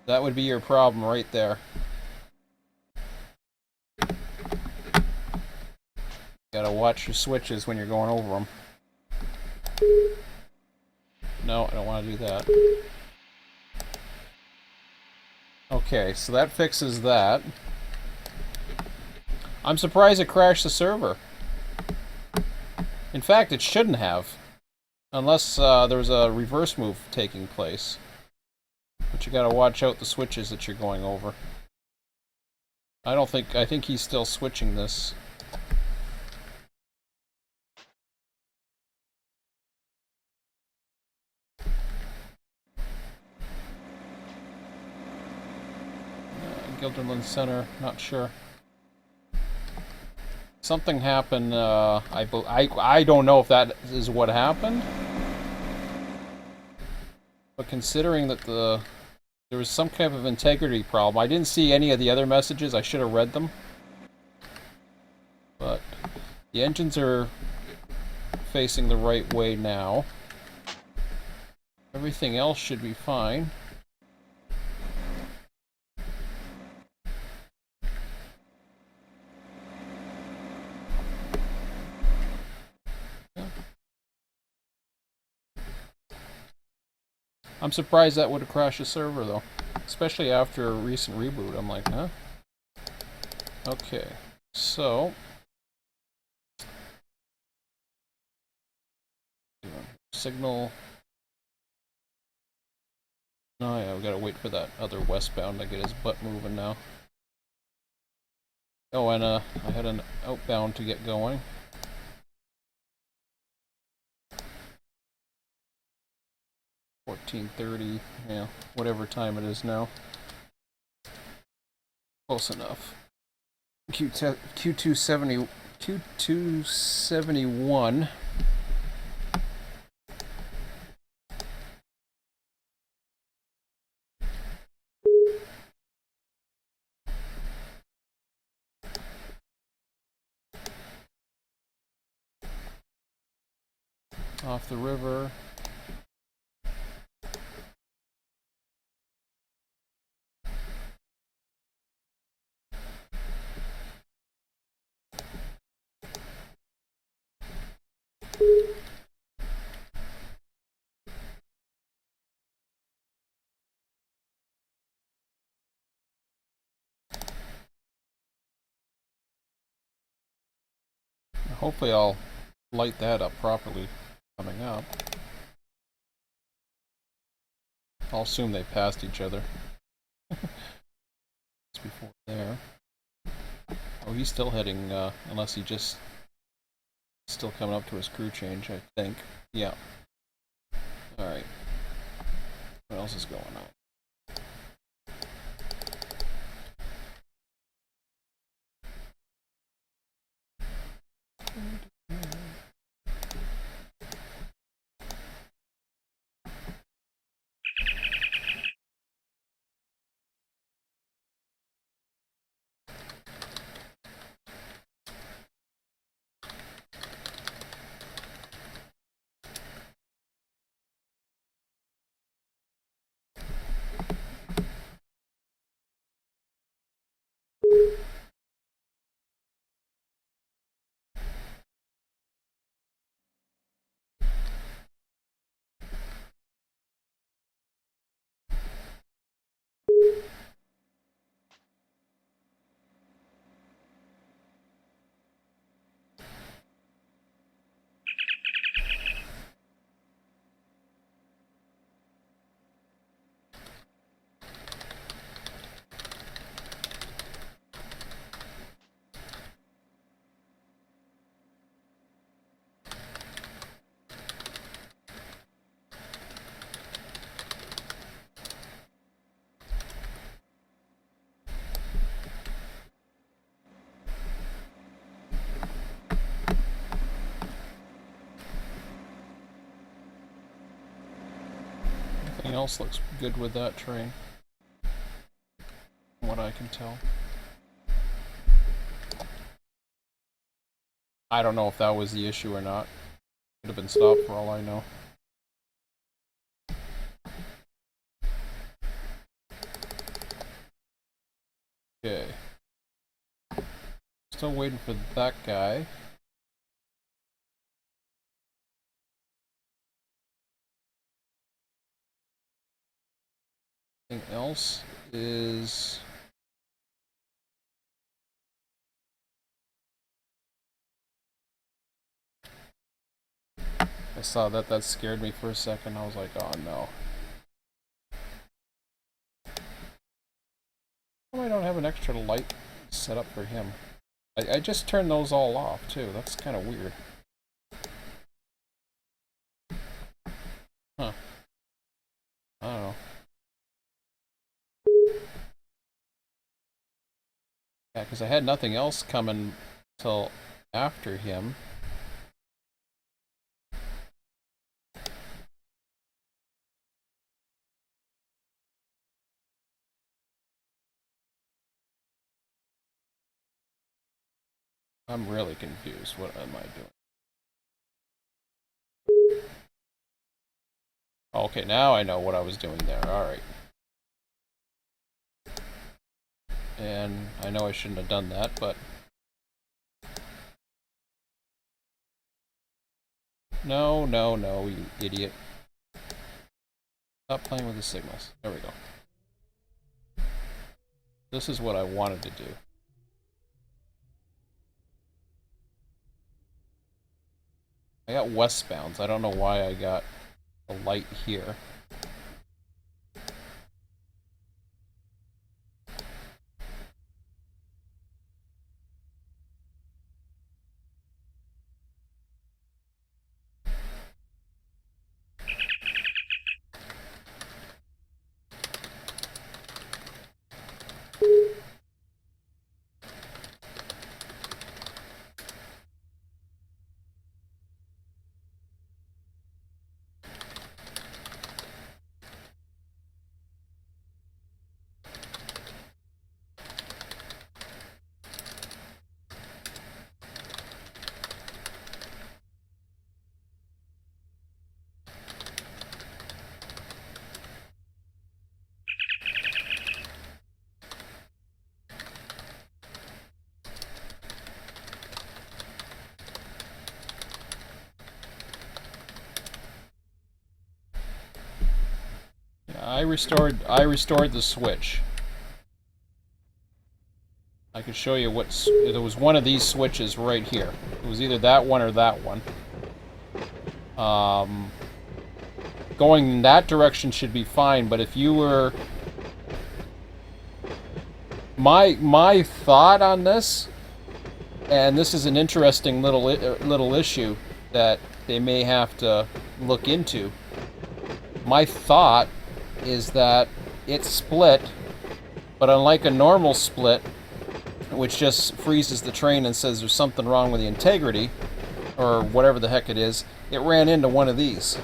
That would be your problem right there. Gotta watch your switches when you're going over them. No, I don't want to do that. Okay, so that fixes that. I'm surprised it crashed the server. In fact, it shouldn't have. Unless there's a reverse move taking place. But you gotta watch out the switches that you're going over. I think he's still switching this. Gilderland Center, not sure. Something happened, I don't know if that is what happened. But considering that there was some kind of integrity problem, I didn't see any of the other messages, I should have read them. But the engines are facing the right way now. Everything else should be fine. I'm surprised that would have crashed the server though. Especially after a recent reboot. I'm like, huh? Okay. So signal. Oh yeah, we gotta wait for that other westbound to get his butt moving now. Oh, and I had an outbound to get going. $14:30, yeah, whatever time it is now. Close enough. Q271. off the river. Hopefully I'll light that up properly coming up. I'll assume they passed each other. It's before there. Oh, he's still heading, unless he just still coming up to his crew change, I think. Yeah. Alright. What else is going on? Everything else looks good with that train, from what I can tell. I don't know if that was the issue or not. Could have been stopped for all I know. Okay. Still waiting for that guy. Anything else is... I saw that, that scared me for a second. I was like, oh no. Why I don't have an extra light set up for him? I just turned those all off too. That's kind of weird. Huh. I don't know. Yeah, because I had nothing else coming till after him. I'm really confused. What am I doing? Okay, now I know what I was doing there. Alright. And I know I shouldn't have done that, but... No, no, no, you idiot. Stop playing with the signals. There we go. This is what I wanted to do. I got westbounds. I don't know why I got a light here. I restored the switch. I could show you what there was one of these switches right here. It was either that one or that one. Going in that direction should be fine, but if you were... My thought on this, and this is an interesting little issue that they may have to look into. My thought is that it's split, but unlike a normal split, which just freezes the train and says there's something wrong with the integrity, or whatever the heck it is, it ran into one of these.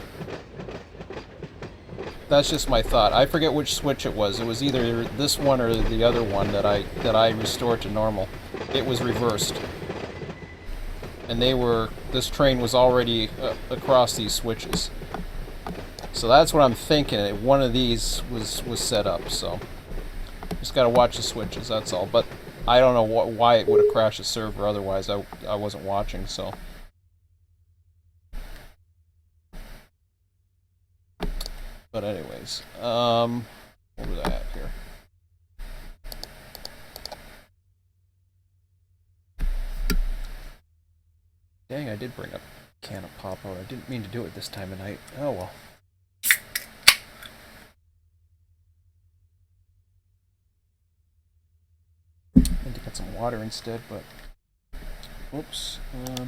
That's just my thought. I forget which switch it was. It was either this one or the other one that I restored to normal. It was reversed. And this train was already across these switches. So that's what I'm thinking. One of these was set up, so just gotta watch the switches, that's all. But I don't know why it would have crashed the server, otherwise I wasn't watching, so. But anyways, what was I at here? Dang, I did bring up a can of pop out. I didn't mean to do it this time of night. Oh well. I need to get some water instead, but oops. Yeah.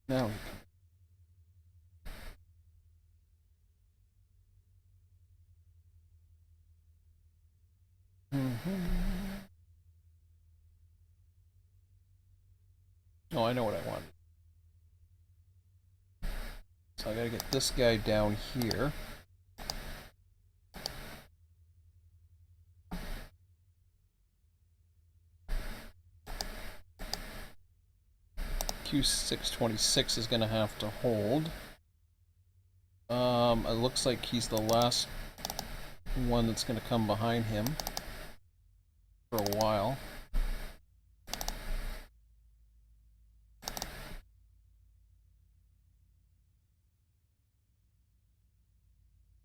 Now we can. Oh, I know what I want. So I gotta get this guy down here. Q626 is gonna have to hold. It looks like he's the last one that's gonna come behind him for a while.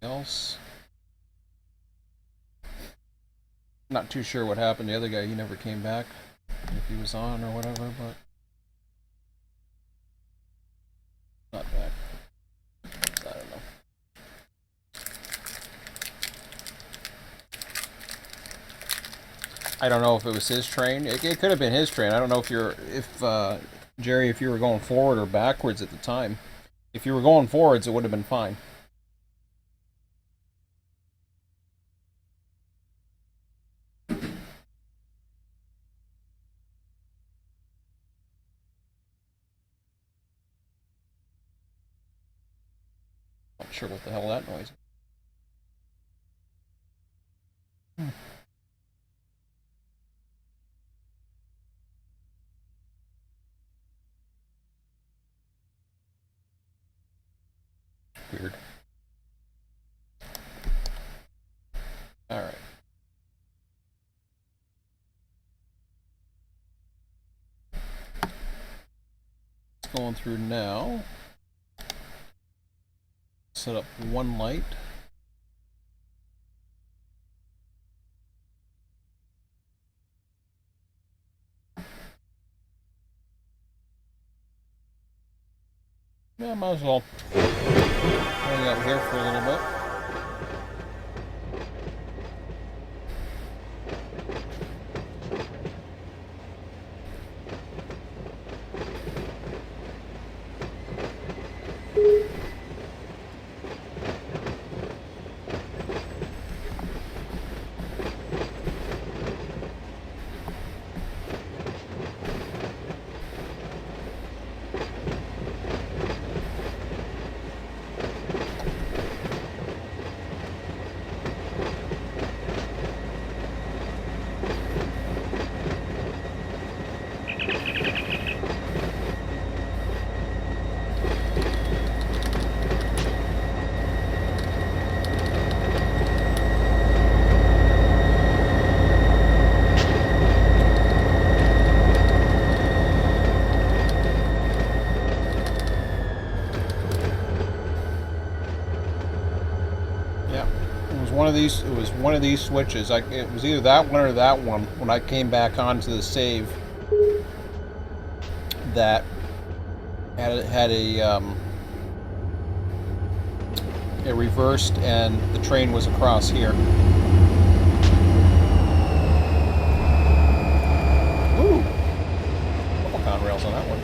Else, not too sure what happened. The other guy, he never came back, if he was on or whatever, but not back. I don't know. I don't know if it was his train. It could have been his train. I don't know if Jerry, if you were going forward or backwards at the time. If you were going forwards, it would have been fine. Not sure what the hell that noise is. Weird. Alright. It's going through now. Set up one light. Yeah, might as well hang out here for a little bit. these. It was one of these switches. It was either that one or that one. When I came back onto the save, that had it reversed and the train was across here. Ooh, couple conrails on that one.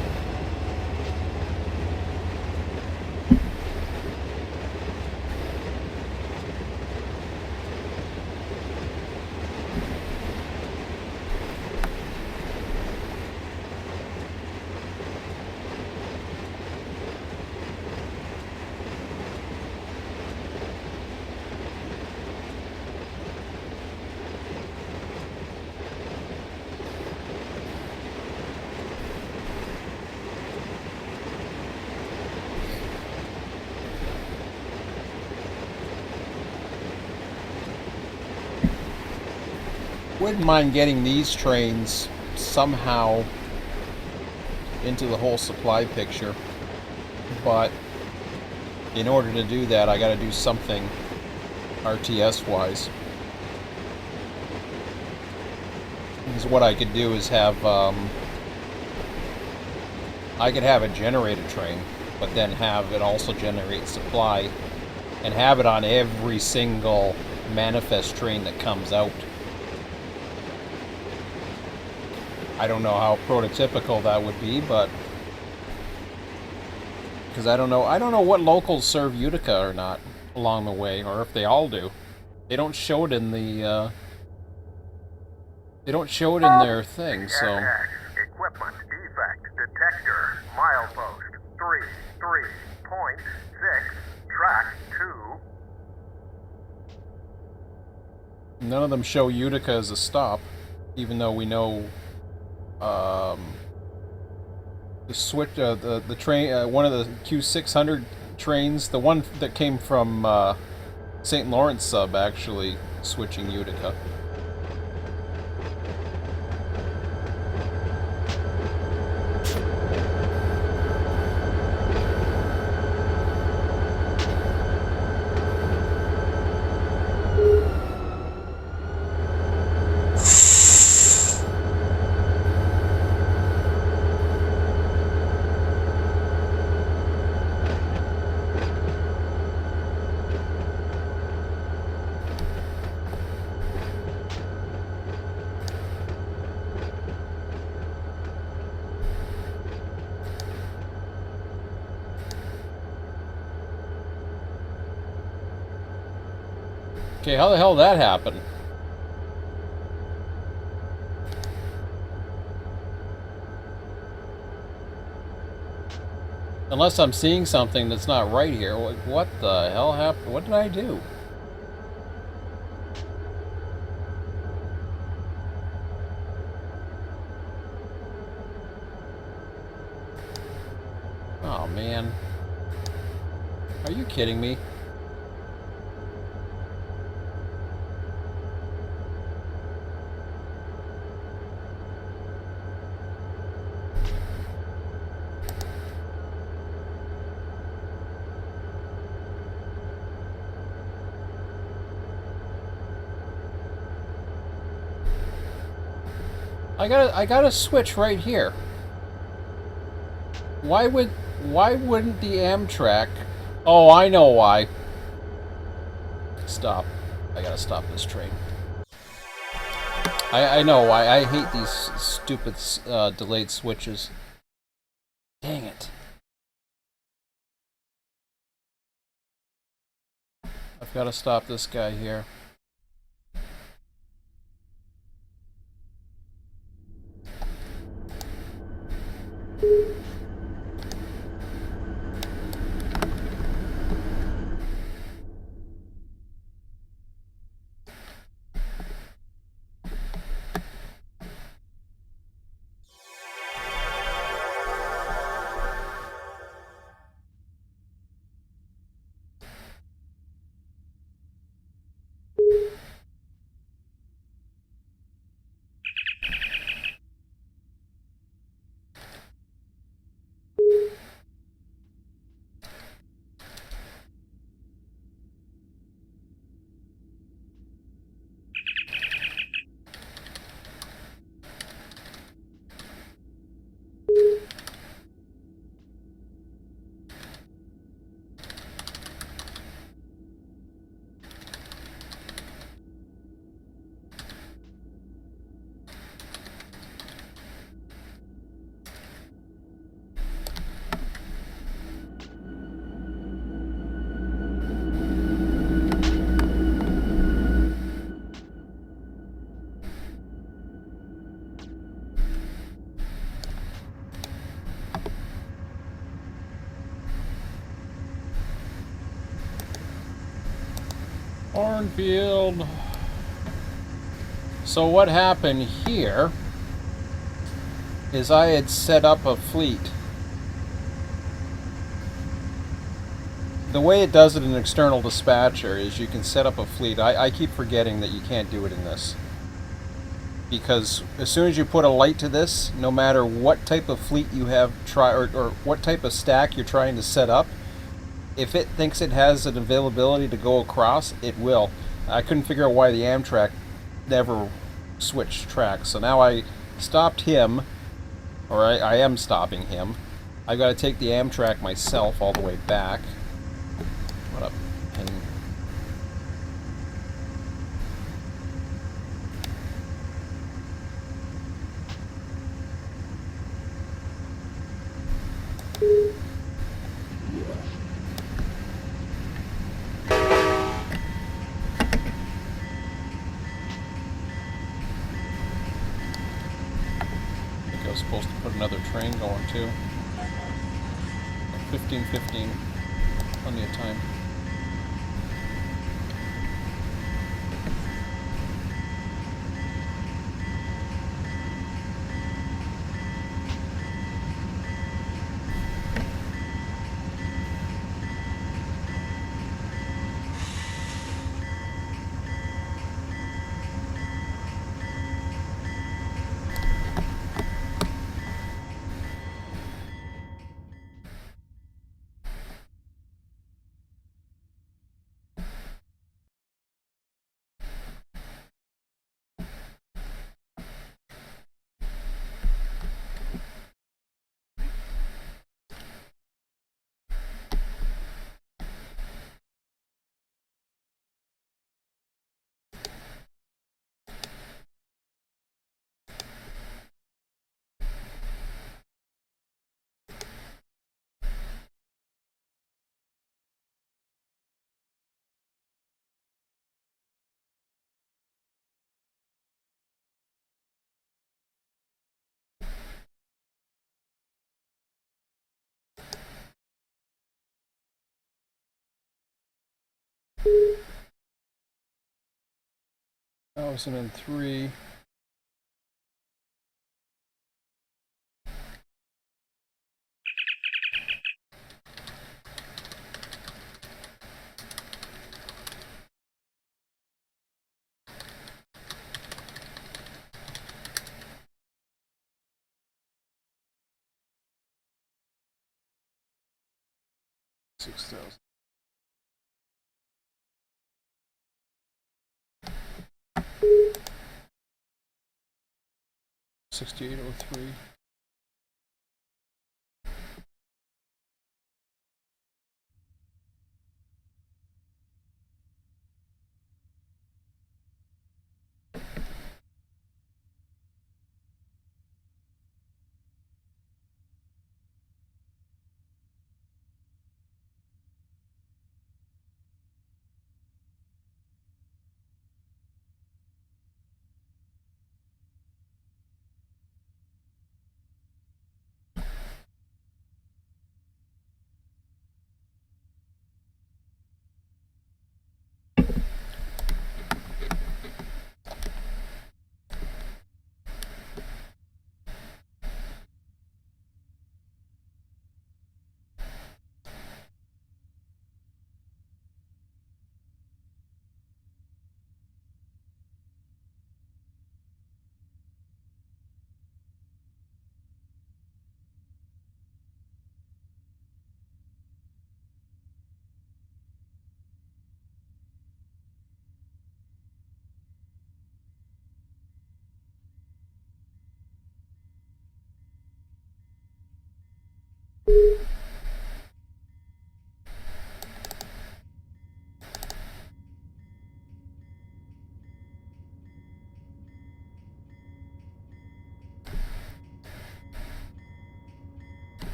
Wouldn't mind getting these trains somehow into the whole supply picture, but in order to do that, I got to do something RTS wise. Because what I could do is have I could have a generated train, but then have it also generate supply and have it on every single manifest train that comes out. I don't know how prototypical that would be, but because I don't know what locals serve Utica or not along the way, or if they all do. They don't show it in the they don't show it in their thing, so. SX, equipment defect detector, milepost 33.6, track 2. None of them show Utica as a stop, even though we know the switch, the train, one of the Q600 trains, the one that came from St. Lawrence sub, actually switching Utica. Okay, how the hell did that happen? Unless I'm seeing something that's not right here. What the hell happened? What did I do? Oh, man. Are you kidding me? I got a switch right here. Why wouldn't the Amtrak? Oh, I know why. Stop. I gotta stop this train. I know why. I hate these stupid delayed switches. Dang it. I've got to stop this guy here. Cornfield. So what happened here is I had set up a fleet. The way it does it in external dispatcher is you can set up a fleet. I keep forgetting that you can't do it in this. Because as soon as you put a light to this, no matter what type of fleet you have or what type of stack you're trying to set up, if it thinks it has an availability to go across, it will. I couldn't figure out why the Amtrak never switched tracks. So now I stopped him, or I am stopping him. I've got to take the Amtrak myself all the way back. What up? And I was supposed to put another train going too. 15:15, plenty of time. Thousand and three. $6,000. 6803.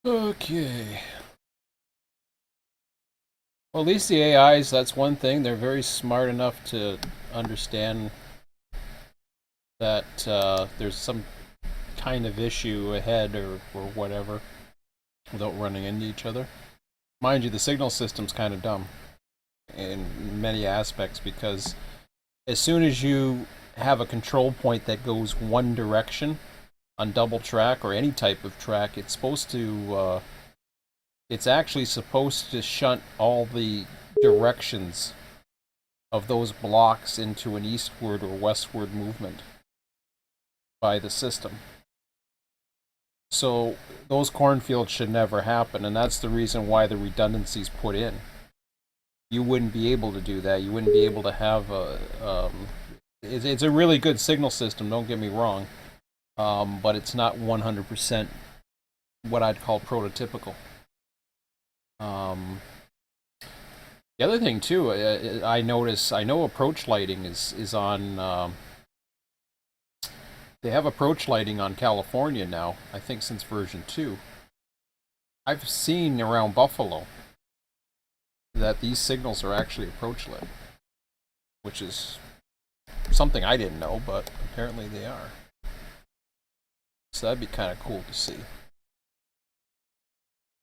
Okay. Well, at least the AIs, that's one thing. They're very smart enough to understand that there's some kind of issue ahead or whatever without running into each other. Mind you, the signal system's kind of dumb in many aspects because as soon as you have a control point that goes one direction on double track or any type of track, it's supposed to it's actually supposed to shunt all the directions of those blocks into an eastward or westward movement by the system. So those cornfields should never happen, and that's the reason why the redundancy's put in. You wouldn't be able to do that. You wouldn't be able to have a... it's a really good signal system, don't get me wrong, but it's not 100% what I'd call prototypical. The other thing too, I know approach lighting is on. They have approach lighting on California now. I think since version 2. I've seen around Buffalo that these signals are actually approach lit, which is something I didn't know, but apparently they are. So that'd be kind of cool to see.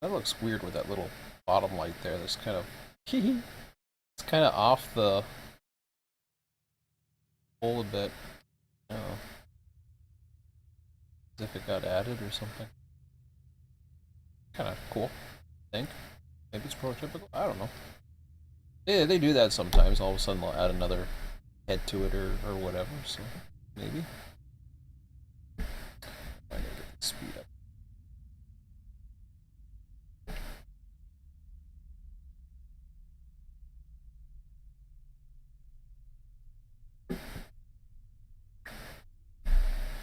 That looks weird with that little bottom light there. That's kind of it's kind of off the pole a bit. As if it got added or something. Kind of cool, I think. Maybe it's prototypical. I don't know. Yeah, they do that sometimes. All of a sudden they'll add another head to it or whatever. So maybe. I need to get the speed up.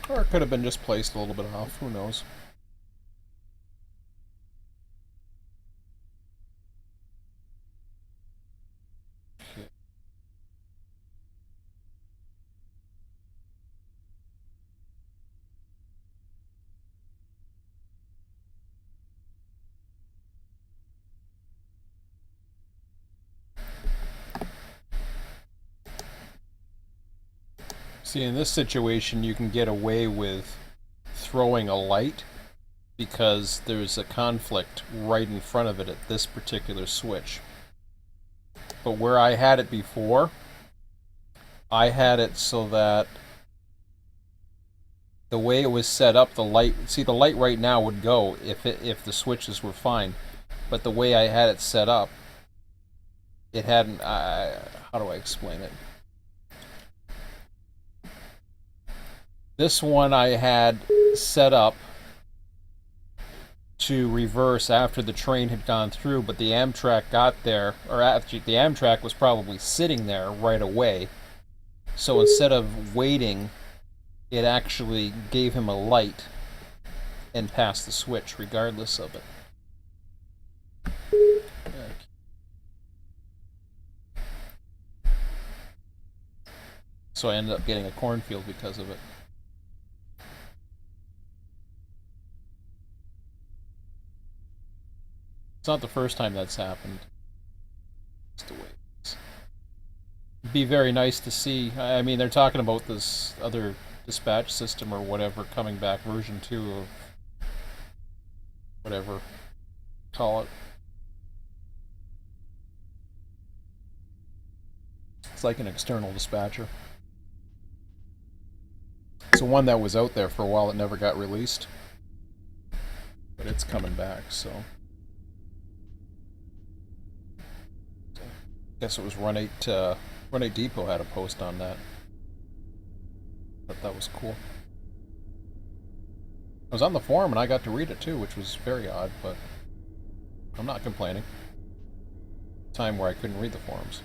Or it could have been just placed a little bit off. Who knows? See, in this situation, you can get away with throwing a light because there's a conflict right in front of it at this particular switch. But where I had it before, I had it so that the way it was set up, the light, see the light right now would go if the switches were fine. But the way I had it set up, it hadn't, how do I explain it? This one I had set up to reverse after the train had gone through, but the Amtrak got there, or actually the Amtrak was probably sitting there right away. So instead of waiting, it actually gave him a light and passed the switch regardless of it. So I ended up getting a cornfield because of it. It's not the first time that's happened. It's the way it is. It'd be very nice to see. I mean, they're talking about this other dispatch system or whatever coming back, version 2 of whatever call it. It's like an external dispatcher. It's the one that was out there for a while. It never got released, but it's coming back. So I guess it was Run8 Depot had a post on that. But that was cool. I was on the forum and I got to read it too, which was very odd, but I'm not complaining. Time where I couldn't read the forums.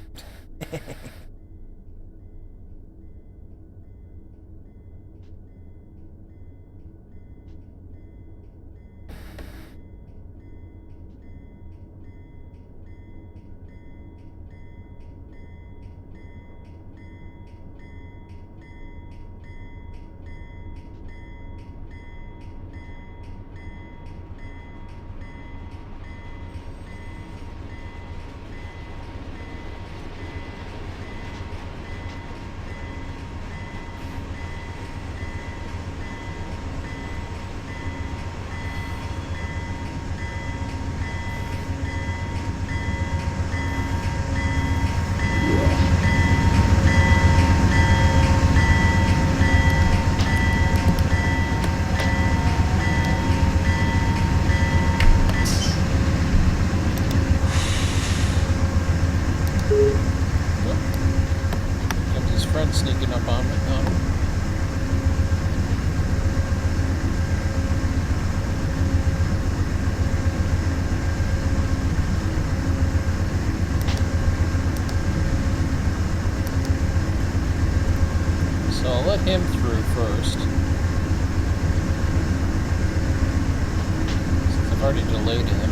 him through first. Since I've already delayed him.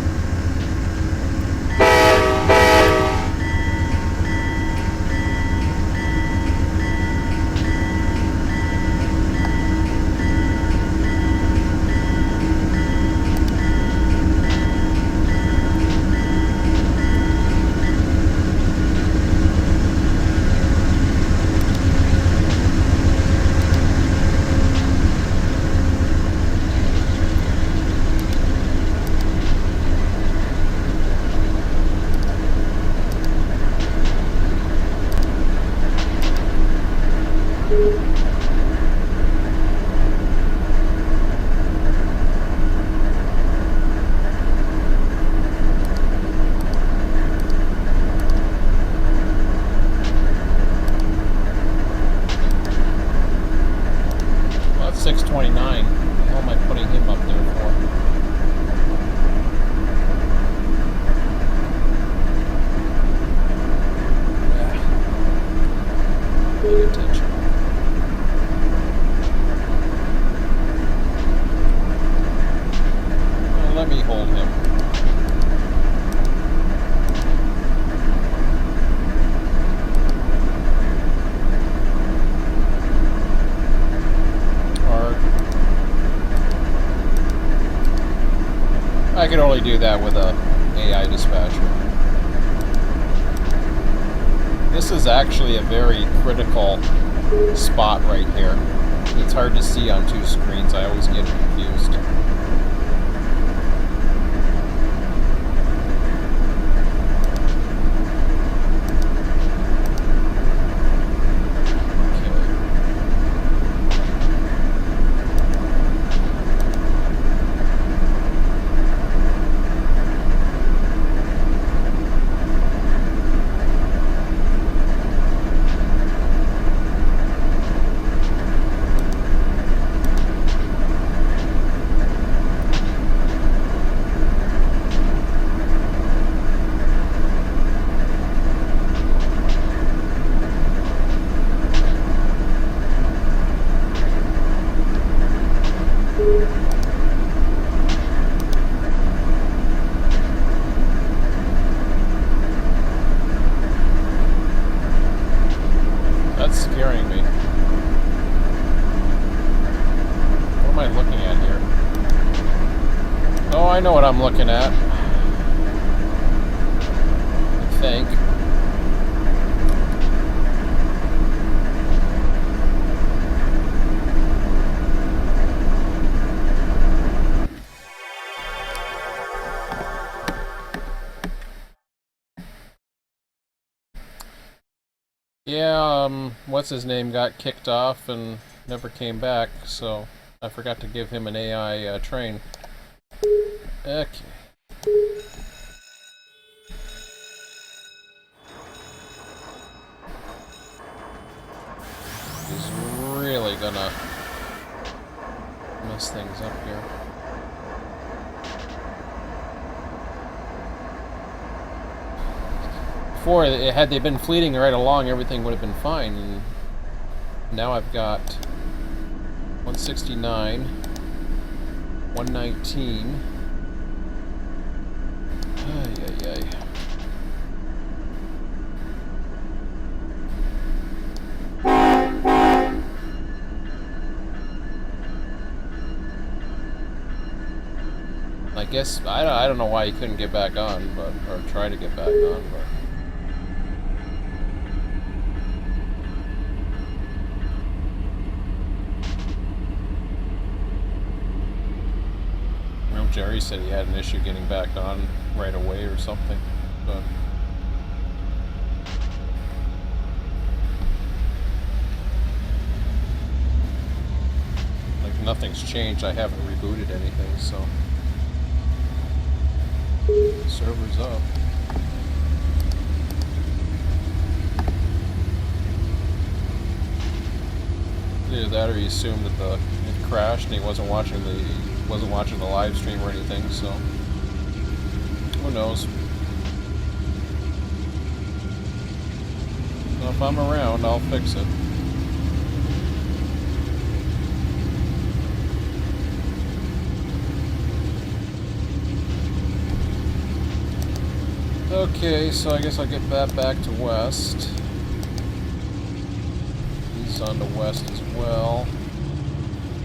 Well, that's 629. How am I putting him up there for? Pay attention. Well, let me hold him. Or I could only do that with a AI dispatcher. This is actually a very critical spot right here. It's hard to see on two screens. I always get confused. That's scaring me. What am I looking at here? Oh, I know what I'm looking at. I think. Yeah, what's his name got kicked off and never came back, so I forgot to give him an AI train. Okay. He's really gonna mess things up here. Before, had they been fleeting right along, everything would have been fine. And now I've got 169, 119. Ay, ay, ay. I guess I don't know why he couldn't get back on, but or try to get back on, but. Jerry said he had an issue getting back on right away or something, but like nothing's changed. I haven't rebooted anything, so server's up. Either that or he assumed that it crashed and he wasn't watching the live stream or anything, so who knows. So if I'm around, I'll fix it. Okay, so I guess I'll get that back to west. He's on to west as well.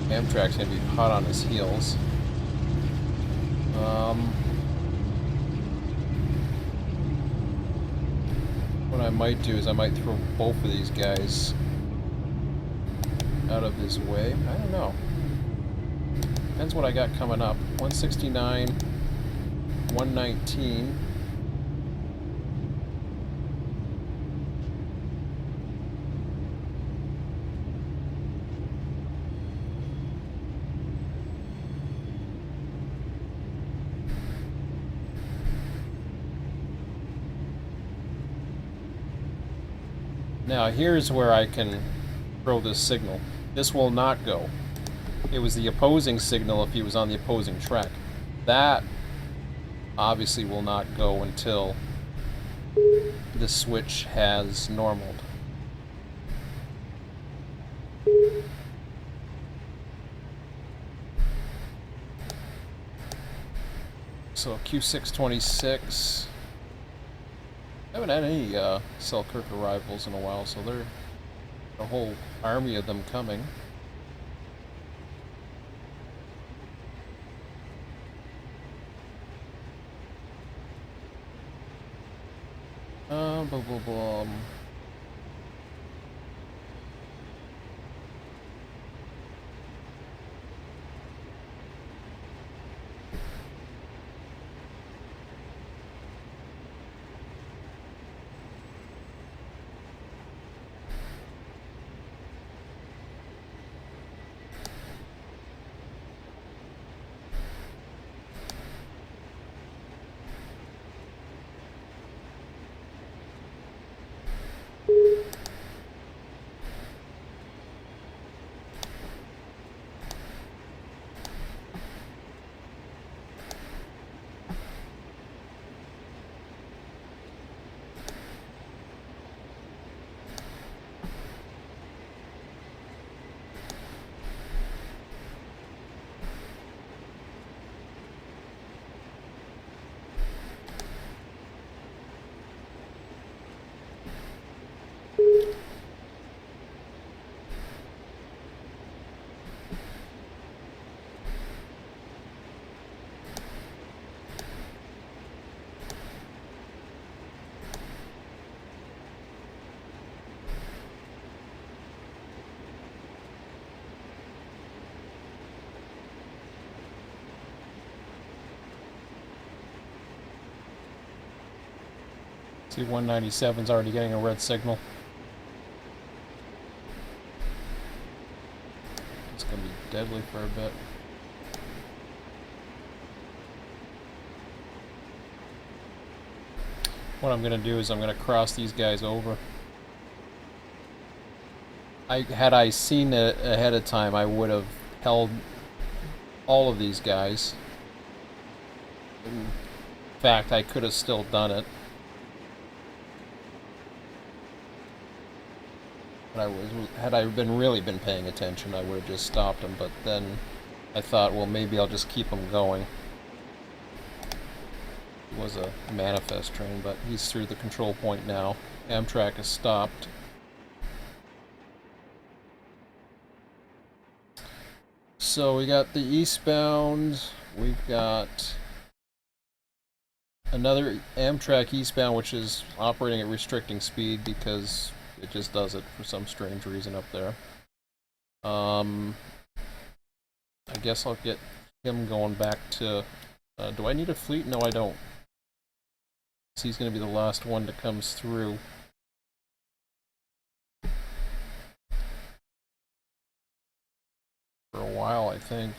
Amtrak's gonna be hot on his heels. What I might do is I might throw both of these guys out of his way. I don't know. Depends what I got coming up. 169, 119. Now here's where I can throw this signal. This will not go. It was the opposing signal if he was on the opposing track. That obviously will not go until the switch has normaled. So Q626. I haven't had any Selkirk arrivals in a while, so there's a whole army of them coming. Blah, blah, blah. See, 197's already getting a red signal. It's gonna be deadly for a bit. What I'm gonna do is I'm gonna cross these guys over. Had I seen it ahead of time, I would have held all of these guys. In fact, I could have still done it. Had I really been paying attention, I would have just stopped him, but then I thought, well, maybe I'll just keep him going. It was a manifest train, but he's through the control point now. Amtrak is stopped. So we got the eastbound, we've got another Amtrak eastbound, which is operating at restricting speed because it just does it for some strange reason up there. I guess I'll get him going back to... do I need a fleet? No, I don't. So he's going to be the last one that comes through. For a while, I think.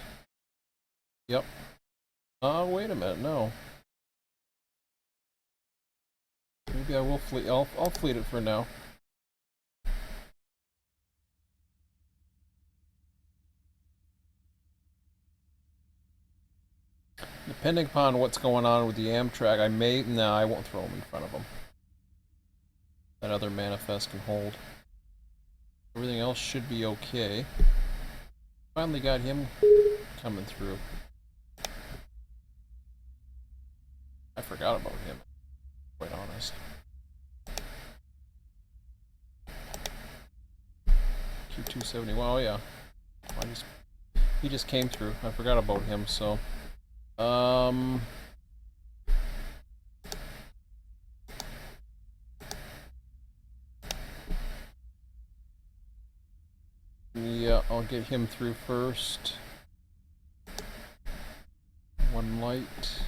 Yep. Wait a minute, no. Maybe I will fleet... I'll fleet it for now. Depending upon what's going on with the Amtrak, I may... No, I won't throw him in front of him. That other manifest can hold. Everything else should be okay. Finally got him coming through. I forgot about him, quite 570. Well, yeah. He just came through. I forgot about him, so. Yeah, I'll get him through first. One light.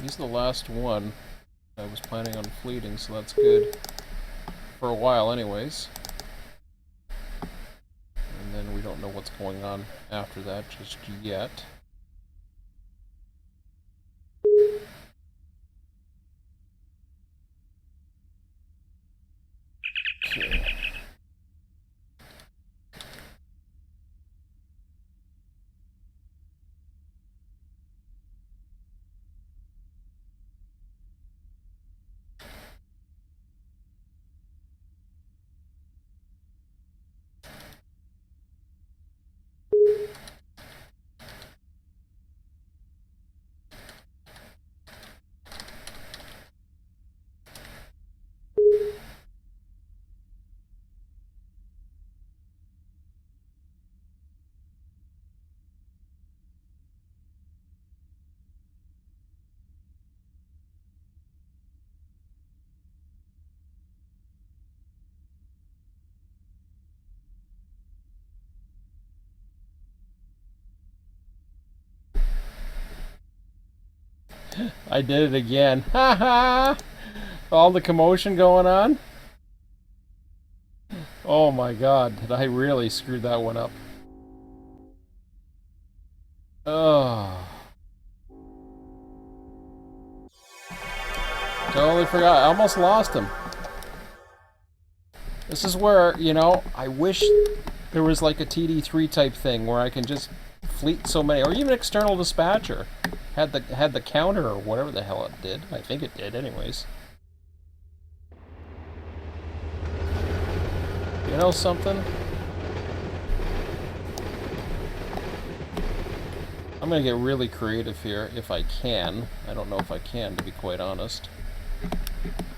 He's the last one. I was planning on fleeting, so that's good. For a while, anyways. And then we don't know what's going on after that just yet. Okay. I did it again. Ha ha! All the commotion going on. Oh my god, did I really screw that one up? Oh. Totally forgot. I almost lost him. This is where, you know, I wish there was like a TD3 type thing where I can just fleet so many, or even external dispatcher. Had the counter or whatever the hell it did. I think it did anyways. You know something? I'm gonna get really creative here if I can. I don't know if I can, to be quite honest.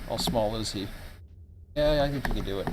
How small is he? Yeah, I think he can do it.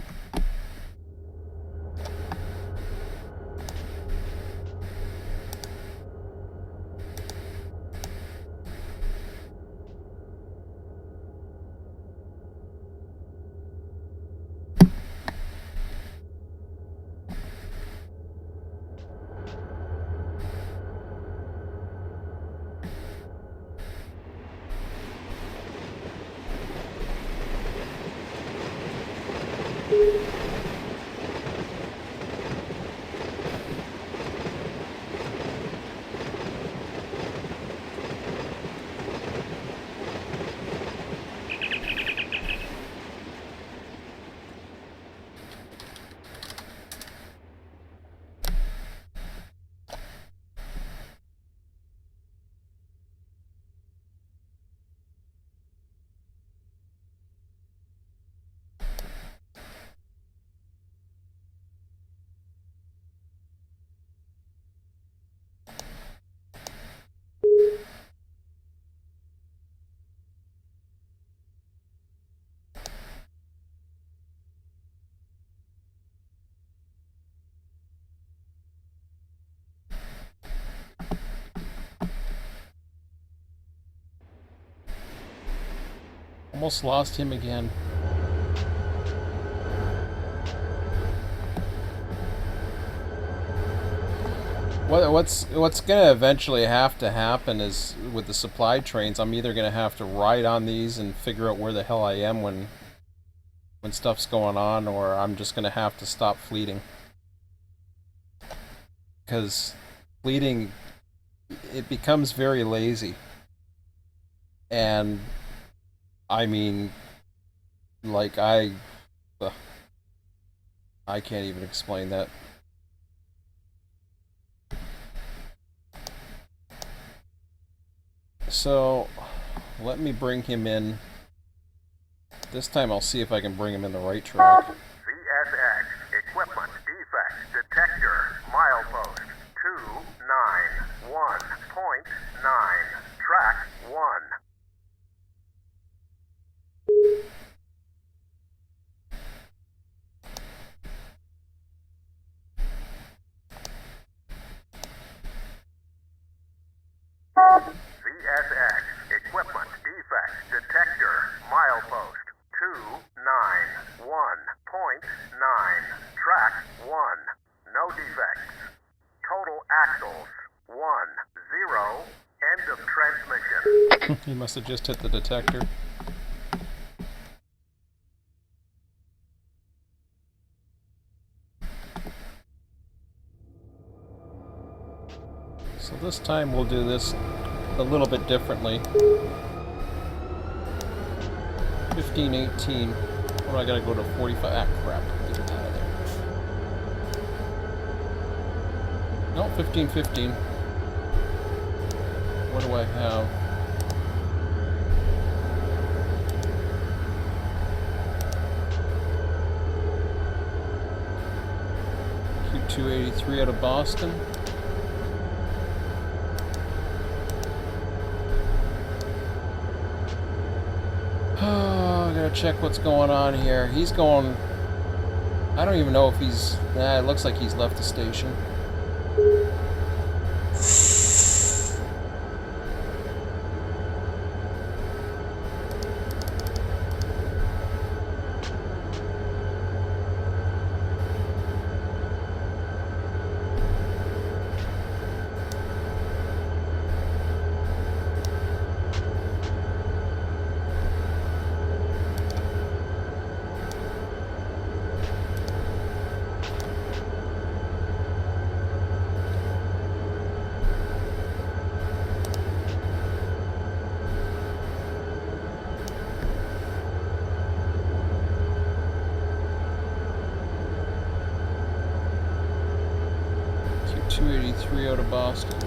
Almost lost him again. What's gonna eventually have to happen is with the supply trains, I'm either gonna have to ride on these and figure out where the hell I am when stuff's going on, or I'm just gonna have to stop fleeting. Because fleeting, it becomes very lazy. And I mean, like I can't even explain that. So, let me bring him in. This time I'll see if I can bring him in the right track. CSX, equipment defect, detector, milepost 291.9, track 1. Milepost 291.9. Track 1. No defects. Total axles 1, 0. End of transmission. He must have just hit the detector. So this time we'll do this a little bit differently. 15, 18. What do I gotta go to 45? Ah, crap. Get it out of there. No, 15, 15. What do I have? Q283 out of Boston. Oh, I gotta check what's going on here. He's going... I don't even know if he's... Nah, it looks like he's left the station. Q283 out of Boston.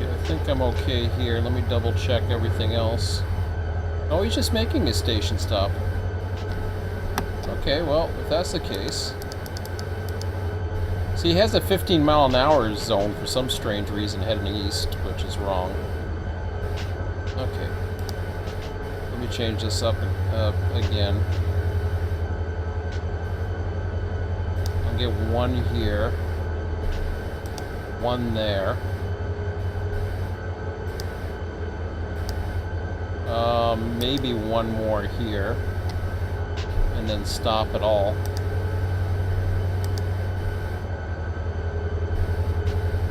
I think I'm okay here. Let me double check everything else. Oh, he's just making his station stop. Okay, well, if that's the case... See, he has a 15-mile-an-hour zone for some strange reason heading east, which is wrong. Okay. Let me change this up again. I'll get one here. One there. Maybe one more here, and then stop it all.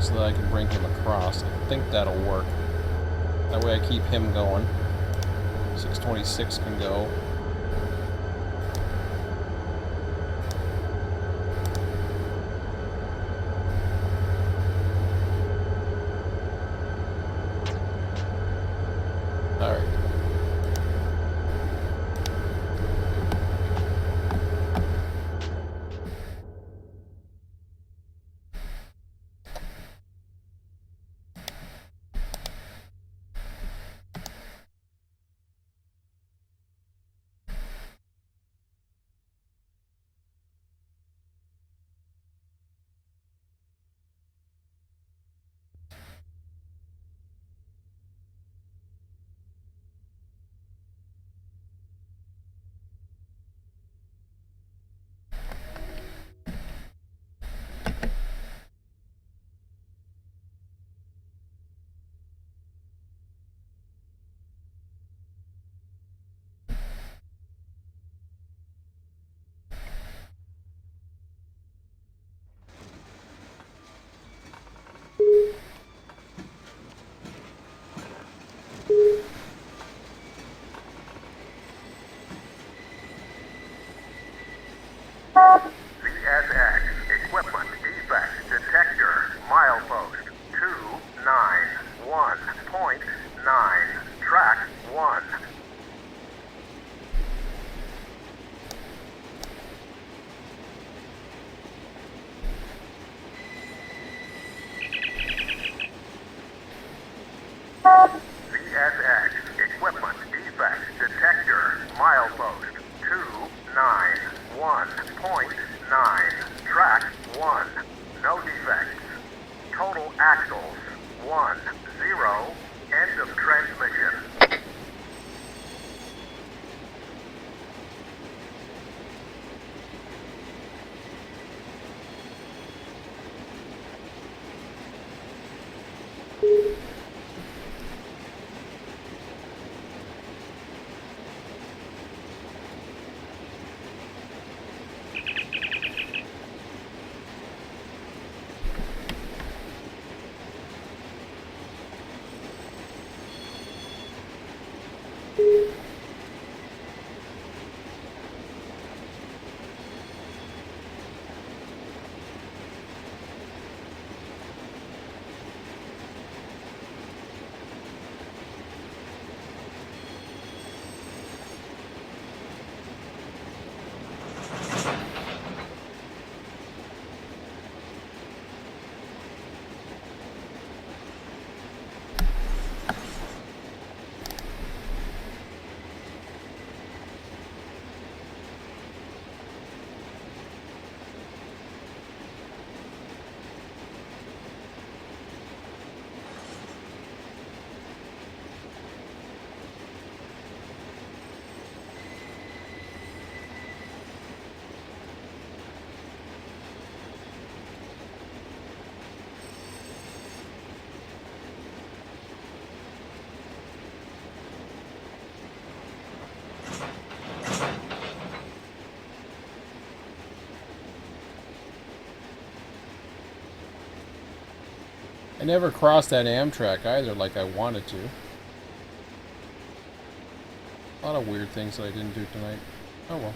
So that I can bring him across. I think that'll work. That way I keep him going. 626 can go. Alright. track 1. VSX, equipment defect detector, milepost 291.9, track 1, no defects. Total axles 10, end of transmission. I never crossed that Amtrak either like I wanted to. A lot of weird things that I didn't do tonight. Oh well.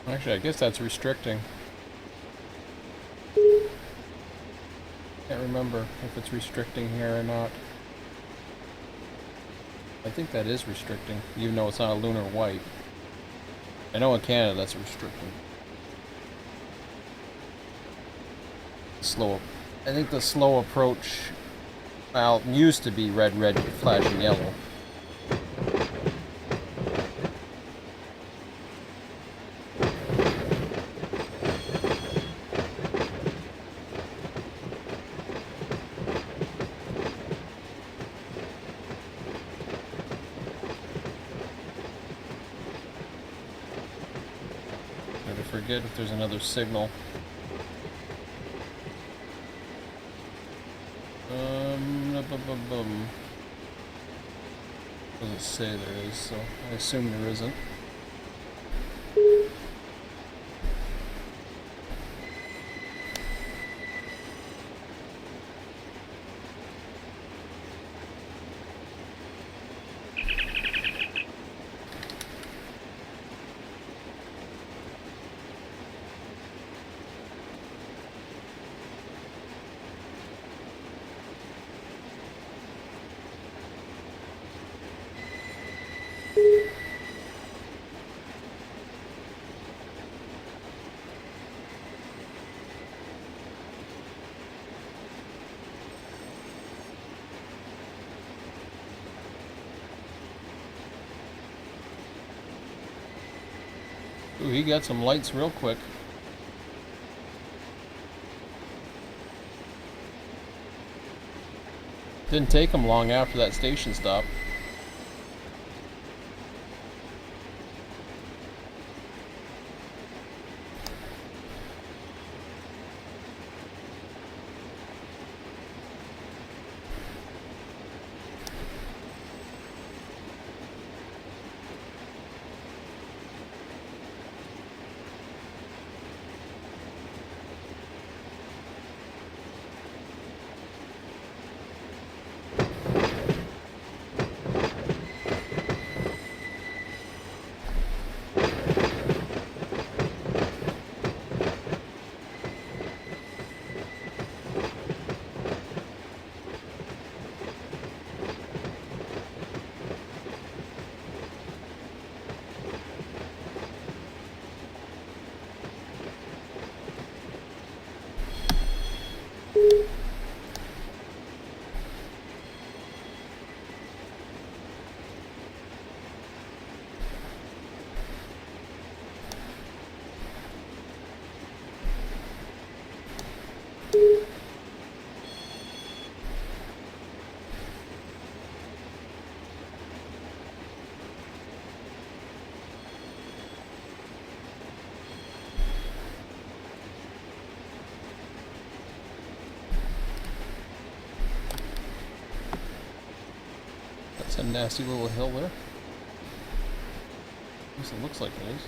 Actually, I guess that's restricting. Can't remember if it's restricting here or not. I think that is restricting, even though it's not a lunar white. I know in Canada that's restricting. Slow. I think the slow approach, well, used to be red, flashing yellow. Forget if there's another signal. Doesn't say there is, so I assume there isn't. Ooh, he got some lights real quick. Didn't take him long after that station stop. That's a nasty little hill there. At least it looks like it is.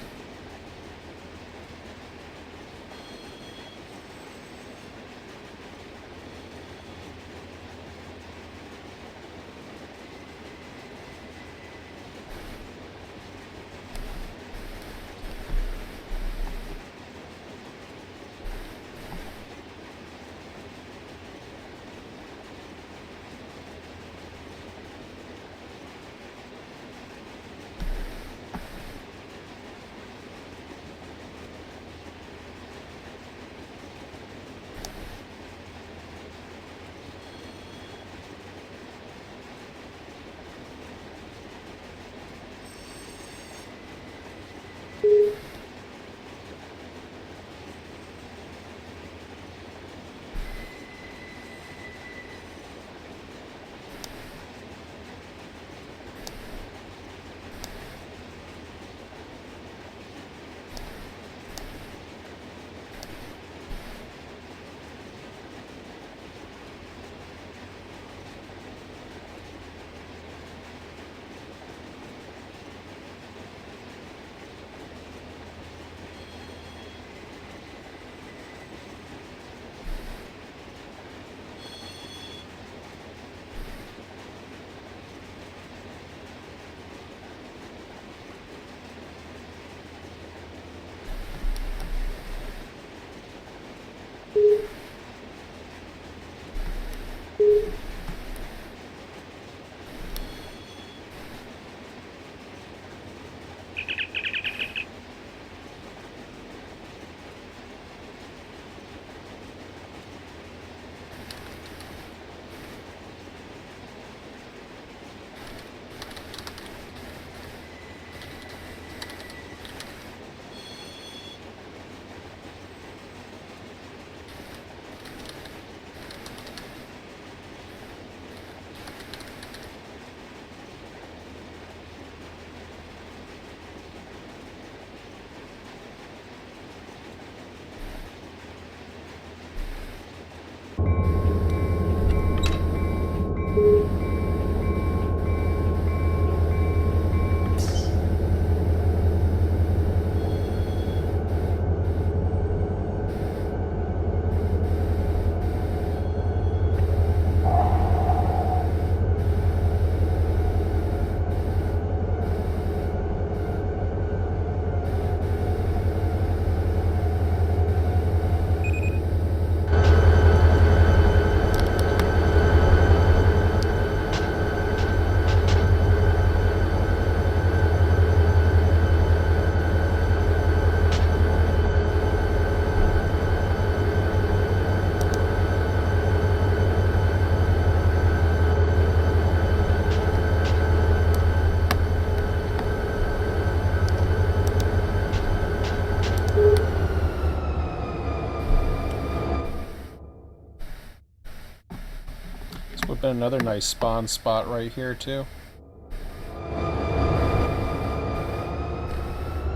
been another nice spawn spot right here too.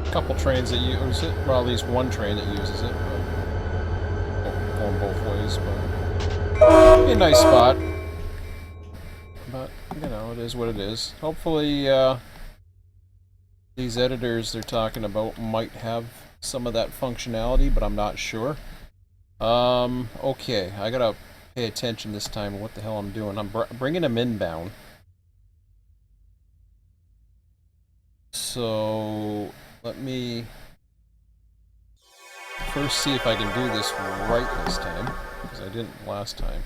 A couple trains that use it, well at least one train that uses it, but going both ways, but be a nice spot. But, you know, it is what it is. Hopefully, these editors they're talking about might have some of that functionality, but I'm not sure. Okay, I gotta pay attention this time to what the hell I'm doing. I'm bringing him inbound. So, let me first see if I can do this right this time, because I didn't last time.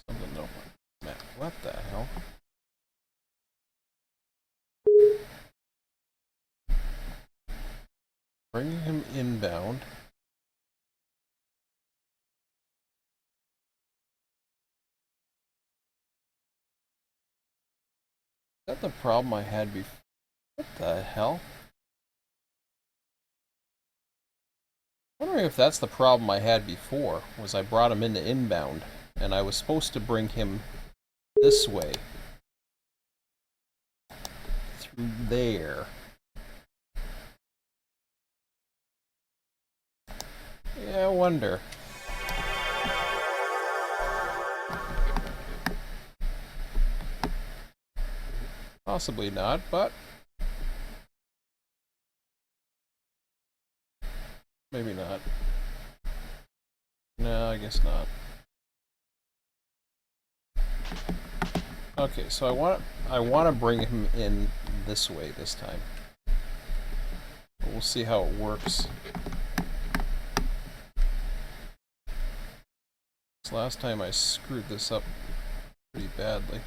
Something no. Man, what the hell? Bringing him inbound. Is that the problem I had before? What the hell? I'm wondering if that's the problem I had before, was I brought him into inbound, and I was supposed to bring him this way. Through there. Yeah, I wonder. Possibly not, but maybe not. No, I guess not. Okay, so I want to bring him in this way this time. But we'll see how it works. This last time I screwed this up pretty badly.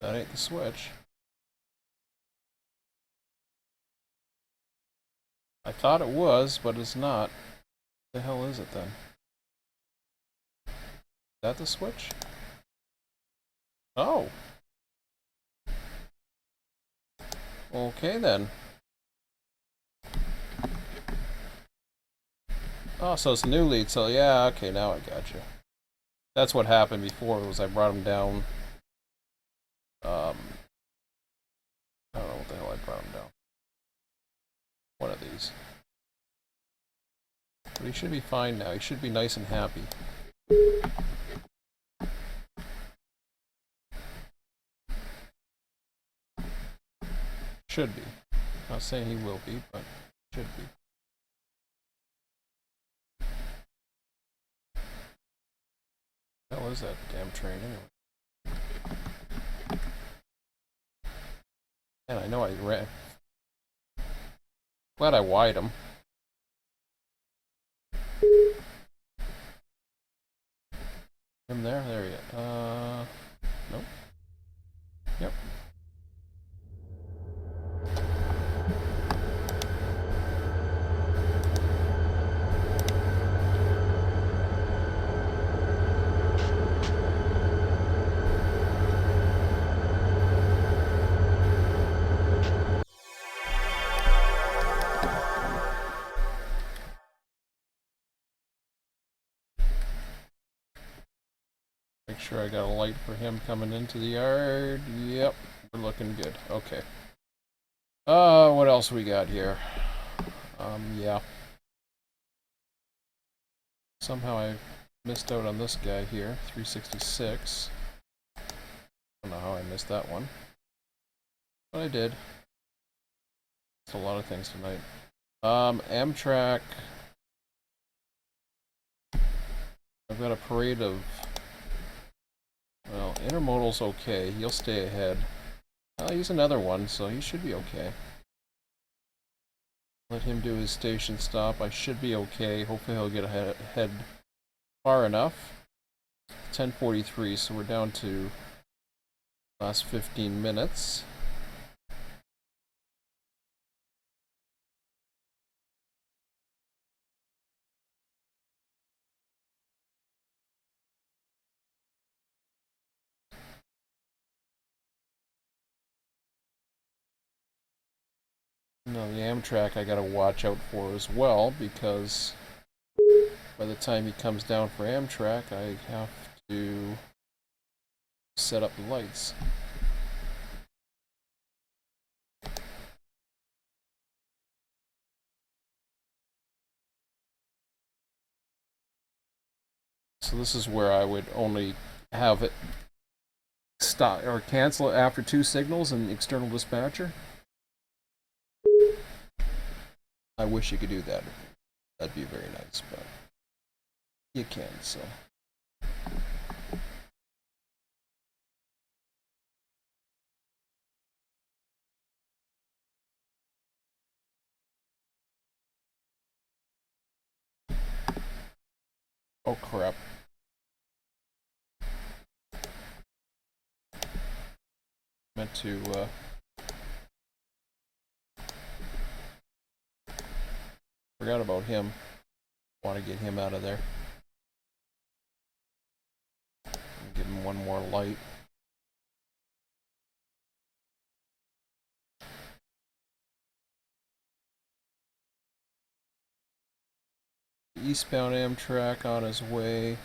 That ain't the switch. I thought it was, but it's not. What the hell is it then? Is that the switch? Oh. Okay then. Oh, so it's a new lead, so yeah, okay, now I got you. That's what happened before, was I brought him down. I don't know what the hell I brought him down. One of these. But he should be fine now. He should be nice and happy. Should be. Not saying he will be, but should be. What the hell is that damn train anyway? And I know I ran. Glad I wide him. Him there? There he is. Nope. Yep. Make sure I got a light for him coming into the yard. Yep, we're looking good. Okay. What else we got here? Yeah. Somehow I missed out on this guy here, 366. I don't know how I missed that one. But I did. It's a lot of things tonight. Amtrak. I've got a parade of... Well, intermodal's okay. He'll stay ahead. I'll use another one, so he should be okay. Let him do his station stop. I should be okay. Hopefully he'll get ahead far enough. 10:43, so we're down to last 15 minutes. Now the Amtrak I gotta watch out for as well, because by the time he comes down for Amtrak, I have to set up the lights. So this is where I would only have it stop or cancel it after 2 signals in the external dispatcher. I wish you could do that. That'd be very nice, but you can't, so. Oh crap. Meant to forgot about him. Want to get him out of there. Give him one more light. Eastbound Amtrak on his way.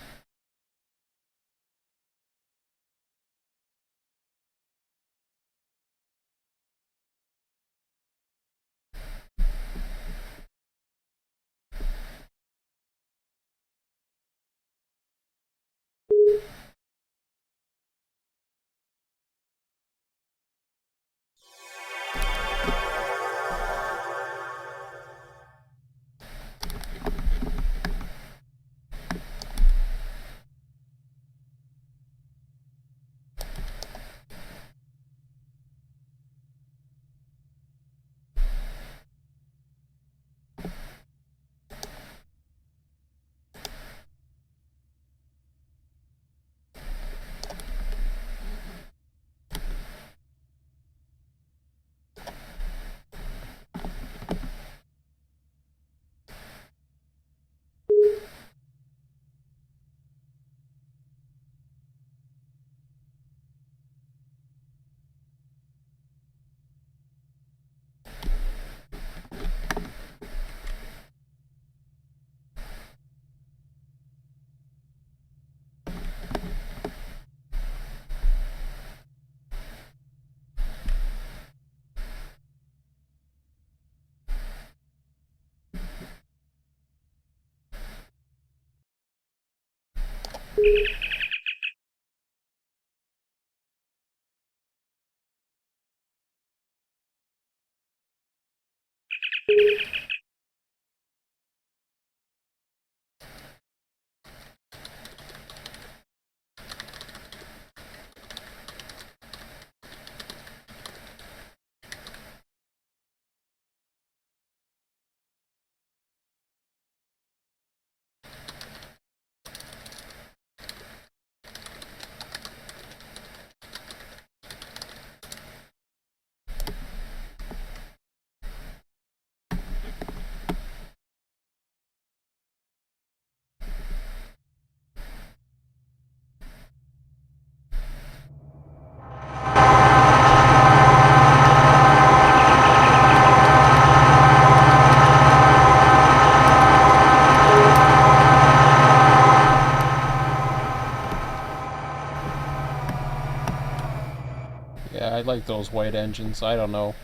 Yeah, I like those white engines. I don't know.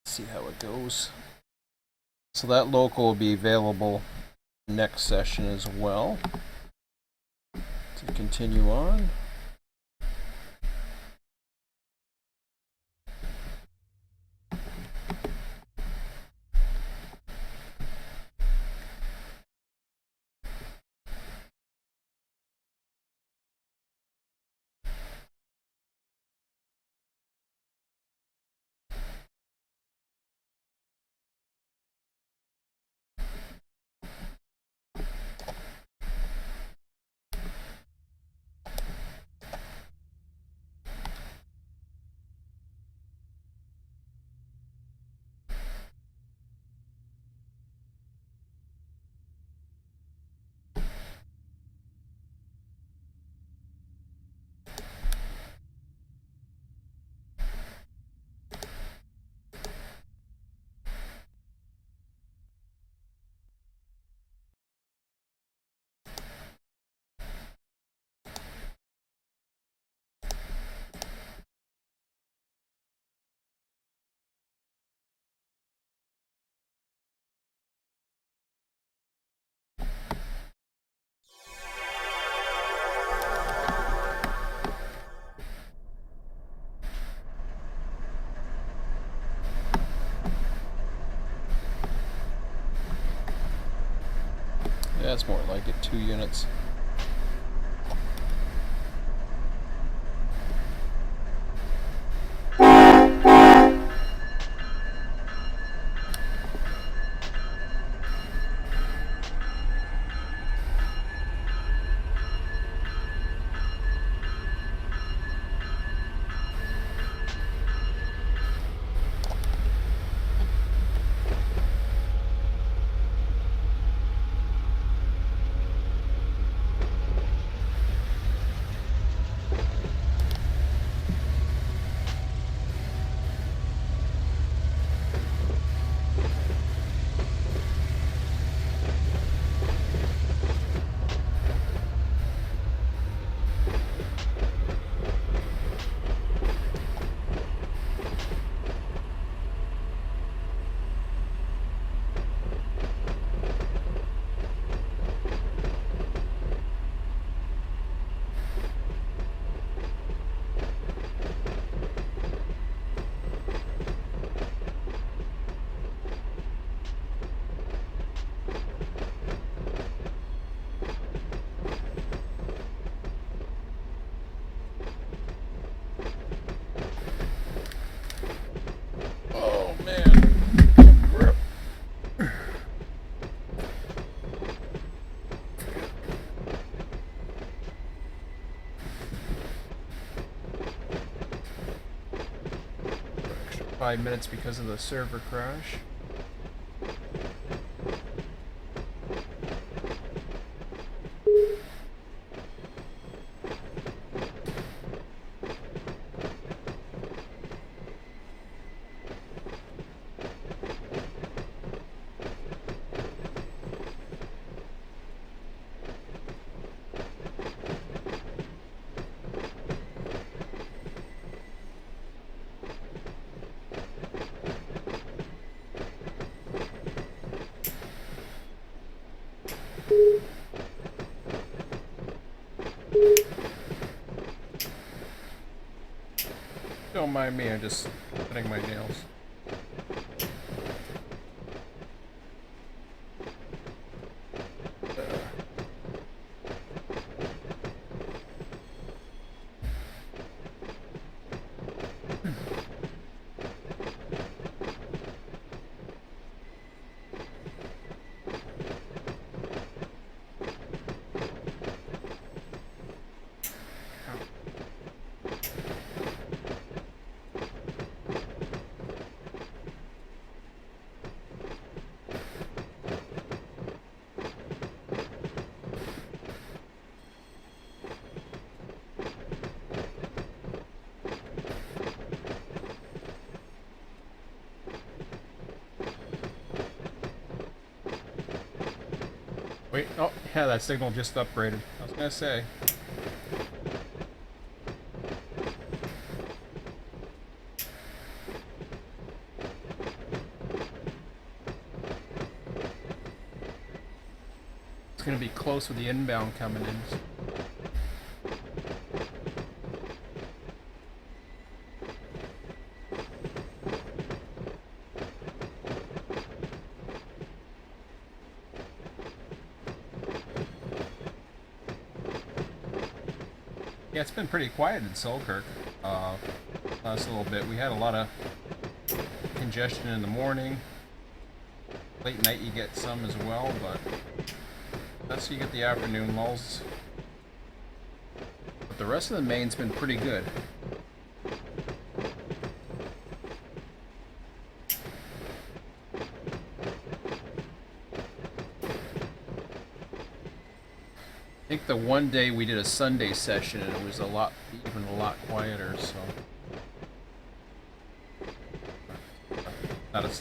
See how it goes. So that local will be available next session as well. To continue on. That's more like it, 2 units. Oh man. Grip. Extra 5 minutes because of the server crash. Don't mind me, I'm just cutting my nails. Wait, oh, yeah, that signal just upgraded. I was gonna say. It's gonna be close with the inbound coming in. Yeah, it's been pretty quiet in Selkirk last little bit. We had a lot of congestion in the morning. Late night you get some as well, but that's you get the afternoon lulls. But the rest of the main's been pretty good. I think the one day we did a Sunday session and it was a lot quieter, so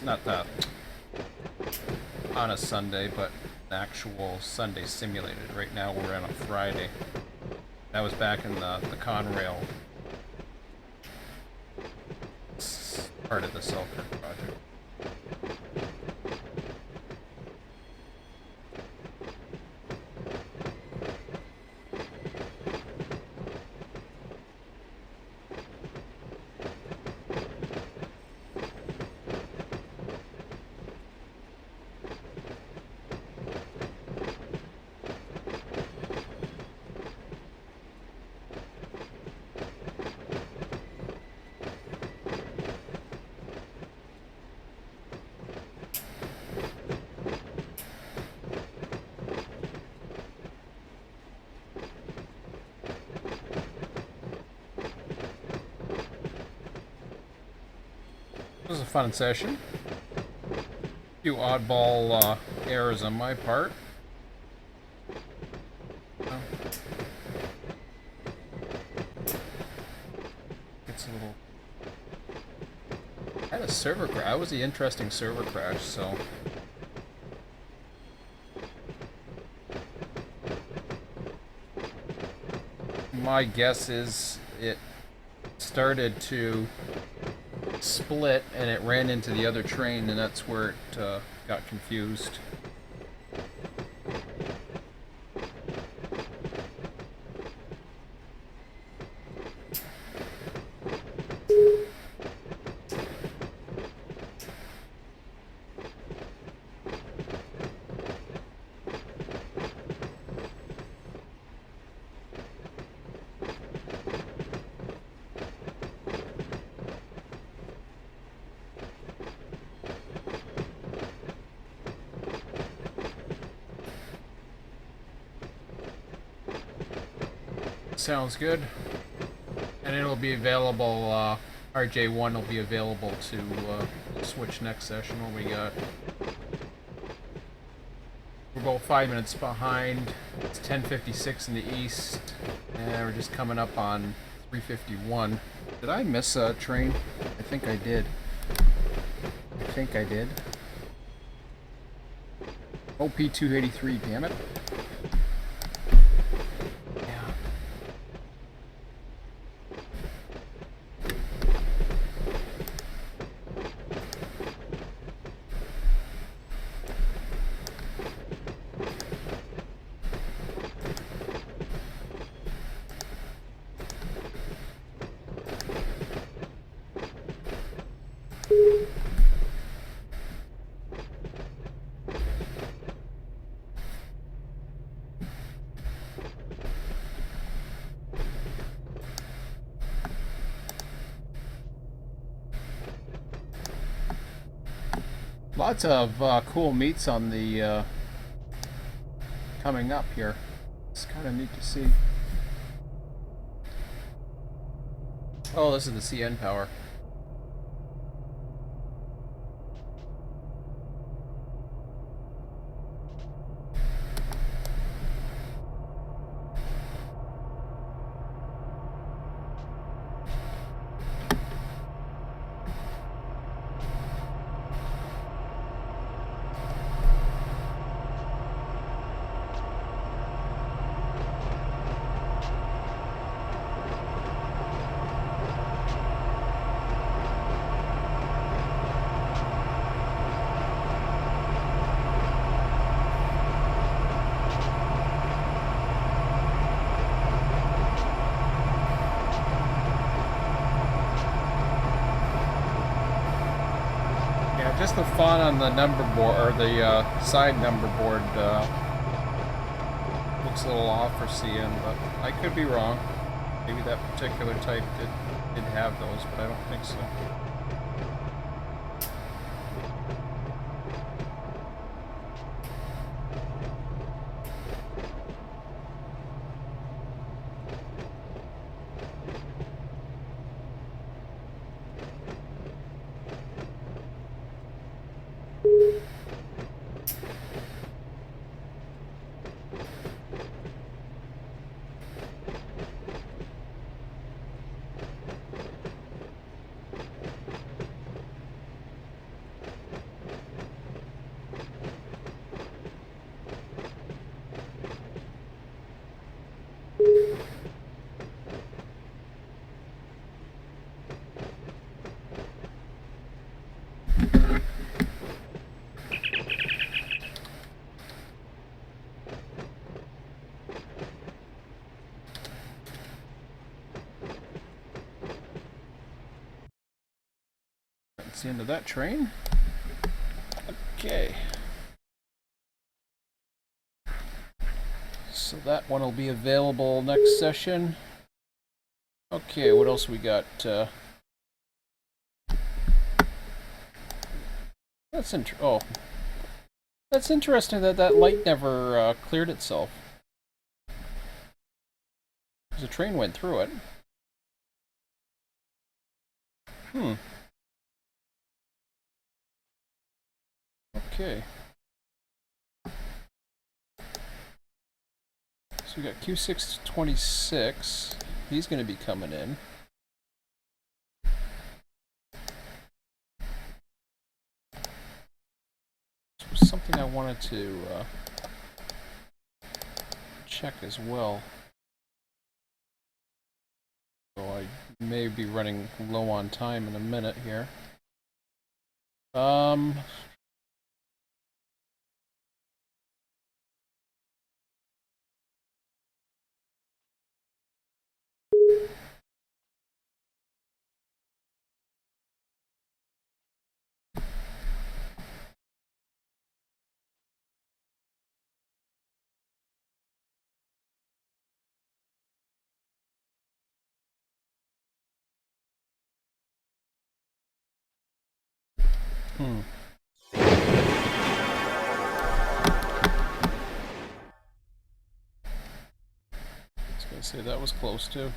not that on a Sunday, but an actual Sunday simulated. Right now we're on a Friday. That was back in the Conrail part of the Selkirk project. a fun session. A few oddball errors on my part. It's a little... I had a server crash. That was the interesting server crash, so... My guess is it started to split and it ran into the other train, and that's where it got confused. Sounds good. And it'll be available, RJ1 will be available to switch next session when we got... We're about 5 minutes behind. It's 10:56 in the east, and we're just coming up on 3:51. Did I miss a train? I think I did. OP283, damn it. Lots of cool meets on the coming up here. It's kind of neat to see. Oh, this is the CN power. Just the font on the number board, or the side number board, looks a little off for CN, but I could be wrong. Maybe that particular type did have those, but I don't think so. That's the end of that train. Okay. So that one will be available next session. Okay, what else we got? That's interesting that that light never cleared itself. The train went through it. Okay. So we got Q626. He's going to be coming in. This was something I wanted to check as well. So I may be running low on time in a minute here. I was gonna say that was close too.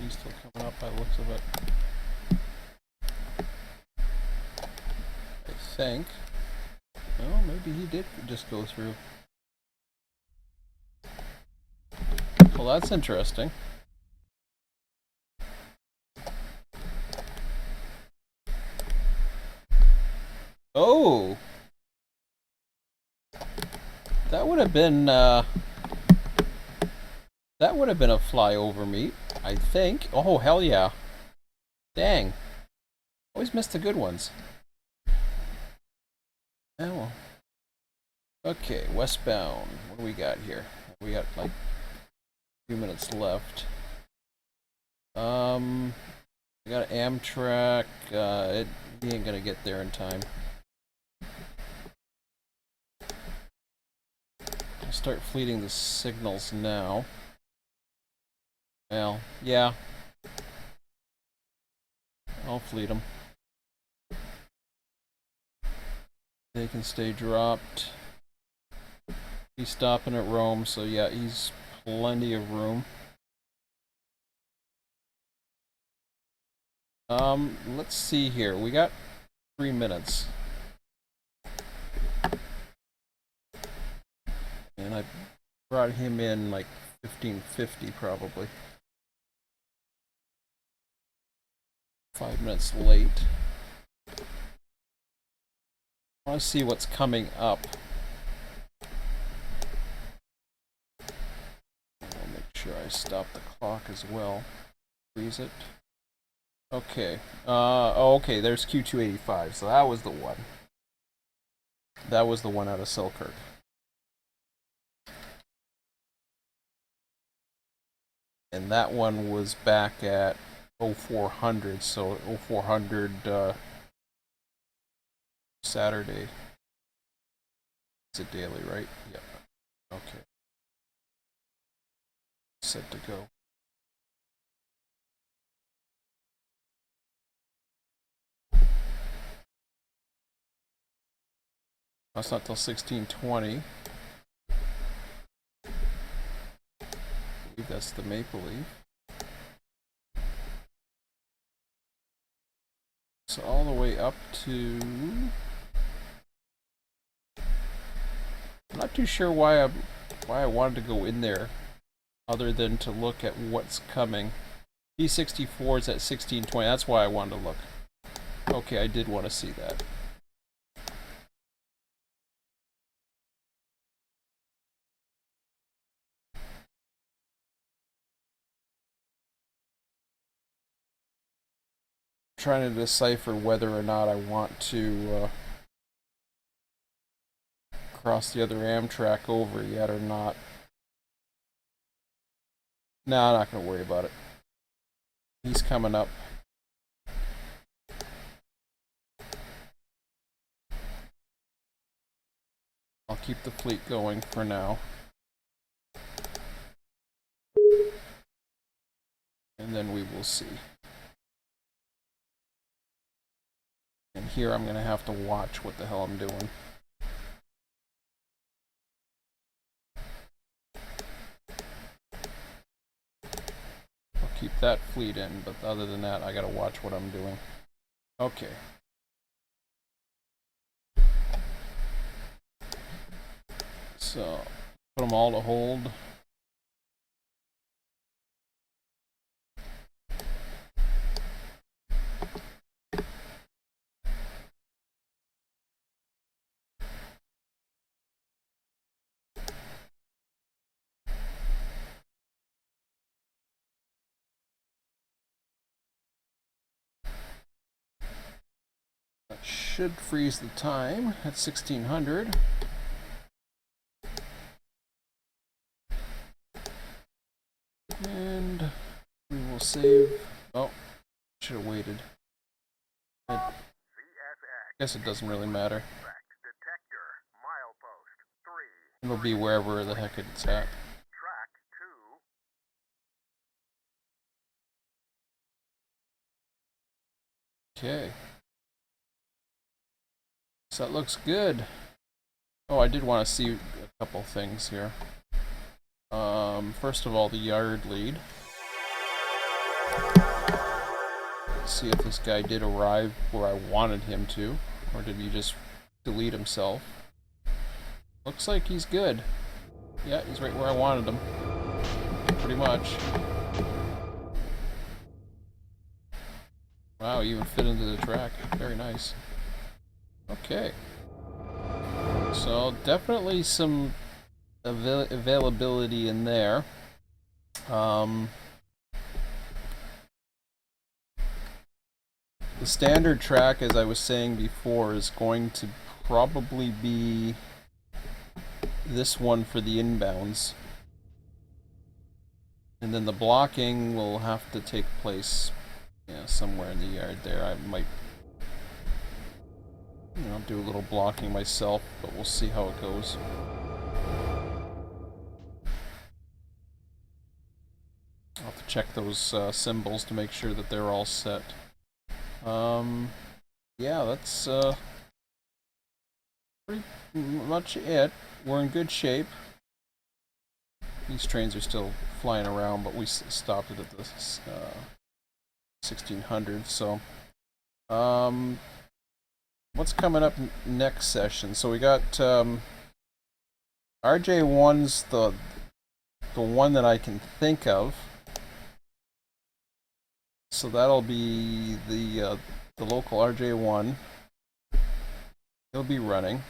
He's still coming up by the looks of it. I think. Oh, maybe he did just go through. Well, that's interesting. Oh! That would have been, that would have been a flyover meet, I think. Oh, hell yeah. Dang. Always miss the good ones. Oh, well. Okay, westbound. What do we got here? We got like a few minutes left. We got Amtrak. He ain't gonna get there in time. I'll start fleeting the signals now. Well, yeah. I'll fleet them. They can stay dropped. He's stopping at Rome, so yeah, he's plenty of room. Let's see here. We got 3 minutes. And I brought him in like 1550 probably. 5 minutes late. I want to see what's coming up. I'll make sure I stop the clock as well. Freeze it. Okay. Oh, okay, there's Q285, so that was the one. That was the one out of Selkirk. And that one was back at 0400, so 0400 Saturday. It's a daily, right? Yep. Okay. Set to go. That's not till 1620. I believe that's the Maple Leaf. So all the way up to... I'm not too sure why I wanted to go in there, other than to look at what's coming. B64 is at 1620. That's why I wanted to look. Okay, I did want to see that. Trying to decipher whether or not I want to cross the other Amtrak over yet or not. No, I'm not going to worry about it. He's coming up. I'll keep the fleet going for now. And then we will see. And here I'm going to have to watch what the hell I'm doing. keep that fleet in, but other than that, I gotta watch what I'm doing. Okay. So, put them all to hold. That should freeze the time at 1600. And we will save. Oh, should have waited. I guess it doesn't really matter. It'll be wherever the heck it's at. Okay. So that looks good. Oh, I did want to see a couple things here. First of all, the yard lead. Let's see if this guy did arrive where I wanted him to, or did he just delete himself? Looks like he's good. Yeah, he's right where I wanted him. Pretty much. Wow, he even fit into the track. Very nice. Okay. So definitely some availability in there. The standard track, as I was saying before, is going to probably be this one for the inbounds. And then the blocking will have to take place, yeah, somewhere in the yard there. I might, do a little blocking myself, but we'll see how it goes. I'll have to check those symbols to make sure that they're all set. Yeah, that's pretty much it. We're in good shape. These trains are still flying around, but we stopped it at the 1600. So, what's coming up next session? So we got RJ1's the one that I can think of. So that'll be the local RJ1. He'll be running.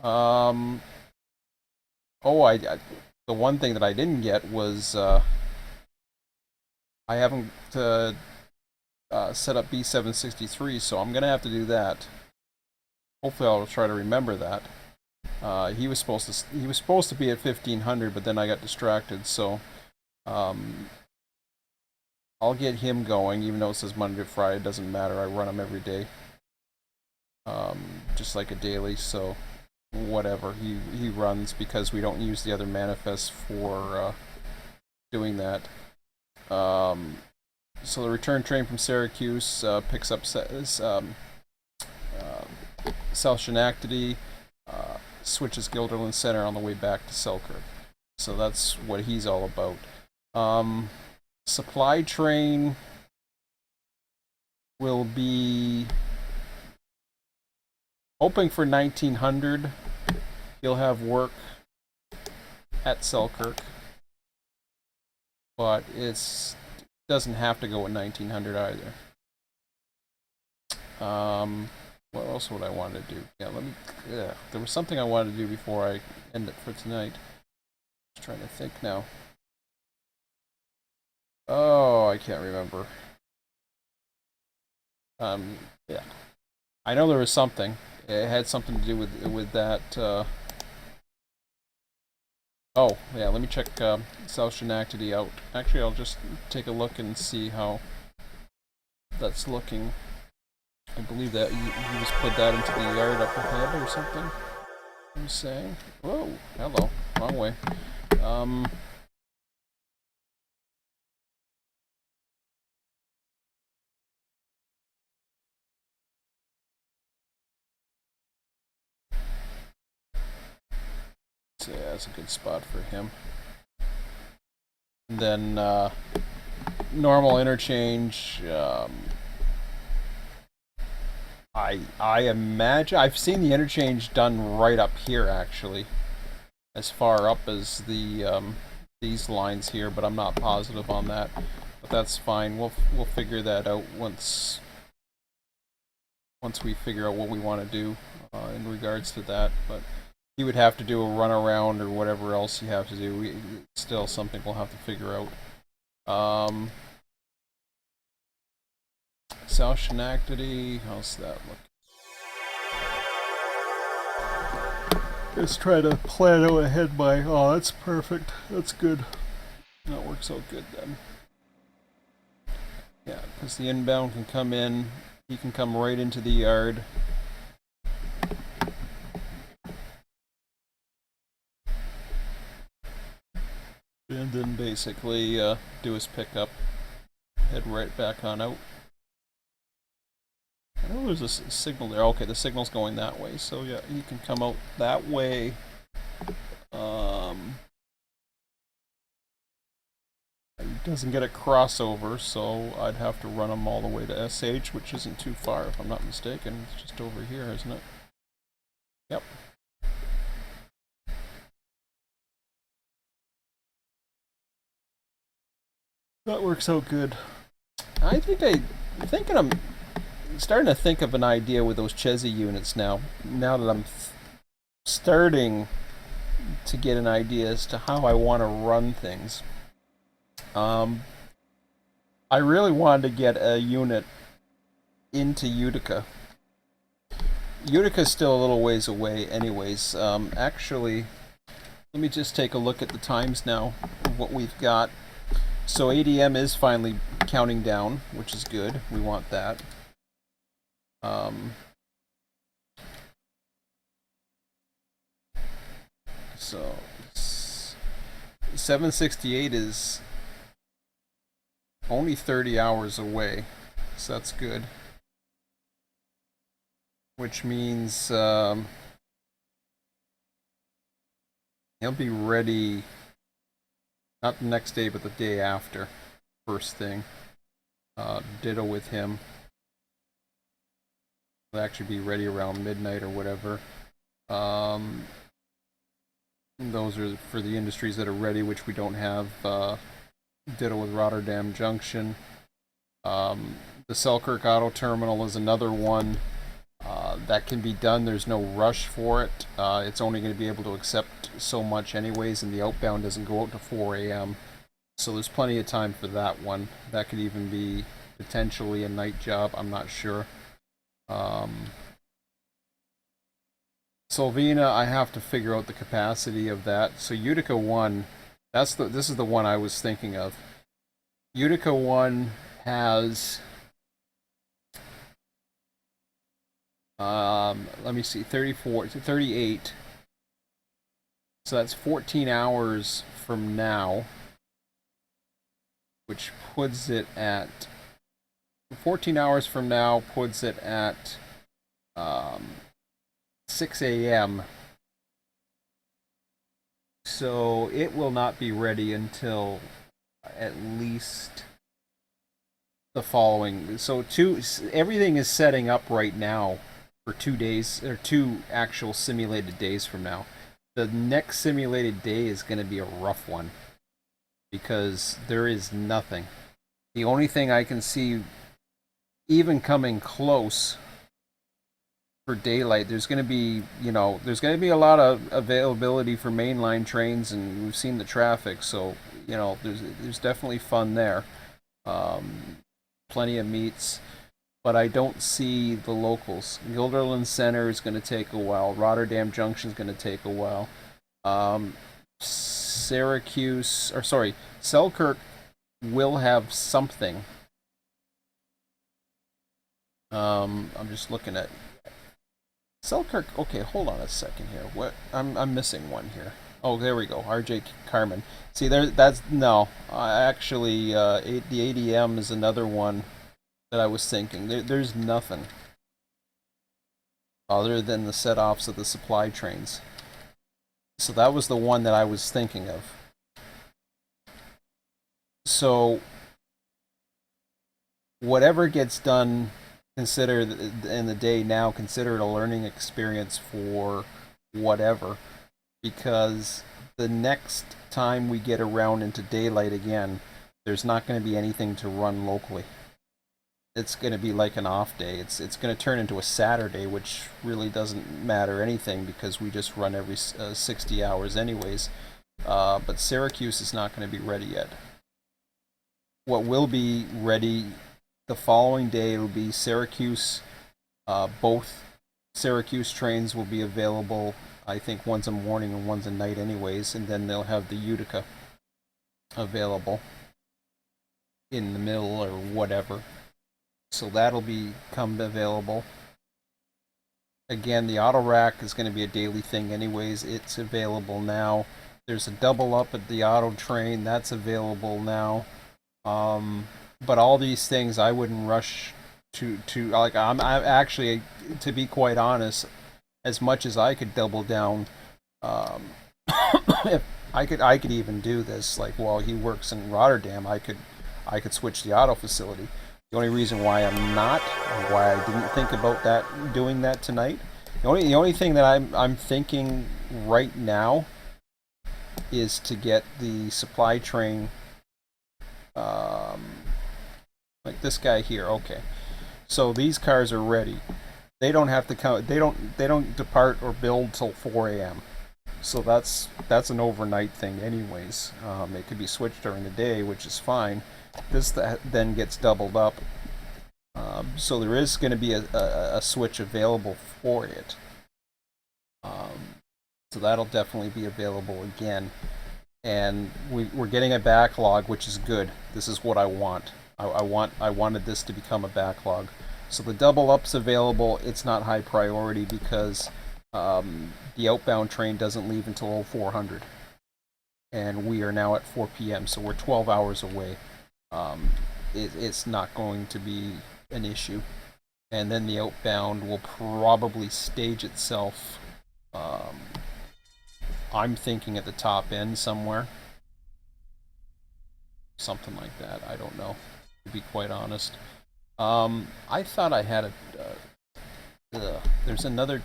The one thing that I didn't get was I haven't set up B763, so I'm gonna have to do that. Hopefully, I'll try to remember that. He was supposed to be at 1500, but then I got distracted. So I'll get him going, even though it says Monday to Friday. It doesn't matter. I run him every day, just like a daily. So whatever, he runs because we don't use the other manifests for doing that. So the return train from Syracuse picks up South Schenectady, switches Guilderland Center on the way back to Selkirk. So that's what he's all about. Supply train will be hoping for 1900. He'll have work at Selkirk, but it doesn't have to go at 1900 either. What else would I want to do? There was something I wanted to do before I end it for tonight. Just trying to think now. Oh, I can't remember. Yeah, I know there was something. It had something to do with that. Oh, yeah. Let me check South Schenectady out. Actually, I'll just take a look and see how that's looking. I believe that you just put that into the yard up ahead or something. I'm saying. Whoa, hello, wrong way. So yeah, that's a good spot for him. And then normal interchange. I imagine I've seen the interchange done right up here actually, as far up as the these lines here, but I'm not positive on that. But that's fine. We'll figure that out once we figure out what we want to do in regards to that. But you would have to do a runaround or whatever else you have to do. It's still something we'll have to figure out. South Schenectady, how's that look? Let's try to plan out ahead by. Oh, that's perfect. That's good. That works out good then. Yeah, because the inbound can come in. He can come right into the yard. And then basically do his pickup. Head right back on out. I know there's a signal there. Okay, the signal's going that way. So yeah, he can come out that way. He doesn't get a crossover, so I'd have to run him all the way to SH, which isn't too far if I'm not mistaken. It's just over here, isn't it? Yep. That works out good. I think I'm starting to think of an idea with those Chesney units now. Now that I'm starting to get an idea as to how I want to run things. I really wanted to get a unit into Utica. Utica's still a little ways away anyways. Actually, let me just take a look at the times now of what we've got. So ADM is finally counting down, which is good. We want that. So 768 is only 30 hours away, so that's good. Which means he'll be ready not the next day, but the day after, first thing. Ditto with him. He'll actually be ready around midnight or whatever. Those are for the industries that are ready, which we don't have. Ditto with Rotterdam Junction. The Selkirk Auto Terminal is another one that can be done. There's no rush for it. It's only going to be able to accept so much anyways, and the outbound doesn't go out to 4 a.m. So there's plenty of time for that one. That could even be potentially a night job. I'm not sure. Solvina, I have to figure out the capacity of that. So Utica 1, this is the one I was thinking of. Utica 1 has let me see, 34 to 38. So that's 14 hours from now, which puts it at 14 hours from now puts it at 6 a.m. So it will not be ready until at least the following. So everything is setting up right now for 2 days, or 2 actual simulated days from now. The next simulated day is going to be a rough one because there is nothing. The only thing I can see even coming close for daylight, there's going to be, there's going to be a lot of availability for mainline trains, and we've seen the traffic, so, there's definitely fun there. Plenty of meets, but I don't see the locals. Guilderland Center is going to take a while. Rotterdam Junction is going to take a while. Selkirk will have something. I'm just looking at Selkirk. Okay, hold on a second here. What? I'm missing one here. Oh, there we go. RJ Carmen. See, that's no. Actually, the ADM is another one that I was thinking. There's nothing other than the set-offs of the supply trains. So that was the one that I was thinking of. So whatever gets done, consider in the day now, consider it a learning experience for whatever, because the next time we get around into daylight again, there's not going to be anything to run locally. It's going to be like an off day. It's going to turn into a Saturday, which really doesn't matter anything because we just run every 60 hours anyways. But Syracuse is not going to be ready yet. What will be ready the following day will be Syracuse. Both Syracuse trains will be available. I think one's a morning and one's a night anyways, and then they'll have the Utica available in the middle or whatever. So that'll become available. Again, the auto rack is going to be a daily thing anyways. It's available now. There's a double up at the auto train. That's available now. But all these things I wouldn't rush to like. I'm actually, to be quite honest, as much as I could double down, if I could even do this. Like while he works in Rotterdam, I could switch the auto facility. The only reason why I'm not, or why I didn't think about doing that tonight, the only thing that I'm thinking right now is to get the supply train, like this guy here. Okay, so these cars are ready. They don't have to count. They don't depart or build till 4 a.m. So that's an overnight thing, anyways. It could be switched during the day, which is fine. This then gets doubled up, so there is going to be a switch available for it. So that'll definitely be available again, and we're getting a backlog, which is good. This is what I want. I wanted this to become a backlog. So the double up's available. It's not high priority because the outbound train doesn't leave until 0400, and we are now at 4 p.m. So we're 12 hours away. It's not going to be an issue. And then the outbound will probably stage itself. I'm thinking at the top end somewhere. Something like that. I don't know, to be quite honest. I thought I had there's another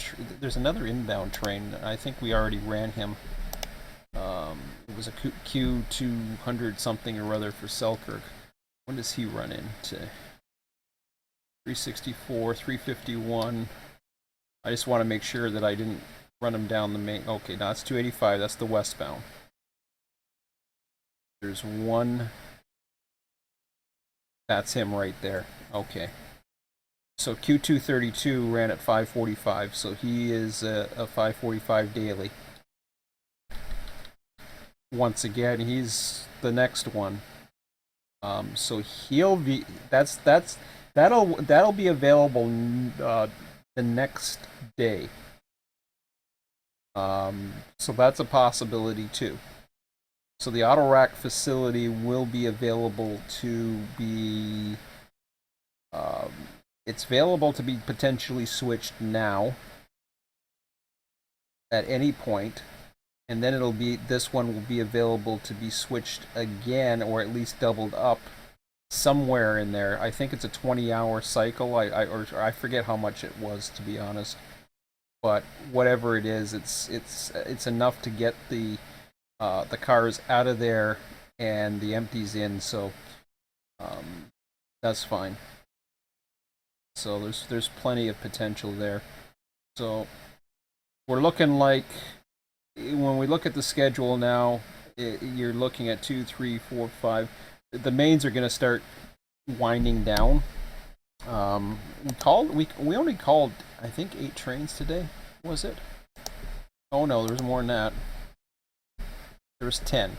inbound train. I think we already ran him. It was a Q200 something or other for Selkirk. When does he run into? 364, 351. I just want to make sure that I didn't run him down the main. Okay, no, that's 285. That's the westbound. There's one. That's him right there. Okay. So Q232 ran at 545. So he is a 545 daily. Once again, he's the next one. So he'll be that'll be available the next day. So that's a possibility too. So the auto rack facility will be available to be. It's available to be potentially switched now. At any point. And then this one will be available to be switched again, or at least doubled up somewhere in there. I think it's a 20-hour cycle. I forget how much it was, to be honest. But whatever it is, it's enough to get the cars out of there and the empties in. So that's fine. So there's plenty of potential there. So we're looking like, when we look at the schedule now, you're looking at 2, 3, 4, 5. The mains are going to start winding down. We only called, I think, 8 trains today. Was it? Oh no, there was more than that. There was 10.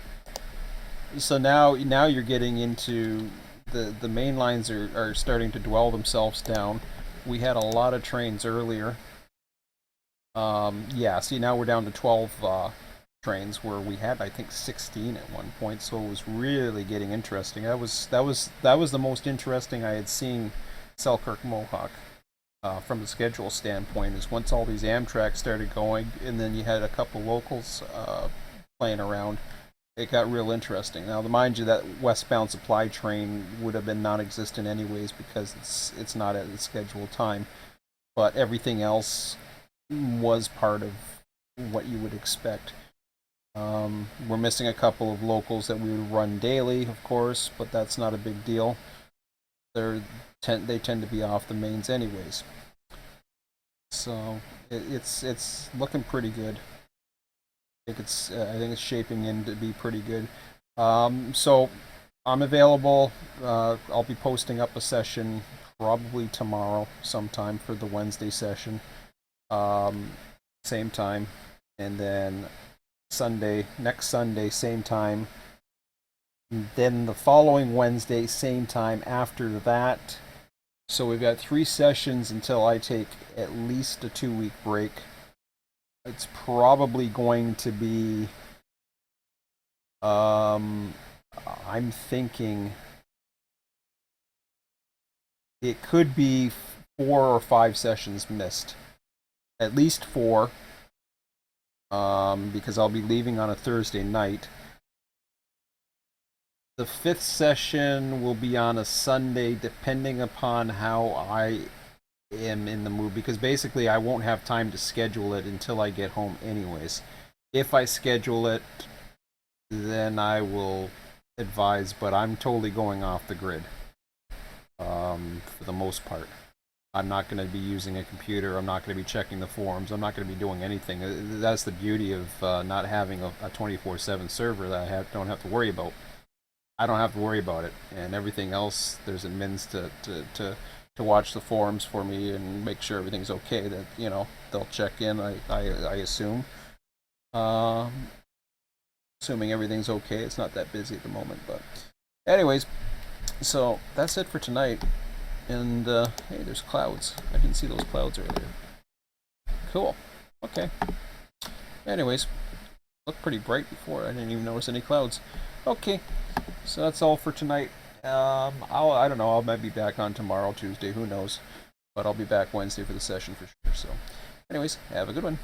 So now you're getting into the main lines are starting to dwell themselves down. We had a lot of trains earlier. Yeah, see, now we're down to 12 trains where we had, I think, 16 at one point. So it was really getting interesting. That was the most interesting I had seen Selkirk Mohawk from the schedule standpoint. Is once all these Amtrak started going, and then you had a couple locals playing around. it got real interesting. Now, mind you, that westbound supply train would have been non-existent anyways because it's not at its scheduled time. But everything else was part of what you would expect. We're missing a couple of locals that we would run daily, of course, but that's not a big deal. They tend to be off the mains anyways. So it's looking pretty good. I think it's shaping in to be pretty good. So I'm available. I'll be posting up a session probably tomorrow sometime for the Wednesday session. Same time, and then next Sunday, same time. And then the following Wednesday, same time after that. So we've got 3 sessions until I take at least a 2-week break. It's probably going to be, I'm thinking it could be 4 or 5 sessions missed. At least 4, because I'll be leaving on a Thursday night. The 5th session will be on a Sunday, depending upon how I am in the mood, because basically I won't have time to schedule it until I get home anyways. If I schedule it, then I will advise, but I'm totally going off the grid for the most part. I'm not going to be using a computer. I'm not going to be checking the forums. I'm not going to be doing anything. That's the beauty of not having a 24/7 server that I don't have to worry about. I don't have to worry about it, and everything else, there's admins to watch the forums for me and make sure everything's okay. That they'll check in. I assume, assuming everything's okay. It's not that busy at the moment, but anyways, so that's it for tonight. And hey, there's clouds. I didn't see those clouds earlier. Cool. Okay. Anyways, looked pretty bright before. I didn't even notice any clouds. Okay. So that's all for tonight. I don't know. I might be back on tomorrow, Tuesday. Who knows? But I'll be back Wednesday for the session for sure. So, anyways, have a good one.